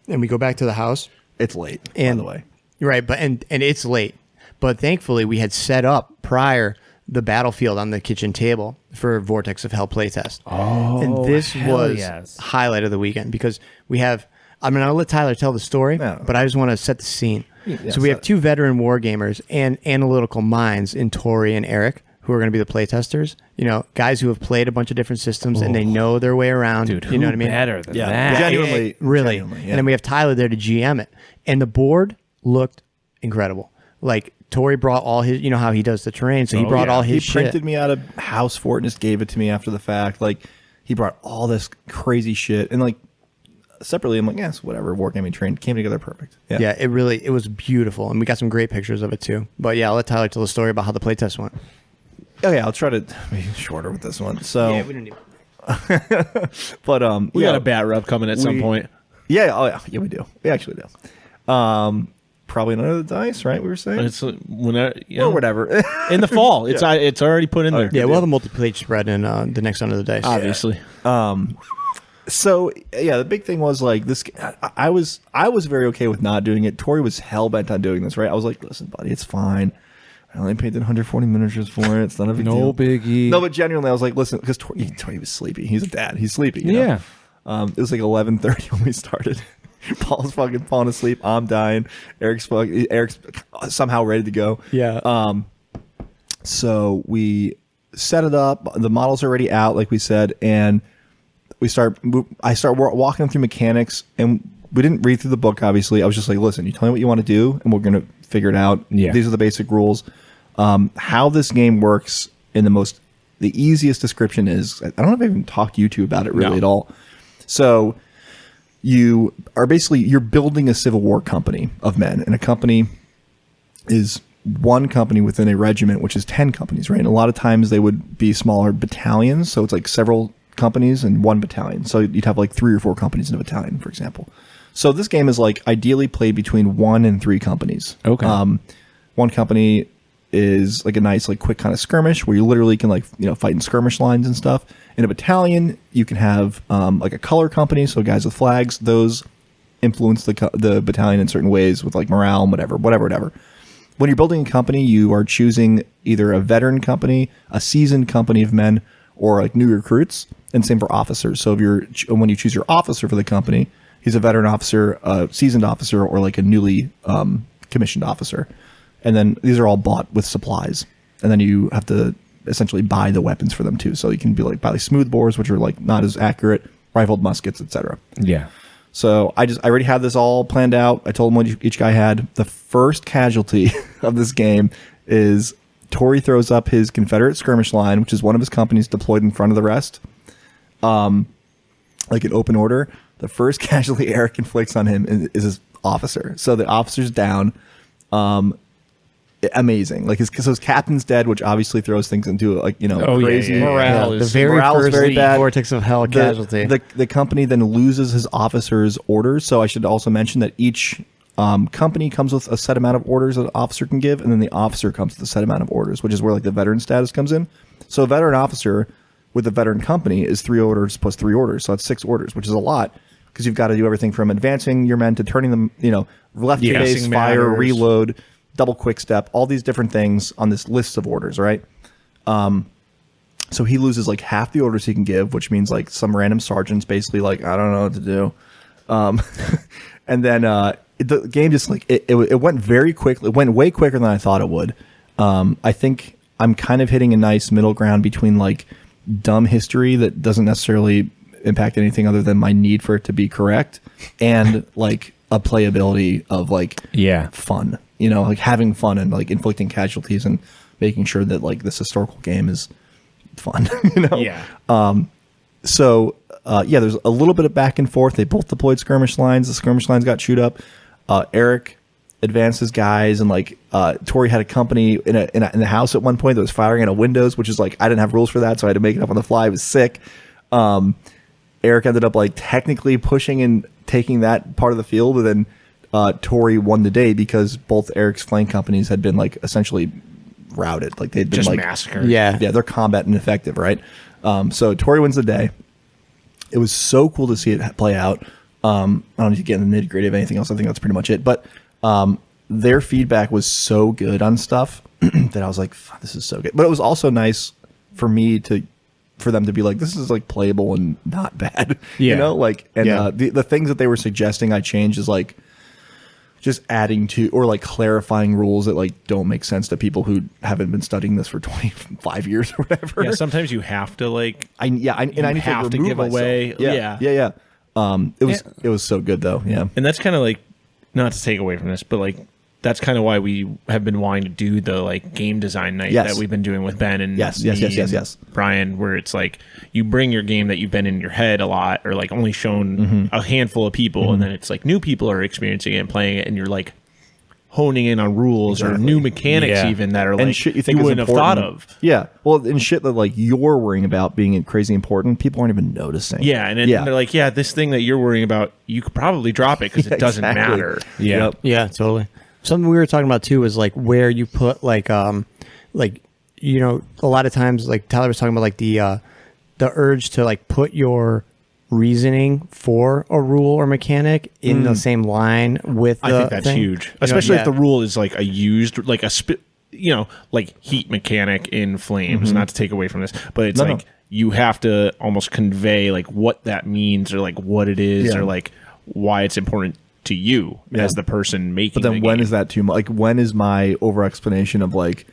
and we go back to the house. It's late, by the way. Right, but and it's late. But thankfully, we had set up prior the battlefield on the kitchen table for Vortex of Hell playtest. Oh, and this was yes. highlight of the weekend because we have. I mean, I'll let Tyler tell the story, but I just want to set the scene. Yeah, so we have 2 veteran war gamers and analytical minds in Tori and Eric, who are going to be the playtesters. You know, guys who have played a bunch of different systems and they know their way around. Dude, you know what I mean? Better than that. Yeah, Genuinely, really. yeah. And then we have Tyler there to GM it, and the board looked incredible. Like. Tori brought all his, you know how he does the terrain, so he brought all his shit. He shit. printed me out a house fort and just gave it to me after the fact. Like, he brought all this crazy shit. And, like, separately, I'm like, yes, whatever, wargaming train came together perfect. Yeah, it was beautiful. And we got some great pictures of it, too. But, yeah, I'll let Tyler tell the story about how the playtest went. Okay, I'll try to be shorter with this one. So, Yeah, we didn't even... but, We got a bat rub coming at some point. Yeah, we do. We actually do. Probably none of the dice, right? We were saying, It's whenever, or whatever. in the fall. It's already put in there. Yeah, we'll have a multi-page spread in the next Under the Dice. Obviously. So yeah, the big thing was like this. I was very okay with not doing it. Tori was hell bent on doing this, right? I was like, listen, buddy, it's fine. I only painted 140 miniatures for it. It's not a big deal. No biggie. No, but genuinely, I was like, listen, because Tori was sleepy. He's a dad. He's sleepy. You know? It was like 11:30 when we started. Paul's fucking falling asleep. I'm dying. Eric's somehow ready to go. Yeah. So we set it up. The model's already out, like we said, and I start walking them through mechanics, and we didn't read through the book, obviously. I was just like, listen, you tell me what you want to do, and we're going to figure it out. Yeah. These are the basic rules. How this game works in the easiest description is, I don't know if I even talked to you two about it really at all. So you're building a Civil War company of men, and a company is one company within a regiment, which is 10 companies, right? And a lot of times they would be smaller battalions, so it's like several companies in one battalion. So you'd have like 3 or 4 companies in a battalion, for example. So this game is like ideally played between 1 and 3 companies. Okay. One company is like a nice, like quick kind of skirmish where you literally can fight in skirmish lines and stuff. In a battalion, you can have like a color company, so guys with flags. Those influence the battalion in certain ways with like morale, whatever. when you're building a company, you are choosing either a veteran company, a seasoned company of men, or like new recruits. And same for officers. So when you choose your officer for the company, he's a veteran officer, a seasoned officer, or like a newly commissioned officer. And then these are all bought with supplies. And then you have to essentially buy the weapons for them too. So you can be like buy like smooth bores, which are like not as accurate, rifled muskets, etc. Yeah. So I already had this all planned out. I told them what each guy had. The first casualty of this game is Tori throws up his Confederate skirmish line, which is one of his companies deployed in front of the rest. Like in open order. The first casualty Eric inflicts on him is his officer. So the officer's down. Amazing. Like his captain's dead, which obviously throws things into like, crazy. Morale is the very first very bad. Vortex of Hell casualty. The company then loses his officer's orders. So I should also mention that each company comes with a set amount of orders that an officer can give, and then the officer comes with a set amount of orders, which is where like the veteran status comes in. So a veteran officer with a veteran company is 3 orders plus 3 orders. So that's 6 orders, which is a lot because you've got to do everything from advancing your men to turning them, left face, fire, reload, double quick step, all these different things on this list of orders, right? So he loses like half the orders he can give, which means like some random sergeant's basically like, I don't know what to do. And then the game just like it went very quickly. It went way quicker than I thought it would. I think I'm kind of hitting a nice middle ground between like dumb history that doesn't necessarily impact anything other than my need for it to be correct, and like a playability of like fun, like having fun and like inflicting casualties and making sure that like this historical game is fun. So there's a little bit of back and forth. They both deployed skirmish lines. The skirmish lines got chewed up. Eric advanced his guys, and like Tori had a company in a house at one point that was firing out of windows, which is like I didn't have rules for that, so I had to make it up on the fly. It was sick. Eric ended up like technically pushing and taking that part of the field, and then Tori won the day because both Eric's flank companies had been like essentially routed, like they'd been just like massacred. Yeah, they're combat ineffective, right? So Tori wins the day. It was so cool to see it play out. I don't need to get in the nitty gritty of anything else. I think that's pretty much it. But their feedback was so good on stuff that I was like, this is so good. But it was also nice for me for them to be like, this is like playable and not bad. The things that they were suggesting I changed is like just adding to or like clarifying rules that like don't make sense to people who haven't been studying this for 25 years or whatever. Yeah, sometimes you have to like I need to give myself. away. Yeah. It was so good though. Yeah. And that's kind of like, not to take away from this, but like that's kind of why we have been wanting to do the like game design night that we've been doing with Ben and yes. Brian, where it's like you bring your game that you've been in your head a lot or like only shown a handful of people, and then it's like new people are experiencing it and playing it, and you're like honing in on rules or new mechanics even that are like shit you think you wouldn't have thought of. Yeah. Well, and shit that like you're worrying about being crazy important, people aren't even noticing. Yeah, and then they're like, this thing that you're worrying about, you could probably drop it because it doesn't matter. Yeah. Yep. Yeah, totally. Something we were talking about too is like where you put like a lot of times like Tyler was talking about like the urge to like put your reasoning for a rule or mechanic in the same line with I think that's huge, especially if the rule is like a used like a like heat mechanic in Flames. Not to take away from this, but it's you have to almost convey like what that means or like what it is or like why it's important to you as the person making. But then when is that too much? Like when is my over explanation of like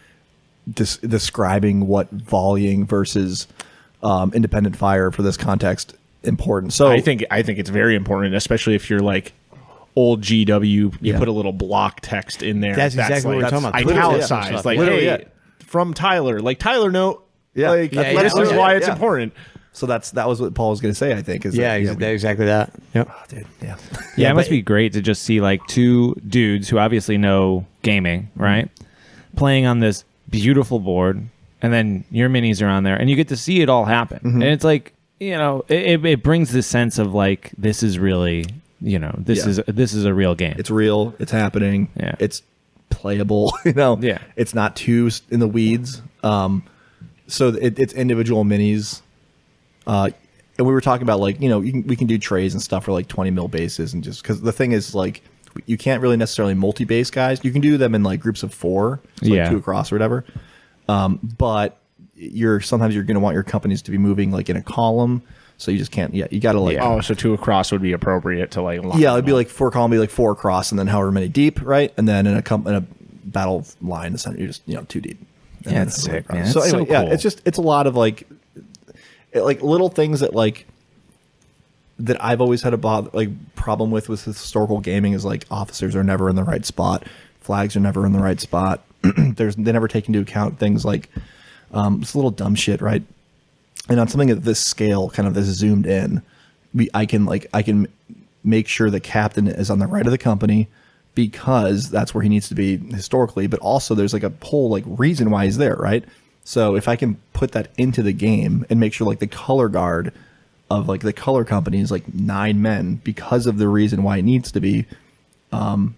describing what volleying versus independent fire for this context important? So I think it's very important, especially if you're like old GW. You put a little block text in there. That's exactly what we're talking about. Italicized, like hey, from Tyler, like Tyler note. Yeah, like, this is why it's important. So that was what Paul was going to say. I think exactly that. Yep. Oh, dude, it must be great to just see like two dudes who obviously know gaming, right, playing on this beautiful board, and then your minis are on there, and you get to see it all happen, and it's like it brings this sense of like this is really this is a real game. It's real. It's happening. Yeah. It's playable. It's not too in the weeds. So it's individual minis. And we were talking about like we can do trays and stuff for like 20 mil bases, and just because the thing is like you can't really necessarily multi-base guys. You can do them in like groups of 4, so like 2 across or whatever. But sometimes you're going to want your companies to be moving like in a column. So you just can't. Yeah, you got to like. Oh, so 2 across would be appropriate to like. Yeah, it'd be like 4 column, be like 4 across, and then however many deep, right? And then in a battle line, essentially, you're just 2 deep. Yeah, it's sick, man. So anyway, so cool. yeah, it's a lot of like little things that like that I've always had a problem with historical gaming is like officers are never in the right spot, flags are never in the right spot. They never take into account things like it's a little dumb shit, right? And on something at this scale, kind of this zoomed in, I can make sure the captain is on the right of the company because that's where he needs to be historically. But also, there's like a whole like reason why he's there, right? So if I can put that into the game and make sure like the color guard of like the color company is like 9 men because of the reason why it needs to be, and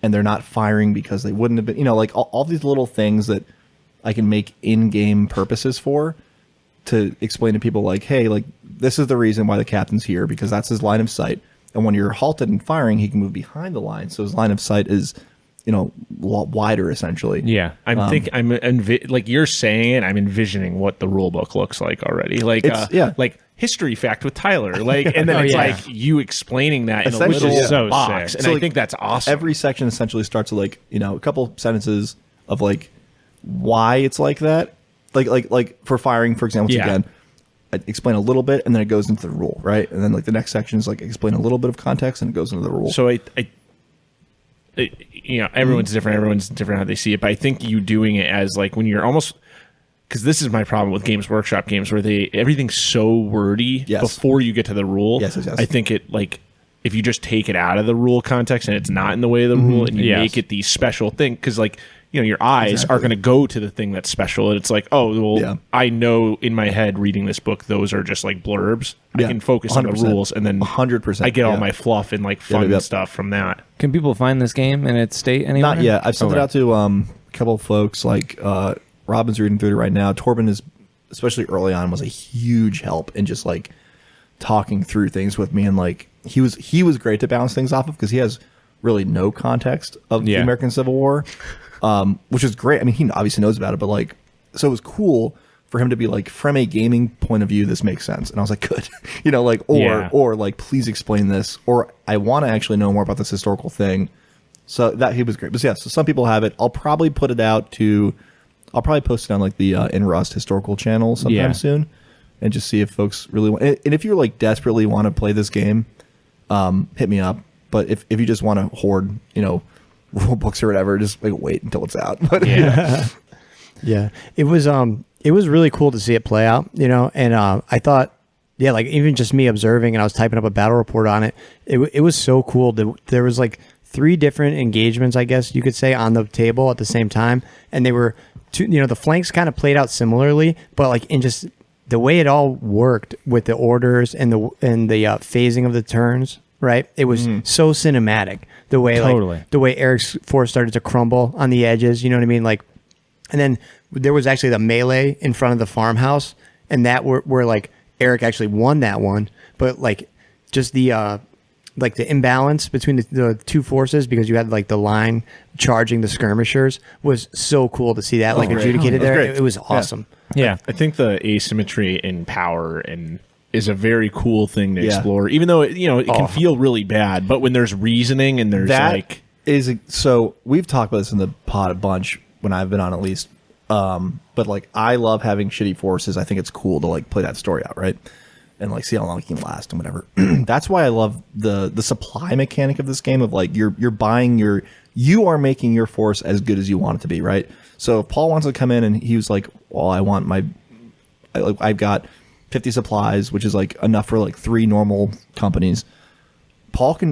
they're not firing because they wouldn't have been, like all these little things that I can make in-game purposes for. To explain to people like, hey, like this is the reason why the captain's here because that's his line of sight. And when you're halted and firing, he can move behind the line, so his line of sight is, a lot wider essentially. Yeah, like you're saying it, I'm envisioning what the rule book looks like already. Like like history fact with Tyler. Like, and then like you explaining that in a little box, sick. and So, I think that's awesome. Every section essentially starts with like a couple sentences of like why it's like that. Like for firing, for example, again, I explain a little bit and then it goes into the rule, right? And then like the next section is like explain a little bit of context and it goes into the rule. So everyone's different. Everyone's different how they see it. But I think you doing it as like when you're almost, because this is my problem with Games Workshop games where everything's so wordy before you get to the rule. Yes. I think it like if you just take it out of the rule context and it's not in the way of the rule and you make it the special thing, because like. Your eyes are going to go to the thing that's special. And it's like, I know in my head reading this book, those are just like blurbs. I can focus on the rules and then 100%. I get all my fluff and like fun stuff from that. Can people find this game in its state anywhere? Not yet. I've sent it out to a couple of folks like Robin's reading through it right now. Torben is, especially early on, was a huge help in just like talking through things with me. And like he was great to bounce things off of because he has really no context of the American Civil War. Which is great. I mean, he obviously knows about it, but like, so it was cool for him to be like, from a gaming point of view, this makes sense. And I was like, good, or like, please explain this, or I want to actually know more about this historical thing. So that he was great. But yeah, so some people have it. I'll probably post it on like the In Rust historical channel sometime soon, and just see if folks really want. And if you're like desperately want to play this game, hit me up. But if you just want to hoard, rule books or whatever, just like wait until it's out. But yeah, it was really cool to see it play out, and I thought, like even just me observing, and I was typing up a battle report on it. It was so cool. There was like 3 different engagements, I guess you could say, on the table at the same time, and they were the flanks kind of played out similarly, but like in just the way it all worked with the orders and the phasing of the turns. Right, it was so cinematic. The way the way Eric's force started to crumble on the edges. You know what I mean? Like, and then there was actually the melee in front of the farmhouse, and that where like Eric actually won that one. But like, just the like the imbalance between the 2 forces, because you had like the line charging the skirmishers, was so cool to see that adjudicated there. It was awesome. Yeah, I think the asymmetry in power and is a very cool thing to explore, even though it can feel really bad. But when there's reasoning and there's so we've talked about this in the pod a bunch when I've been on, at least. But like I love having shitty forces. I think it's cool to like play that story out, right? And like see how long it can last and whatever. That's why I love the supply mechanic of this game. Of like you're buying you are making your force as good as you want it to be, right? So if Paul wants to come in and he was like, well, I've got 50 supplies, which is like enough for like 3 normal companies. Paul can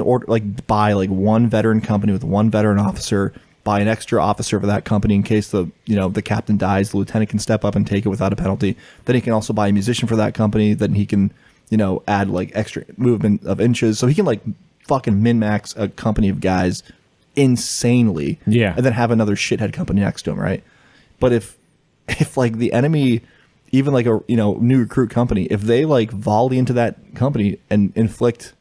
buy like 1 veteran company with 1 veteran officer, buy an extra officer for that company in case the captain dies, the lieutenant can step up and take it without a penalty. Then he can also buy a musician for that company. Then he can, add like extra movement of inches. So he can like fucking min-max a company of guys insanely. Yeah. And then have another shithead company next to him, right? But if like the enemy, even like a new recruit company, if they like volley into that company and inflict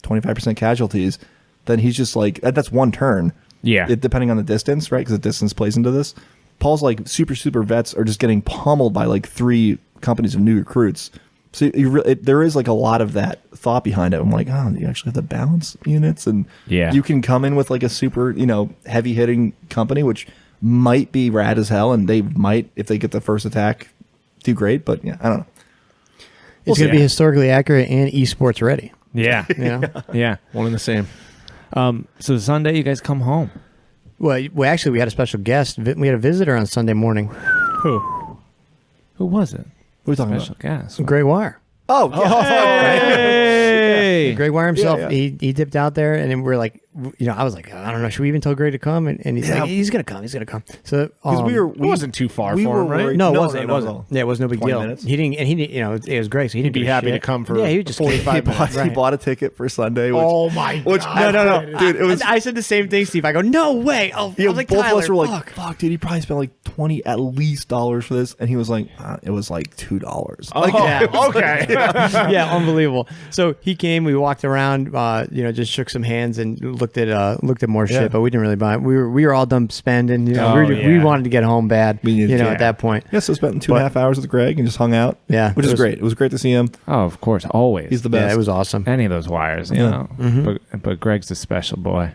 25% casualties, then he's just like that's one turn. Yeah. Depending on the distance, right? Because the distance plays into this. Paul's like super vets are just getting pummeled by like 3 companies of new recruits. So there is like a lot of that thought behind it. I'm like, oh, you actually have to balance units, and you can come in with like a super, heavy hitting company, which might be rad as hell, and they might, if they get the first attack, do great. But yeah, I don't know. It's going to be historically accurate and esports ready. Yeah. Yeah. One and the same. So Sunday, you guys come home. Well, actually, we had a special guest. We had a visitor on Sunday morning. Who was it? What are we talking Special guest. Grey Wire. Oh, Hey! Grey Wire himself, Yeah. He dipped out there, and then we're like, I was like, I don't know, should we even tell Grey to come? And he's like, he's gonna come. So because we were, It wasn't too far for him, right? No, it No, wasn't. no, It wasn't. no. Yeah, it was no big 20 deal. minutes? He didn't. It was great. So he He'd didn't be give a happy to shit. come for Yeah, he was just 45 minutes. he bought a ticket for Sunday. Which, Oh my which God. No. dude, it was. I said the same thing, Steve. I go, no way. I was like, both Tyler, of us were fuck. like, "Fuck, dude, he probably spent like $20 at least for this," and he was like, "It was like $2." Like, Yeah. Okay. Yeah, unbelievable. So he came. We walked around. Just shook some hands and looked at more Yeah. shit. But we didn't really buy it. We were all done spending. Oh, We wanted to get home bad. We needed to. At that point. yeah, so spent 2.5 hours with Greg and just hung out. Yeah, which it is was- great. It was great to see him. Oh, of course, always. He's the best. Yeah, it was awesome. Any of those wires, you Yeah. know. But Greg's a special boy.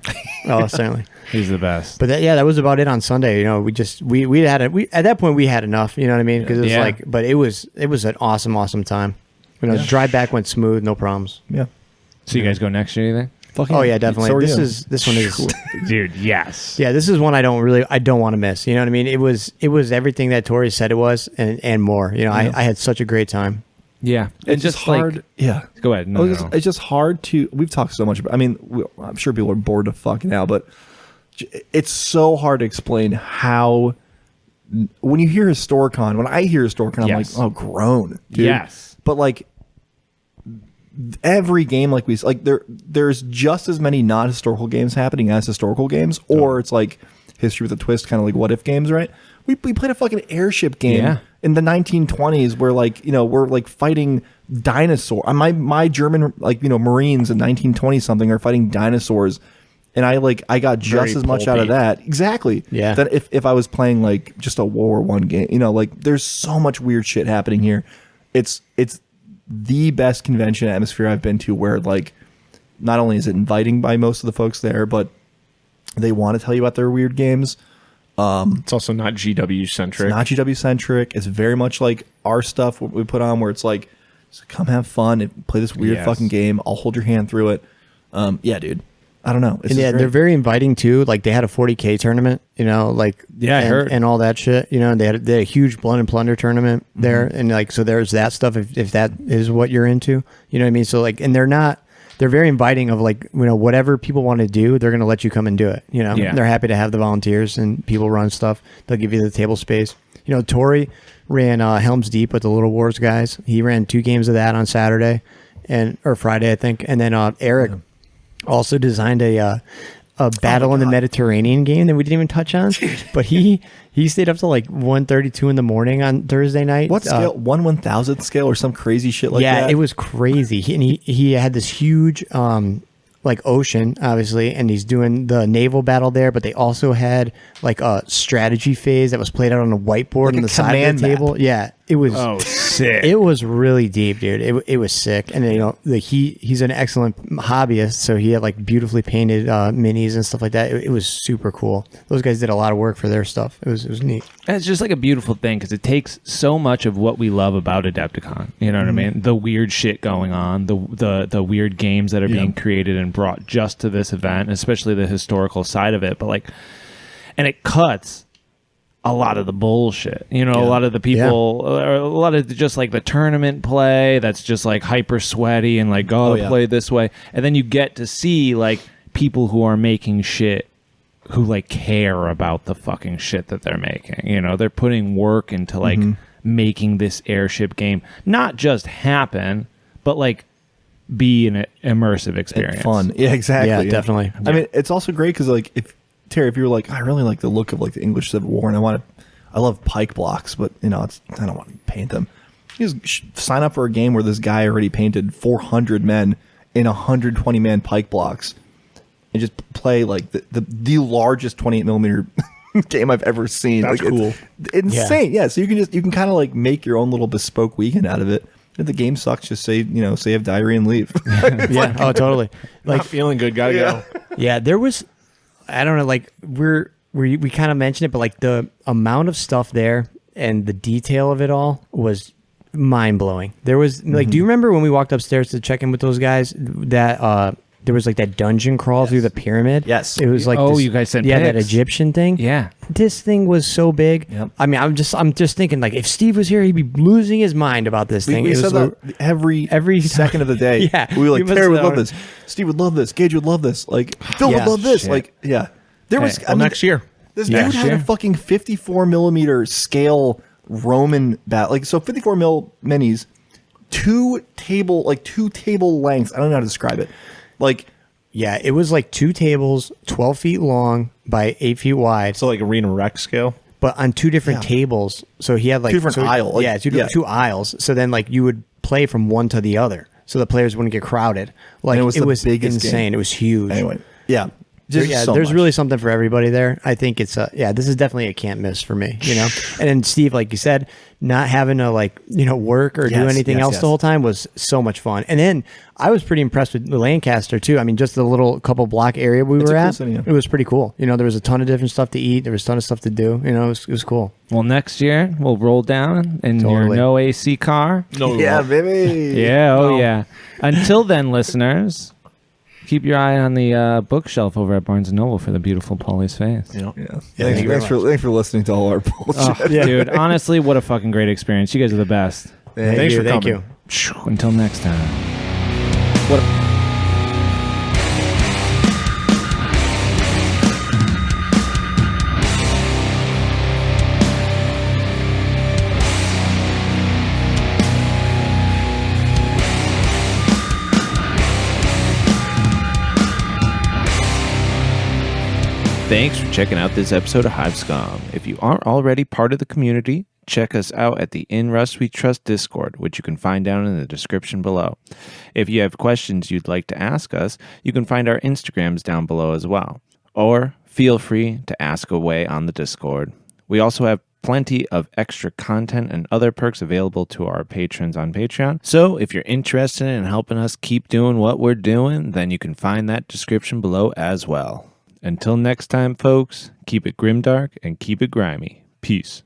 Oh, certainly. He's the best. But that was about it on Sunday. We had at that point we had enough. You know what I mean? Because it was Yeah. but it was an awesome time. Drive back went smooth, no problems. Yeah. So you guys go next year, you think? Oh yeah, definitely. So are This you. this one is Dude, yes. yeah. This is one I don't want to miss. You know what I mean? It was everything that Tori said it was and more. I had such a great time. Yeah. It's just hard. Yeah. Go ahead. No. It's just hard to. We've talked so much about. I mean, I'm sure people are bored to fuck now, but it's so hard to explain how. When you hear Historicon, when I hear Historicon, I'm Yes. like, oh, groan, dude. Yes. But like every game, like there's just as many non-historical games happening as historical games, or it's like history with a twist, kind of like what if games, right? We played a fucking airship game in the 1920s where we're like fighting dinosaurs. My German Marines in 1920 something are fighting dinosaurs, and I got just Very as much out of pulpy. that exactly. Yeah. Than if I was playing like just a World War I game. There's so much weird shit happening here. It's the best convention atmosphere I've been to, where like not only is it inviting by most of the folks there, but they want to tell you about their weird games. It's also not GW centric. It's not GW centric. It's very much like our stuff what we put on, where it's like, just come have fun and play this weird Yes. fucking game. I'll hold your hand through it. Yeah, dude. I don't know. It's And just yeah, great. they're very inviting too. Like they had a 40K tournament, I and, heard. and all that shit. They had a huge Blood and Plunder tournament there, and so there's that stuff if that is what you're into. You know what I mean? So and they're very inviting of whatever people want to do, they're going to let you come and do it. Yeah. They're happy to have the volunteers and people run stuff. They'll give you the table space. Tori ran Helm's Deep with the Little Wars guys. He ran 2 games of that on Saturday or Friday, I think, and then Eric. Also designed a Battle in the Mediterranean game that we didn't even touch on, but he stayed up till like 1:32 in the morning on Thursday night. what scale? 1/1000th scale or some crazy shit like that? Yeah, it was crazy. He had this huge ocean, obviously, and he's doing the naval battle there, but they also had like a strategy phase that was played out on a whiteboard Like on a the side of command the table. map. Yeah, it was. Oh, sick. It was really deep, dude. It was sick, and he's an excellent hobbyist, so he had like beautifully painted minis and stuff like that. It was super cool. Those guys did a lot of work for their stuff. It was neat. And it's just like a beautiful thing because it takes so much of what we love about Adepticon. You know what I mean? The weird shit going on, the weird games that are being created and brought just to this event, especially the historical side of it. But and it cuts a lot of the bullshit. A lot of the people, or a lot of just like the tournament play that's just like hyper sweaty and like, play this way. And then you get to see like people who are making shit who like care about the fucking shit that they're making. They're putting work into like making this airship game not just happen, but like be an immersive experience. fun. Yeah, exactly. Yeah, definitely. I mean, it's also great because like if you're like, I really like the look of like the English Civil War, and I love pike blocks, but I don't want to paint them. You just sign up for a game where this guy already painted 400 men in 120 man pike blocks, and just play like the largest 28 millimeter game I've ever seen. That's like, cool. It's insane. Yeah. So you can kind of like make your own little bespoke weekend out of it. If the game sucks, just say you have diarrhea and leave. Yeah. Oh, totally. Like, not feeling good. Gotta go. Yeah. There was, I don't know, like we kind of mentioned it, but like the amount of stuff there and the detail of it all was mind blowing. There was like, do you remember when we walked upstairs to check in with those guys that there was like that dungeon crawl through the pyramid? Yes. It was like you guys sent that pics. Egyptian thing. Yeah. This thing was so big. Yep. I mean, I'm just thinking like if Steve was here, he'd be losing his mind about this thing. We It said was that every second of the day. Yeah. We were like, We must Terry would have- love this. Steve would love this. Gage would love this. Like, Phil would Yeah. love this. Shit. Like, yeah. There was, Hey, I mean, Next year. this Yeah. dude had a fucking 54 millimeter scale Roman bat. Like, so 54 mil minis, two table lengths. I don't know how to describe it. Like, Yeah, it was like 2 tables, 12 feet long by 8 feet wide, So like arena rec scale. but on 2 different Yeah. tables. So he had like 2 different aisle, like, yeah, yeah. 2 aisles. So then like you would play from one to the other, so the players wouldn't get crowded. Like it was the biggest insane. game. It was huge. anyway, yeah. Just Yeah, so there's much. really something for everybody there. I think it's this is definitely a can't miss for me, And then Steve, like you said, not having to work or do Yes, anything yes, else yes. the whole time was so much fun. And then I was pretty impressed with the Lancaster too. I mean, just the little couple block area we It's were a cool at, city, yeah. it was pretty cool. There was a ton of different stuff to eat. There was a ton of stuff to do. It was cool. Well, next year we'll roll down in your Totally. no AC car. No. Yeah, baby. Yeah, No. yeah. Until then, listeners, keep your eye on the bookshelf over at Barnes & Noble for the beautiful Paulie's face. You know. Yeah. thank you very Thanks for listening to all our bullshit. Oh, dude, honestly, what a fucking great experience. You guys are the best. Thanks for Thank coming. you. Until next time. Thanks for checking out this episode of Hive Scum. If you aren't already part of the community, check us out at the In Rust We Trust Discord, which you can find down in the description below. If you have questions you'd like to ask us, you can find our Instagrams down below as well. Or feel free to ask away on the Discord. We also have plenty of extra content and other perks available to our patrons on Patreon. So if you're interested in helping us keep doing what we're doing, then you can find that description below as well. Until next time, folks, keep it grimdark and keep it grimy. Peace.